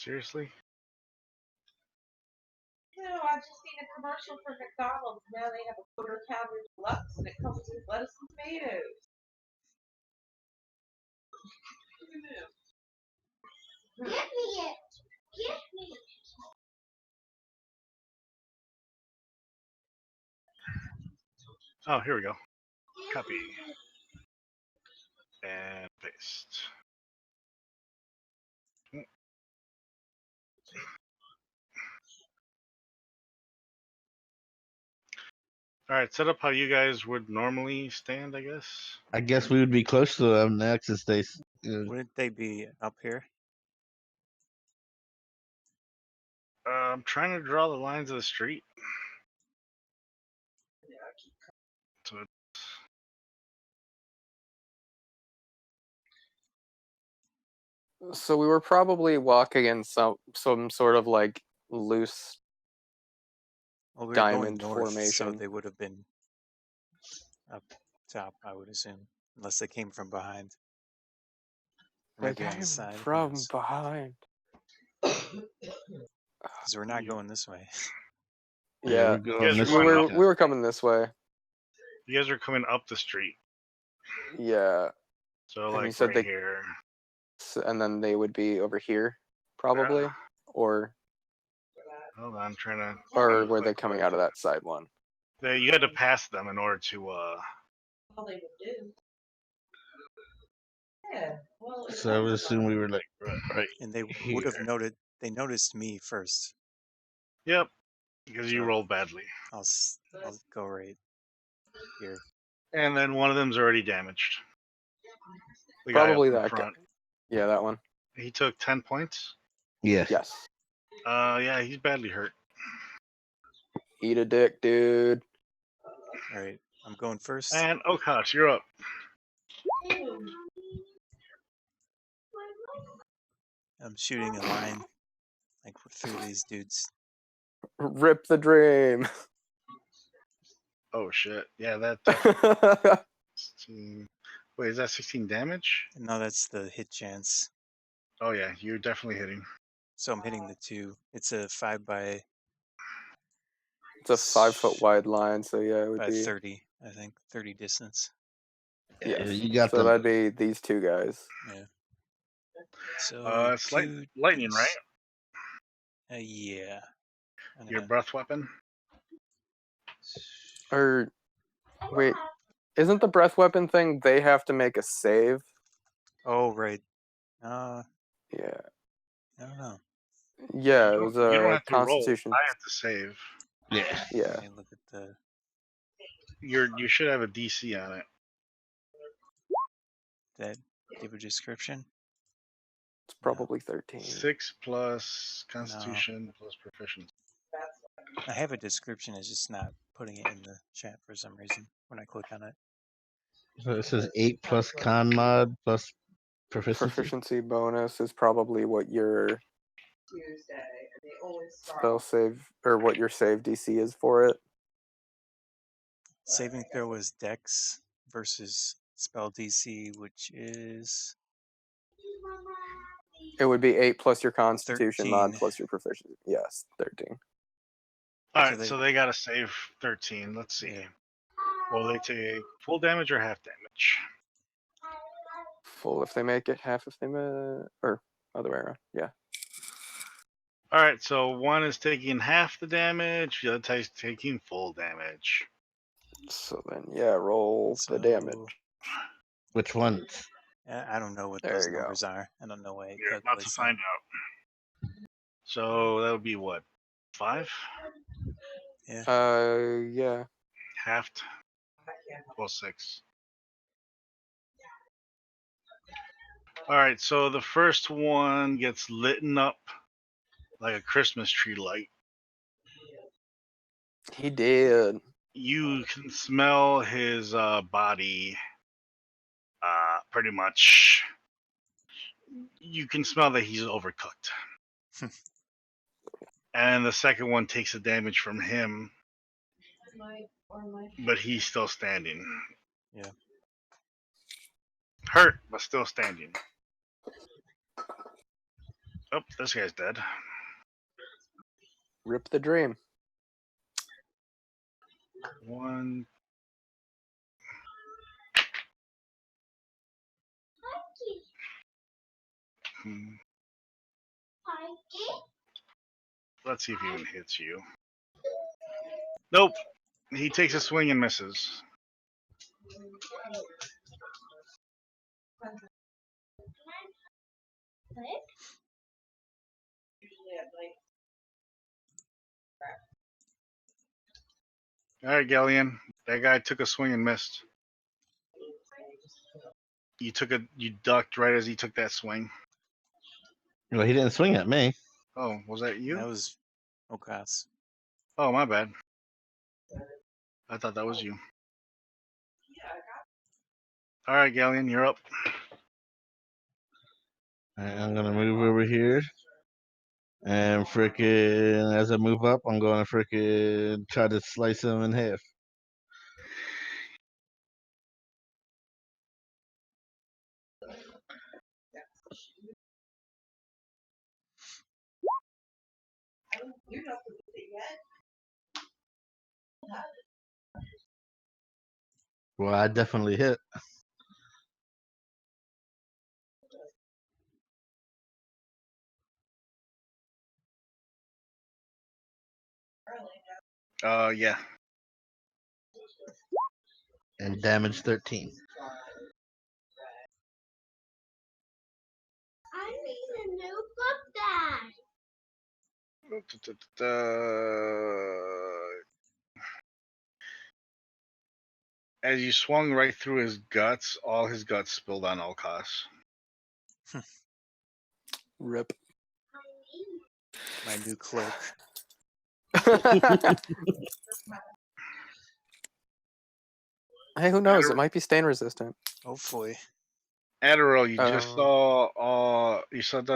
seriously?
No, I just seen a commercial for McDonald's. Now they have a quarter pounder deluxe and it comes with lettuce and tomatoes. Get me it. Get
Oh, here we go. Copy. And paste. Alright, set up how you guys would normally stand, I guess.
I guess we would be close to them next since they.
Wouldn't they be up here?
I'm trying to draw the lines of the street. So
So we were probably walking in some sort of like loose
Well, we were
diamond
going north, so
formation.
they would have been up top, I would assume, unless they came from behind. Or
They
maybe on the
came
side. who
from
knows?
behind.
Because we're not going this way.
Yeah,
we're going
guys are
this
we
going
way.
up.
were coming this way.
You guys are coming up the street.
Yeah,
So
And you
like
said
right
they-
here.
and then they would be over here, probably,
Yeah.
or
Hold on, I'm trying to.
were they coming out of that side one?
You had to pass them in order to.
All they would do. Yeah. Well, it's
So I would assume we were like right
And they
here.
would have noted. They noticed me first.
Yep, because you
So-
rolled badly.
I'll go right here.
And then one of them's already damaged. The guy
Probably
up in
that
front.
guy. Yeah, that one.
He took 10 points.
Yes.
Yes.
Yeah, he's badly hurt.
Eat a dick, dude.
All right, I'm going first.
And O'Koss, you're up.
I'm shooting a line like through these dudes.
Rip the dream.
Oh shit. Yeah, that definitely. 16. Wait, is that 16 damage?
No, that's the hit chance.
Oh yeah, you're definitely hitting.
So I'm hitting the 2. It's a 5 by
It's a 5 foot wide line, so yeah, it would
by
be
30. I think 30 distance.
Yeah,
yes.
you got
So
them.
that'd be these two guys.
Yeah. So
It's lightning, right?
Yeah. I'm
Your
gonna-
breath weapon.
Or wait, isn't the breath weapon thing they have to make a save?
Oh right.
Yeah.
I don't know.
Yeah,
You
it was
don't
a
have to roll.
Constitution.
I have to save.
Yeah.
Yeah,
Let me look at the.
You should have a DC on it.
That give a description.
it's probably 13.
6 plus Constitution plus proficiency.
I have a description. It's just not putting it in the chat for some reason when I click on it.
So it says 8 plus con mod plus proficiency.
Proficiency bonus is probably what your
Tuesday, and they always start.
spell save or what your save DC is for it.
Saving throw is Dex versus spell DC, which is
It would be 8 plus your Constitution mod
13.
plus your proficiency. Yes, 13.
Alright,
they-
so they gotta save 13. Let's see.
Yeah.
Will they take full damage or half damage?
Full if they make it, half if they or other way around. Yeah.
Alright, so one is taking half the damage, the other is taking full damage.
So then, yeah, roll the damage.
So,
Which ones?
I don't know what
There
those
you go.
numbers are. I don't know why it
You're about to
calculates them.
find out. So that would be what? 5?
Yeah.
Halved? Well, 6. Alright, so the first one gets lit up like a Christmas tree light.
He did.
You can smell his body pretty much. You can smell that he's overcooked. And the second one takes the damage from him, but he's still standing.
Yeah.
Hurt, but still standing. Oh, this guy's dead.
Rip the dream.
1. Let's see if he even hits you. Nope. He takes a swing and misses. All right, Ghaleon. That guy took a swing and missed. You ducked right as he took that swing.
Well, he didn't swing at me.
Oh, was that you?
That was O'Koss.
Oh, my bad. I thought that was you. All right, Ghaleon, you're up.
Alright, I'm gonna move over here. And frickin' as I move up, I'm gonna frickin' try to slice him in half. Well, I definitely hit.
Yeah.
And damage 13.
I need a new book bag.
As you swung right through his guts, all his guts spilled on O'Koss.
Rip.
My new cloak.
Hey, who knows? It might be stain resistant.
Hopefully.
Ardorel, you just
Oh.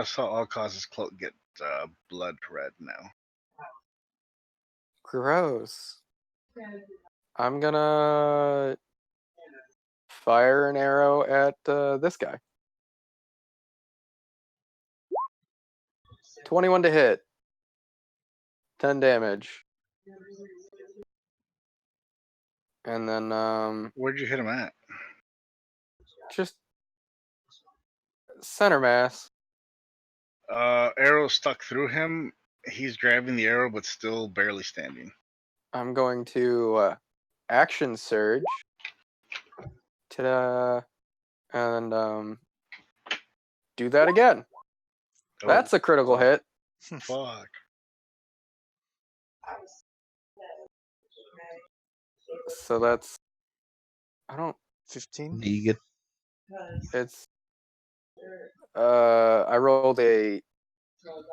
saw O'Koss's cloak get blood red now.
Gross. I'm gonna fire an arrow at this guy. 21 to hit. 10 damage. And then
Where'd you hit him at?
just center mass.
Arrow stuck through him. He's grabbing the arrow, but still barely standing.
I'm going to action surge. Ta-da. And do that again.
Oh,
That's a critical hit.
fuck.
So that's
15?
Negan.
it's I rolled a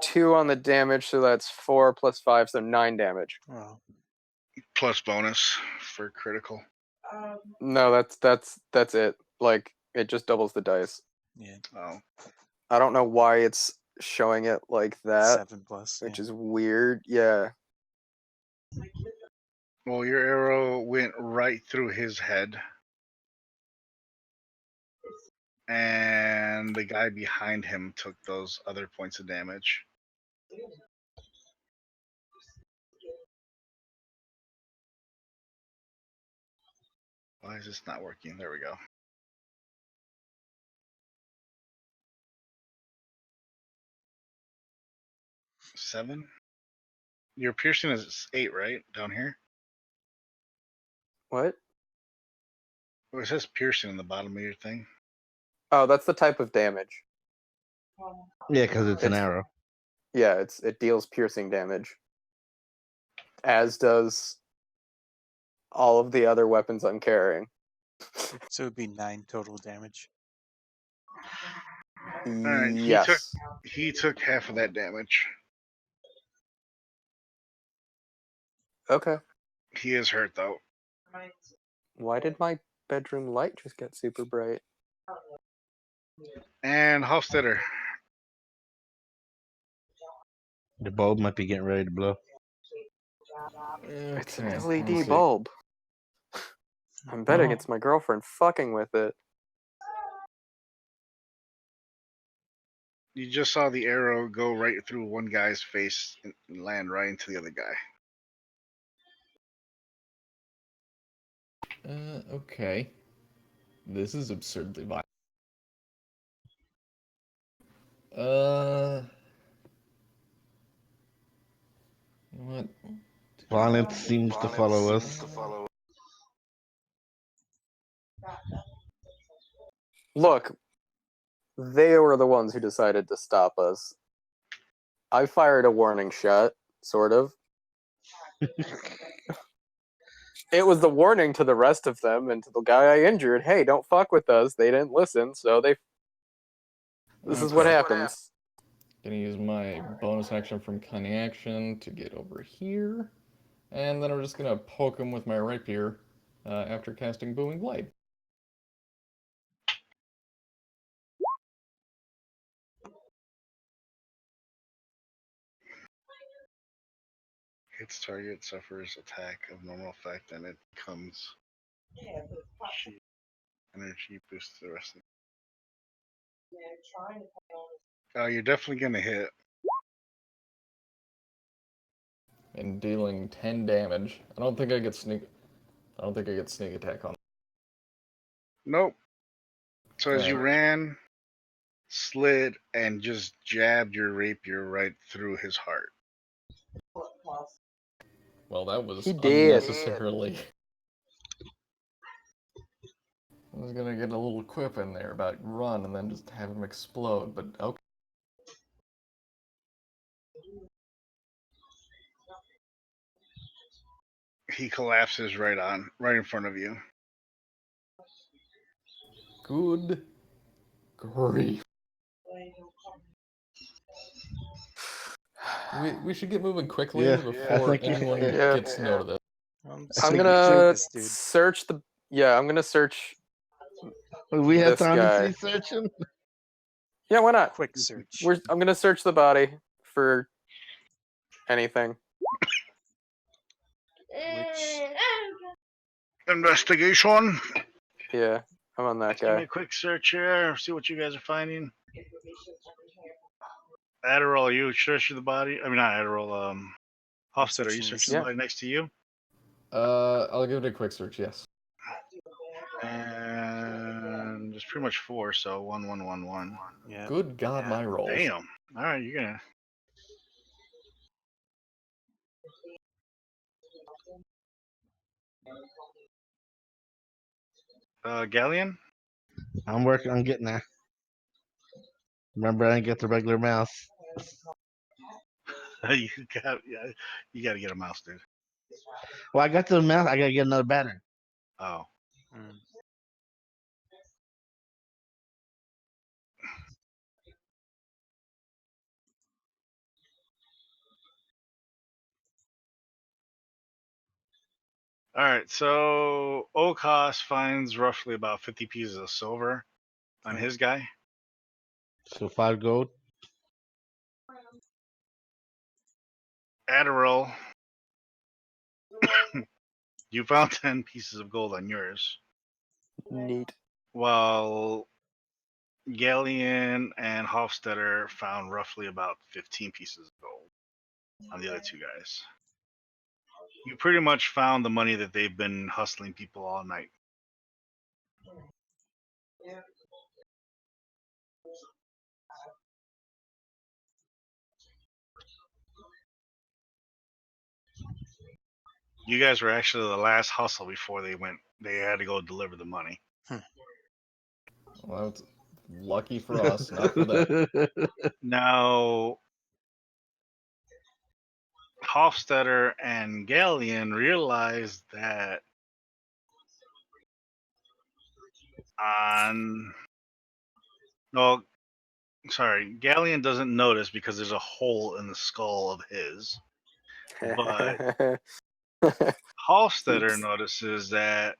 2 on the damage, so that's 4 plus 5, so 9 damage.
Oh.
Plus bonus for critical.
No, that's it. Like it just doubles the dice.
Yeah.
Oh.
I don't know why it's showing it like that,
7 plus.
which
Yeah.
is weird. Yeah.
Well, your arrow went right through his head. And the guy behind him took those other points of damage. Why is this not working? There we go. 7? Your piercing is 8, right? Down here?
What?
Well, it says piercing in the bottom of your thing.
Oh, that's the type of damage.
Yeah, because it's an
It's-
arrow.
Yeah, it deals piercing damage. As does all of the other weapons I'm carrying.
So it would be 9 total damage.
Alright,
Yes.
he took half of that damage.
Okay.
He is hurt though.
Why did my bedroom light just get super bright?
And Hofstadter.
The bulb might be getting ready to blow.
It's an
Okay,
LED
let's see.
bulb. I'm betting
Oh.
it's my girlfriend fucking with it.
You just saw the arrow go right through one guy's face and land right into the other guy.
Okay. This is absurdly violent. What?
Violence seems to follow us.
Look, they were the ones who decided to stop us. I fired a warning shot, sort of. It was the warning to the rest of them and to the guy I injured. Hey, don't fuck with us. They didn't listen, so they. This is what
Okay.
happens.
Gonna use my bonus action from cunning action to get over here, and then I'm just gonna poke him with my rapier after casting Booming Blade.
Hits target, suffers attack of normal effect, and it becomes energy boost to the rest of it. You're definitely gonna hit.
And dealing 10 damage. I don't think I get sneak attack on.
Nope. So as you
Alright.
ran, slid, and just jabbed your rapier right through his heart.
Well, that was
He did.
unnecessarily. I was gonna get a little quip in there about run and then just have him explode, but okay.
He collapses right in front of you.
Good grief. We should get moving quickly
Yeah,
before
I think
anyone
yeah.
gets note of this.
I'm
I'm
gonna
gonna
this dude.
search the. Yeah, I'm gonna search
we have
this
time
guy.
to research him.
Yeah, why not?
Quick search.
I'm gonna search the body for anything.
Which
Investigation.
Yeah, I'm on that
Give me
guy.
a quick search here. See what you guys are finding. Ardorel, you searching the body? I mean, not Ardorel. Hofstad, are you
searching this
searching the
guy.
body next to you?
I'll give it a quick search, yes.
And there's pretty much 4, so 1, 1, 1, 1.
Yeah.
Good God, my rolls.
Damn. All right, you're gonna. Ghaleon?
I'm working on getting there. Remember, I didn't get the regular mouse.
you got to get a mouse, dude.
Well, I got the mouse. I gotta get another battery.
Oh.
Mm.
All right, so O'Koss finds roughly about 50 pieces of silver on
Okay.
his guy.
So 5 gold.
Ardorel, you found 10 pieces of gold on yours,
Neat.
while Ghaleon and Hofstetter found roughly about 15 pieces of gold on the other 2 guys. You pretty much found the money that they've been hustling people all night. You guys were actually the last hustle before they had to go deliver the money.
Well, it's lucky for us, not for them.
Now, Hofstetter and Ghaleon realized that Ghaleon doesn't notice because there's a hole in the skull of his. But Hofstetter
Oops.
notices that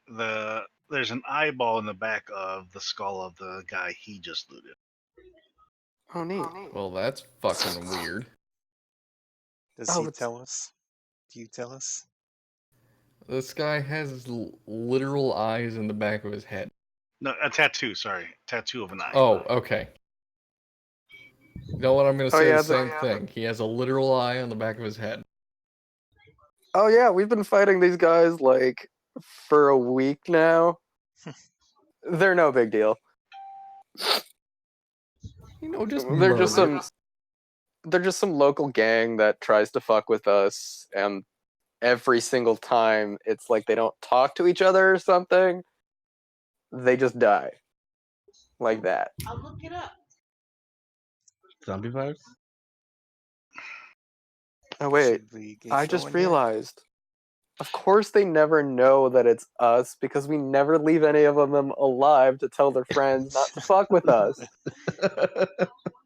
there's an eyeball in the back of the skull of the guy he just looted.
Oh, neat.
Well, that's fucking weird.
Does
Oh,
he
it's-
tell us? Do you tell us?
This guy has literal eyes in the back of his head.
No, a tattoo. Sorry, tattoo of an eye.
Oh, okay. You know what? I'm gonna
Oh,
say
yeah,
the same thing. He has a literal eye on the back of his head.
Oh yeah, we've been fighting these guys like for a week now. They're no big deal.
You know, just
They're just
murder.
they're just some local gang that tries to fuck with us, and every single time it's like they don't talk to each other or something. They just die. Like that.
I'll look it up.
Zombie virus?
Oh wait,
Should we get
I just
going here?
realized. Of course they never know that it's us because we never leave any of them alive to tell their friends not to fuck with us.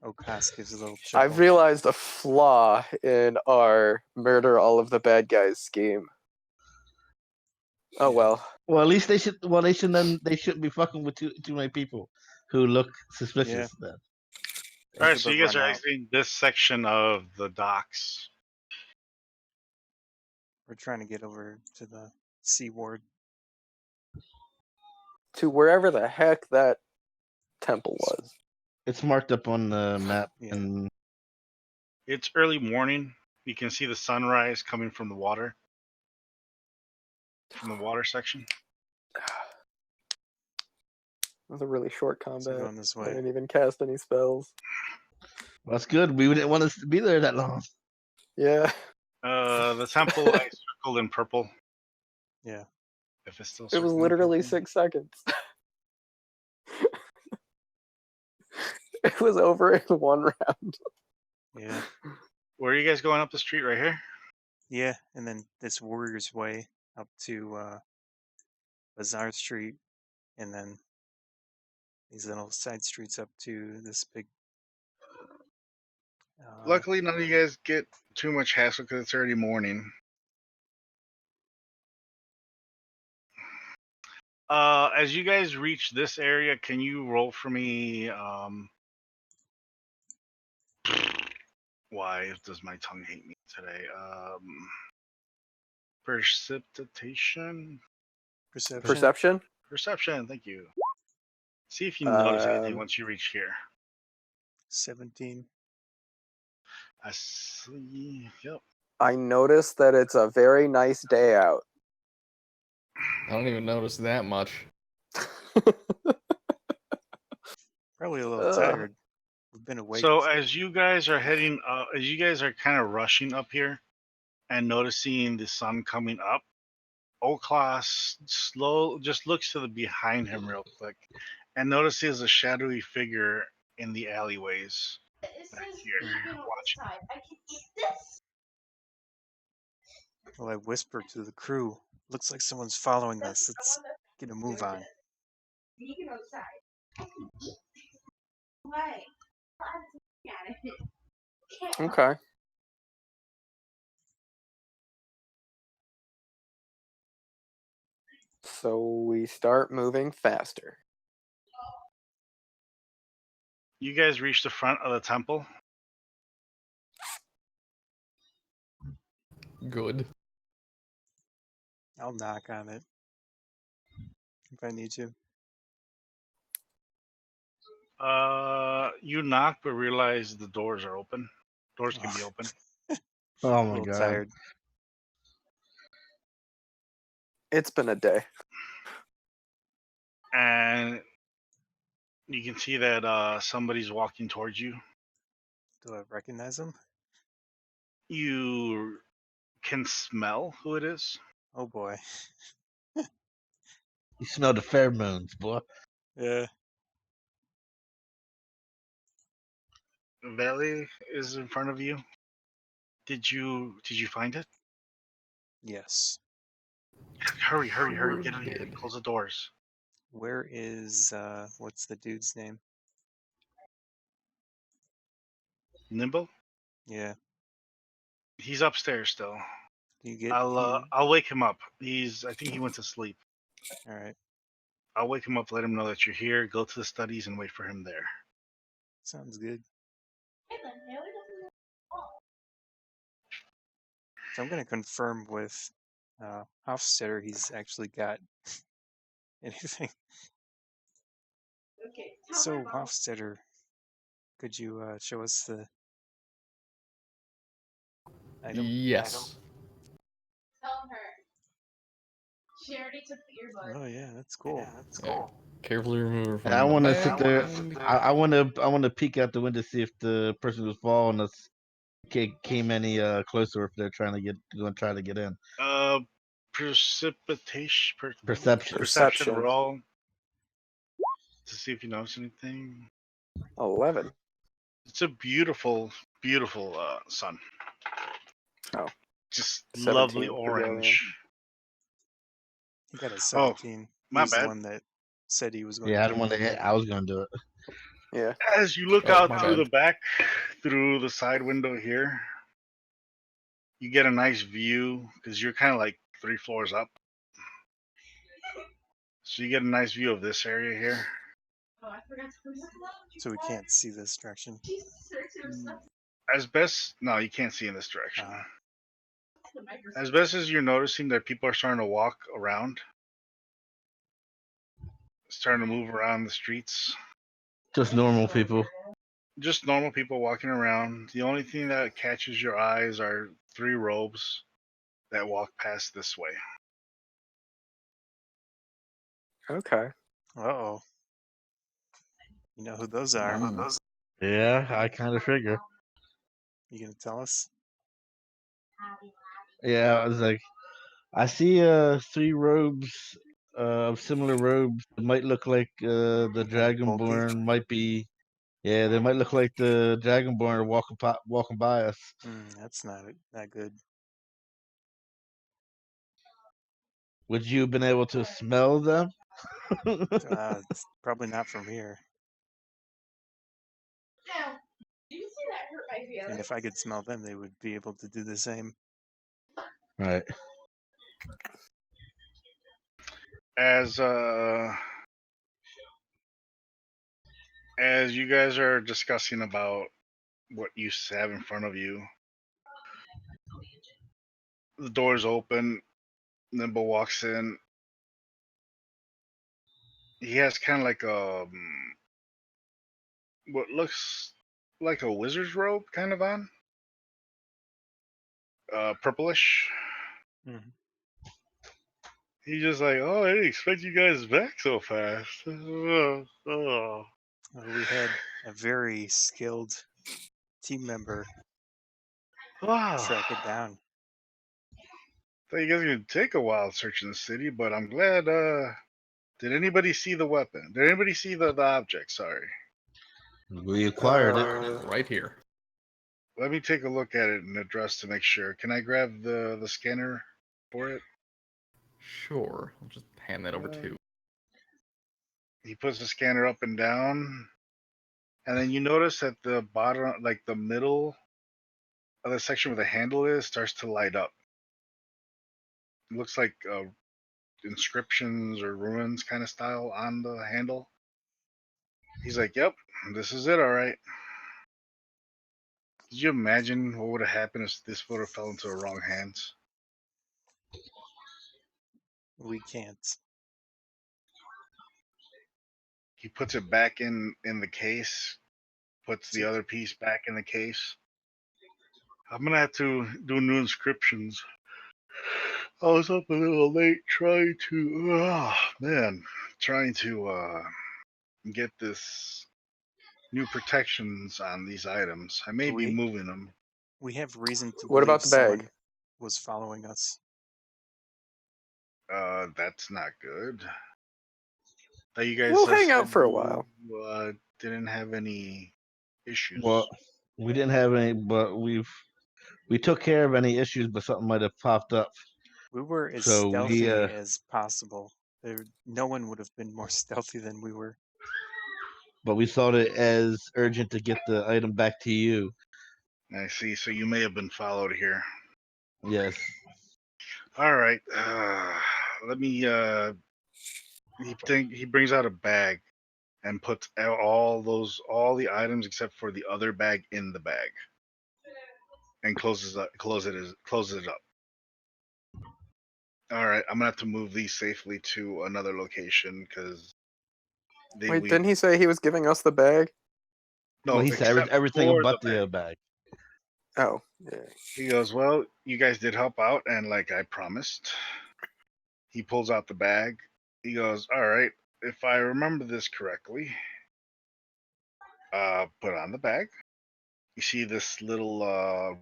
O'Koss gives a little
I've
chuckle.
realized a flaw in our murder all of the bad guys scheme. Oh
Yeah.
well.
Well, at least they should. Well, they shouldn't. They shouldn't be fucking with too many people who look suspicious. Then
All right,
Should
so you
have
guys
run
are
out.
exiting this section of the docks.
We're trying to get over to the Sea Ward.
To wherever the heck that temple was.
it's marked up on the map,
Yeah.
and
It's early morning. You can see the sunrise coming from the water. From the water section.
It was a really short
So
combat.
going this
I
way.
didn't even cast any spells.
well, that's good. We didn't want us to be there that long.
Yeah.
The temple I circled in purple.
Yeah.
If it's still
It was
circled in
literally
purple.
6 seconds. It was over in one round.
Yeah.
Where are you guys going up the street right here?
Yeah. And then this Warrior's Way up to Bazaar Street. And then these little side streets up to this big.
Luckily, none of you guys get too much hassle because it's already morning. As you guys reach this area, can you roll for me? Why does my tongue hate me today? Precipitation?
Perception.
Perception?
Perception, thank you. See if you notice anything
Um,
once you reach here.
17.
I see. Yep.
I noticed that it's a very nice day out.
I don't even notice that much.
Probably a little
Ugh.
tired. We've been awake.
So as you guys are heading up, as you guys are kind of rushing up here and noticing the sun coming up, O'Koss just looks to the behind him real quick and notices a shadowy figure in the alleyways.
It
Back
says
here,
vegan on
watch.
the side. I can eat this.
Well, I whispered to the crew. Looks like someone's following us. Let's get a move on.
Vegan on the side. I can eat this. Why? I'm looking at it.
Okay. So we start moving faster.
You guys reach the front of the temple.
Good.
I'll knock on it if I need to.
You knock but realize the doors are open. Doors can be open.
Oh
A
my
little
god!
tired.
It's been a day.
And you can see that somebody's walking towards you.
Do I recognize him?
You can smell who it is.
Oh boy.
You smell the pheromones, boy.
Yeah.
Valley is in front of you. Did you find it?
Yes.
Hurry, get in here.
Did.
Close the doors.
Where is what's the dude's name?
Nimble?
Yeah.
He's upstairs still.
You get
I'll wake him up. I think he went to sleep.
all right.
I'll wake him up, let him know that you're here, go to the studies and wait for him there.
Sounds good.
Hey, then, Haley doesn't know.
So I'm gonna confirm with Hofstetter he's actually got anything.
Okay, tell
So
my mom.
Hofstetter, could you show us the item?
Yes.
Tell her. She already took the earbud.
Oh yeah, that's cool.
Yeah. Carefully remove her from
And I
the
want to
bag
sit there.
and-
I want to peek out the window to see if the person who's following us came any closer if they're trying to get in.
Perception
Perception.
roll to see if you notice anything.
11.
It's a beautiful, beautiful sun.
Oh.
Just
17
lovely
for
orange.
He got a
Oh,
17. He
my
was the
bad.
one that said he was going
Yeah, I
to
didn't
do
want to
it.
hit. I was gonna do it.
Yeah.
As you look
Oh,
out
my
through
bad.
the back, through the side window here, you get a nice view because you're kind of like 3 floors up. So you get a nice view of this area here.
Oh, I forgot to put my
So we can't see this direction.
No, you can't see in this direction.
Uh,
As best as you're noticing that people are starting to walk around, starting to move around the streets.
Just normal people.
Just normal people walking around. The only thing that catches your eyes are 3 robes that walk past this way.
Okay.
uh-oh. You know who those are.
Yeah, I kind of figure.
You going to tell us?
Yeah, I was like, I see 3 robes, similar robes. It might look like the
Kinda bulky.
Dragonborn might be. Yeah, they might look like the Dragonborn are walking by us.
That's not that good.
Would you have been able to smell them?
It's probably not from here.
Now, do you see that hurt my feelings?
And if I could smell them, they would be able to do the same.
Right.
As you guys are discussing about what you have in front of you, the doors open. Nimble walks in. He has kind of like what looks like a wizard's robe kind of on. Purplish.
Mhm.
He's just like, oh, I didn't expect you guys back so fast. Oh.
We had a very skilled team member
Wow.
track it down.
Thought you guys were gonna take a while searching the city, but I'm glad. Did anybody see the weapon? Did anybody see the object? Sorry.
We acquired it.
Right here.
Let me take a look at it and address to make sure. Can I grab the scanner for it?
Sure. I'll just hand that over to.
He puts the scanner up and down, and then you notice at the bottom, like the middle of the section where the handle is, starts to light up. It looks like inscriptions or ruins kind of style on the handle. He's like, "Yep, this is it, all right." Did you imagine what would have happened if this would have fell into the wrong hands?
We can't.
He puts it back in the case, puts the other piece back in the case. I'm gonna have to do new inscriptions. I was up a little late trying to, get this new protections on these items. I may be
We-
moving them.
We have reason to
What
believe
about the bag?
someone was following us.
That's not good. Thought you guys
We'll hang out
said
for a
you,
while.
didn't have any issues.
Well, we didn't have any, but we took care of any issues, but something might have popped up.
We were as
So
stealthy
we,
as possible. No one would have been more stealthy than we were.
but we thought it as urgent to get the item back to you.
I see. So you may have been followed here.
Yes.
All right. Let me. He brings out a bag and puts all the items except for the other bag in the bag, and closes it up. All right, I'm gonna have to move these safely to another location because
Wait, didn't he say he was giving us the bag?
No,
Well, he said
except
everything
for
but
the
the bag.
Oh, yeah.
He goes, well, you guys did help out, and like I promised. He pulls out the bag. He goes, all right, if I remember this correctly, put on the bag. You see this little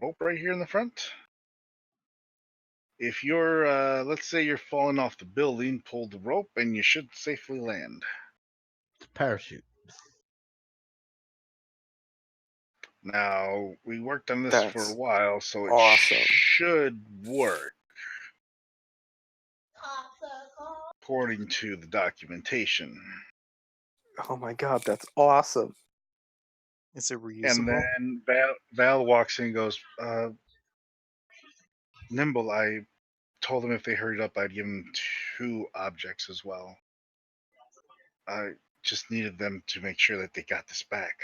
rope right here in the front? If you're, let's say you're falling off the building, pull the rope and you should safely land.
Parachute.
Now, we worked on this for a
That's
while, so it
awesome.
should work according to the documentation.
Oh my god, that's awesome.
Is it
And
reusable?
then Val walks in and goes, Nimble, I told them if they hurried up, I'd give them 2 objects as well. I just needed them to make sure that they got this back.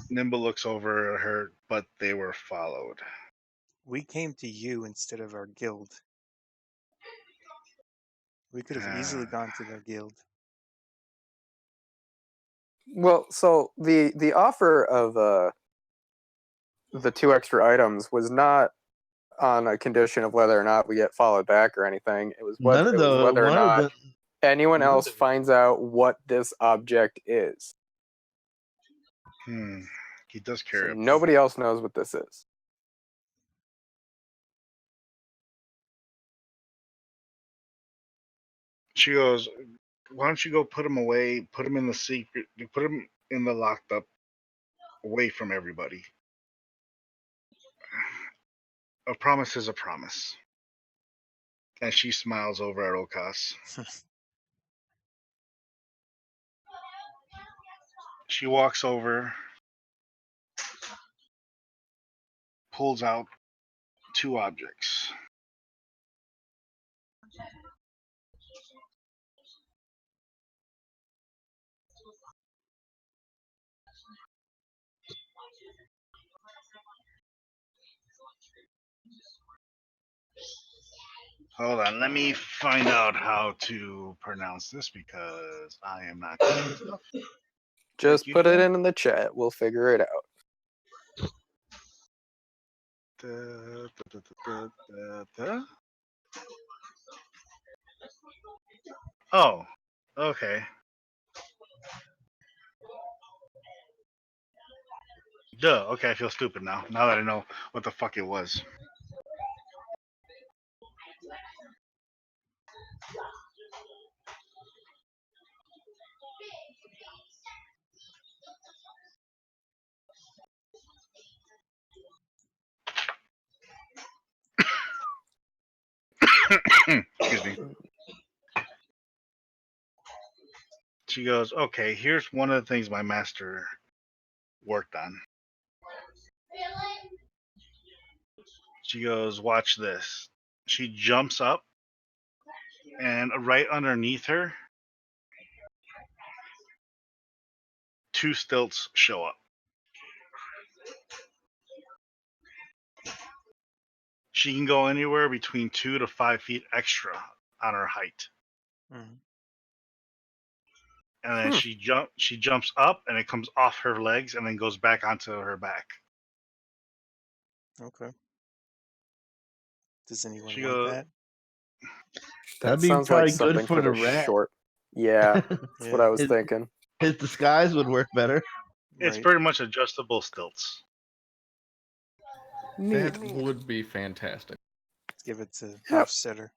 Nimble looks over at her, but they were followed.
We came to you instead of our guild. We could have easily gone to their guild.
Well, so the offer of the 2 extra items was not on a condition of whether or not we get followed back or anything. It was
None
whether or
one of
not
them.
anyone
none of
else
them-
finds out what this object is.
He does
So
carry up.
nobody else knows what this is.
She goes, why don't you go put him away, put him in the secret, put him in the locked up, away from everybody. A promise is a promise. And she smiles over at O'Koss. She walks over, pulls out 2 objects. Hold on, let me find out how to pronounce this because I am not good at stuff.
Just
you,
put it
Jen.
in the chat. We'll figure it out.
Oh, okay. Duh, okay, I feel stupid now that I know what the fuck it was. Excuse me. She goes, okay, here's one of the things my master worked on. She goes, watch this. She jumps up, and right underneath her, 2 stilts show up. She can go anywhere between 2 to 5 feet extra on her height.
Mhm.
And then she jumps up, and it comes off her legs and then goes back onto her back.
Okay. Does anyone
She
want
goes,
that?
That
That'd be
sounds like
probably good
something
for the
the
rat.
short. Yeah, that's what I was
His-
thinking.
His disguise would work better.
it's
Right.
pretty much adjustable stilts.
That would be fantastic.
Let's give it to
Yep.
Hofstetter.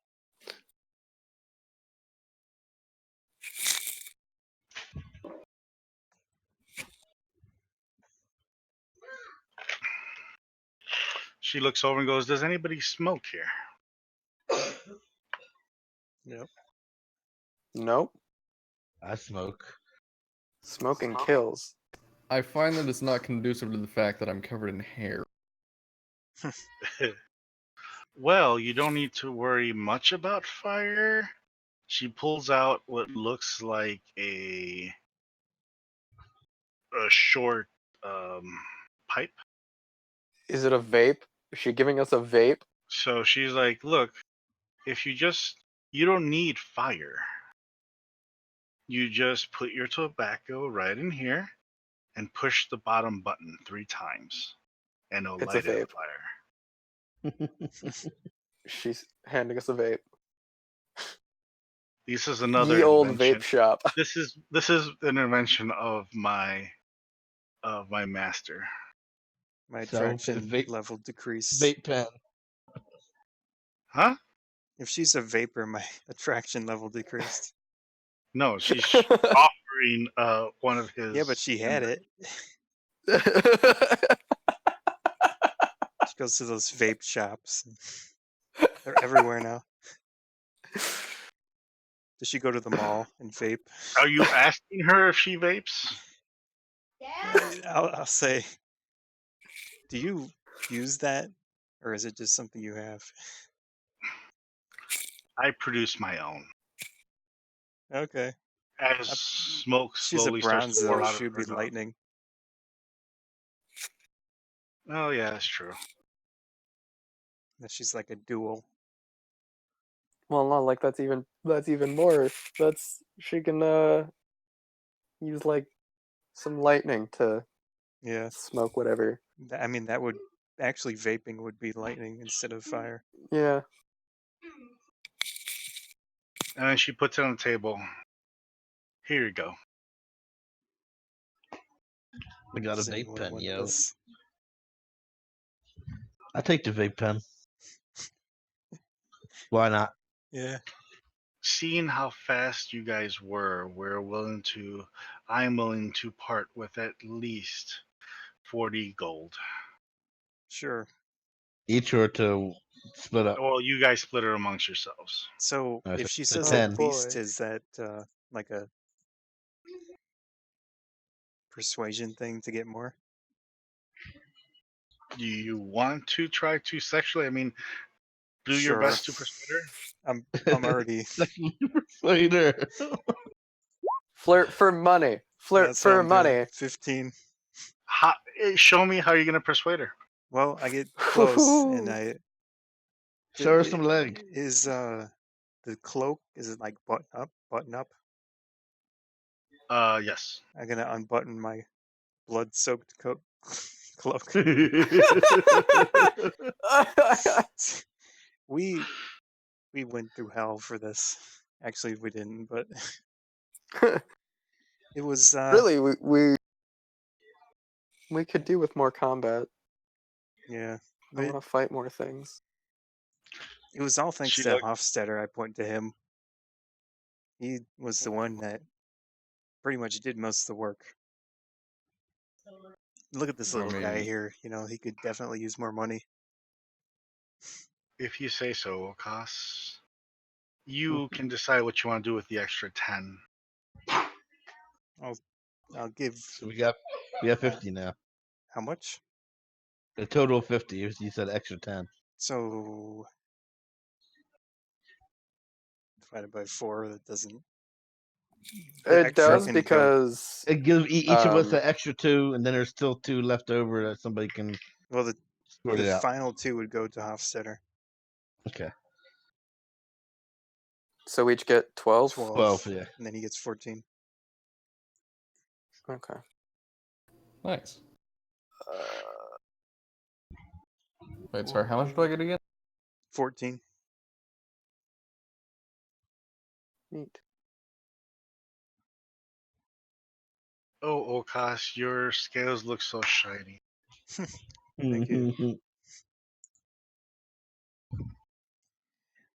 She looks over and goes, does anybody smoke here?
Yep.
Nope.
I smoke.
Smoking kills.
I find that it's not conducive to the fact that I'm covered in hair.
Well, you don't need to worry much about fire. She pulls out what looks like a short pipe.
Is it a vape? Is she giving us a vape?
So she's like, look, if you don't need fire. You just put your tobacco right in here and push the bottom button 3 times, and it'll
It's a
light it
vape.
fire.
She's handing us a vape.
This is another
Ye old
invention.
vape shop.
This is an invention of my of my master.
My
So,
attraction
vape-
level decreased.
Vape pen.
Huh?
If she's a vapor, my attraction level decreased.
No, she's offering one of his.
Yeah, but she had it. She goes to those vape shops. They're everywhere now. Does she go to the mall and vape?
Are you asking her if she vapes?
I'll say, do you use that, or is it just something you have?
I produce my own.
Okay.
As smoke
She's a
slowly starts
bronze,
to pour
though.
out of
She would
her
be
nose.
lightning.
Oh yeah, that's true.
She's like a dual.
Well, not like that's even more. She can use like some lightning to
Yeah.
smoke whatever.
I mean, that would actually vaping would be lightning instead of fire.
Yeah.
And then she puts it on the table. Here you go.
I got a
Saying
vape pen,
what
yo.
does-
I take the vape pen. Why not?
Yeah.
Seeing how fast you guys were, I'm willing to part with at least 40 gold.
Sure.
Each or to split up.
Well, you guys split it amongst yourselves.
So
Alright,
if
so
she
it's
says
10.
at least,
Boy.
is that like a persuasion thing to get more?
Do you want to try to sexually? I mean, do your
Sure.
best to persuade her.
I'm already.
Later.
Flirt for money. Flirt
That's what
for
I'm doing.
money.
15.
Show me how you're gonna persuade her.
Well, I get close, and
Woo-hoo.
I
Show her some leg.
Is the cloak? Is it like button up? Button up?
Yes.
I'm gonna unbutton my blood-soaked cloak. We went through hell for this. Actually, we didn't, but it was
Really, we could do with more combat.
yeah.
I
But
want to fight more things.
it was all thanks
She
to
looked-
Hofstadter. I point to him. He was the one that pretty much did most of the work. Look at this
I
little guy
mean-
here. You know, he could definitely use more money.
If you say so, O'Koss, you can decide what you want to do with the extra 10.
I'll give
So we have 50 now.
how much?
A total of 50. You said extra 10.
So divided by 4, that doesn't. The
It
extra
does
can go-
because
It gives each of us
Um,
an extra 2, and then there's still 2 left over that somebody can
Well,
sort it
the
out.
final 2 would go to Hofstadter.
Okay.
so we each get 12.
12, yeah.
And then he gets 14.
Okay.
Nice.
Uh,
Wait, sorry, how much do I get again?
14.
neat.
Oh, O'Koss, your scales look so shiny.
Thank you.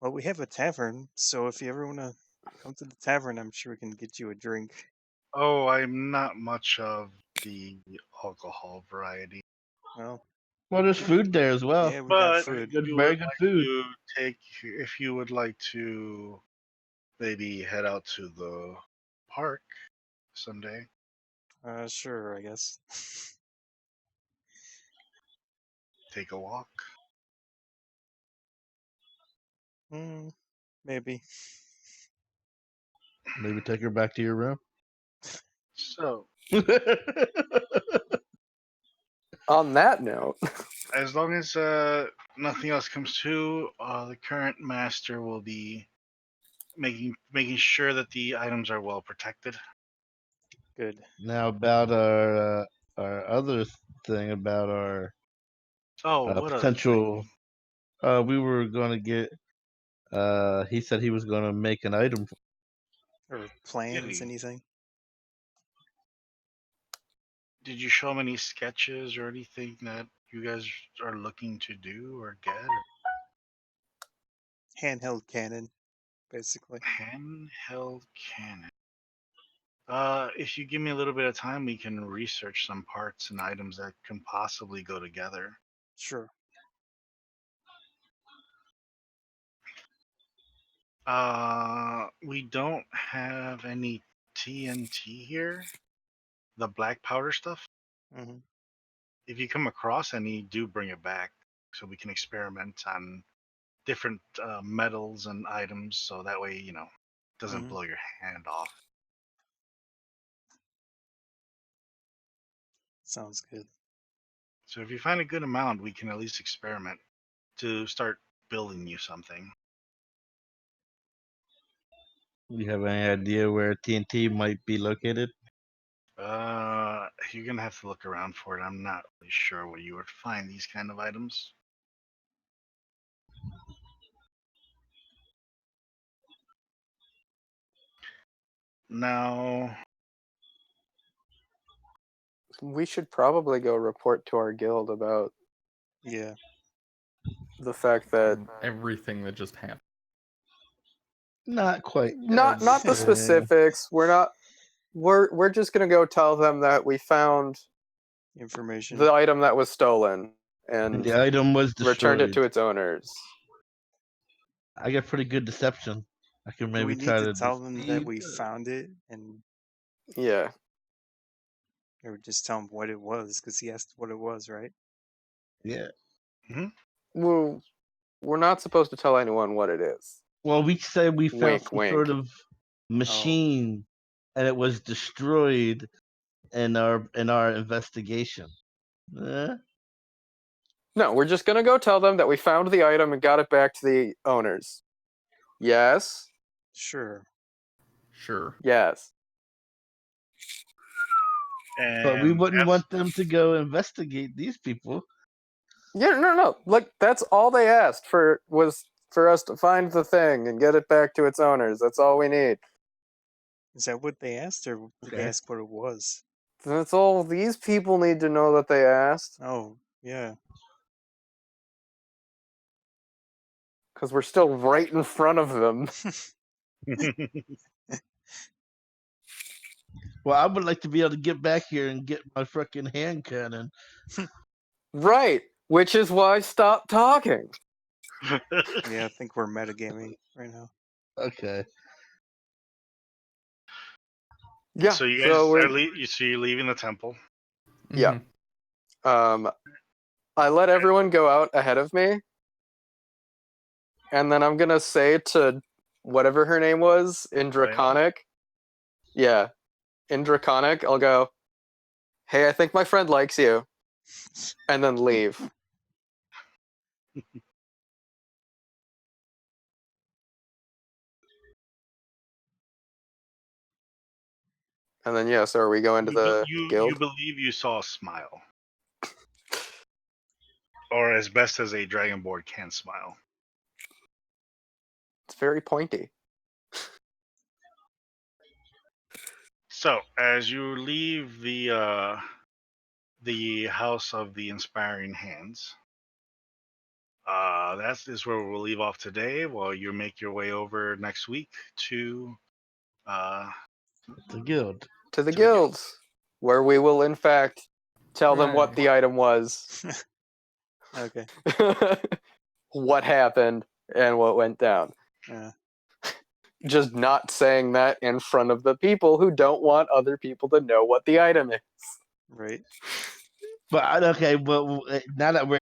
Well, we have a tavern, so if you ever want to come to the tavern, I'm sure we can get you a drink.
Oh, I'm not much of the alcohol variety.
Well,
Well, there's food there as well.
yeah, we
But
got food.
Good,
you
very
would
good
like
food.
to if you would like to maybe head out to the park someday.
Sure, I guess.
Take a walk.
Maybe.
Maybe take her back to your room.
So,
On that note,
as long as nothing else comes to, the current master will be making sure that the items are well protected.
Good.
Now about our other thing about our
Oh, what other
potential.
thing?
We were gonna get. He said he was gonna make an item.
Or plans,
Really?
anything?
Did you show them any sketches or anything that you guys are looking to do or get?
Handheld cannon, basically.
Handheld cannon. If you give me a little bit of time, we can research some parts and items that can possibly go together.
Sure.
We don't have any TNT here. The black powder stuff.
Hmm.
If you come across any, do bring it back so we can experiment on different metals and items, so that way it doesn't
Mhm.
blow your hand off.
Sounds good.
So if you find a good amount, we can at least experiment to start building you something.
You have any idea where TNT might be located?
You're gonna have to look around for it. I'm not really sure where you would find these kind of items. Now,
We should probably go report to our guild about
Yeah.
the fact that
Everything that just happened.
Not quite.
not the
everything.
specifics. We're just gonna go tell them that we found
Information.
the item that was stolen and
The item was destroyed.
returned it to its owners.
I got pretty good deception. I can
Do
maybe
we need
try
to tell them that
deceive-
we found it, and
Yeah.
or just tell him what it was? Because he asked what it was, right?
Yeah.
Well, we're not supposed to tell anyone what it is.
Well, we said we found
Wink,
some
wink.
sort of machine, and it was destroyed in our investigation. Eh?
No, we're just gonna go tell them that we found the item and got it back to the owners. Yes.
Sure.
Sure.
Yes.
But we
and
wouldn't
that's-
want them to go investigate these people.
Yeah, no. Like that's all they asked for was for us to find the thing and get it back to its owners. That's all we need.
Is that what they asked, or did they
Okay.
ask what it was?
That's all these people need to know that they asked.
Oh, yeah.
Because we're still right in front of them.
Well, I would like to be able to get back here and get my fucking hand cannon.
Right. Which is why stop talking.
Yeah, I think we're metagaming right now.
Okay.
Yeah.
So you guys so you're leaving the temple.
Yeah.
Mhm.
I let everyone go out ahead of me. And then I'm gonna say to whatever her name was in Draconic. Yeah. In Draconic, I'll go, hey, I think my friend likes you. And then leave. And then yeah, so are we going to the guild?
You believe you saw a smile, or as best as a Dragonborn can smile.
It's very pointy.
So as you leave the house of the inspiring hands, that is where we'll leave off today. While you make your way over next week to
The guild.
To the
To the guild.
guilds. Where we will in fact tell them what
Right.
the item was.
Okay.
What happened and what went down. Just not saying that in front of the people who don't want other people to know what the item is.
Right.
But okay, but now that we're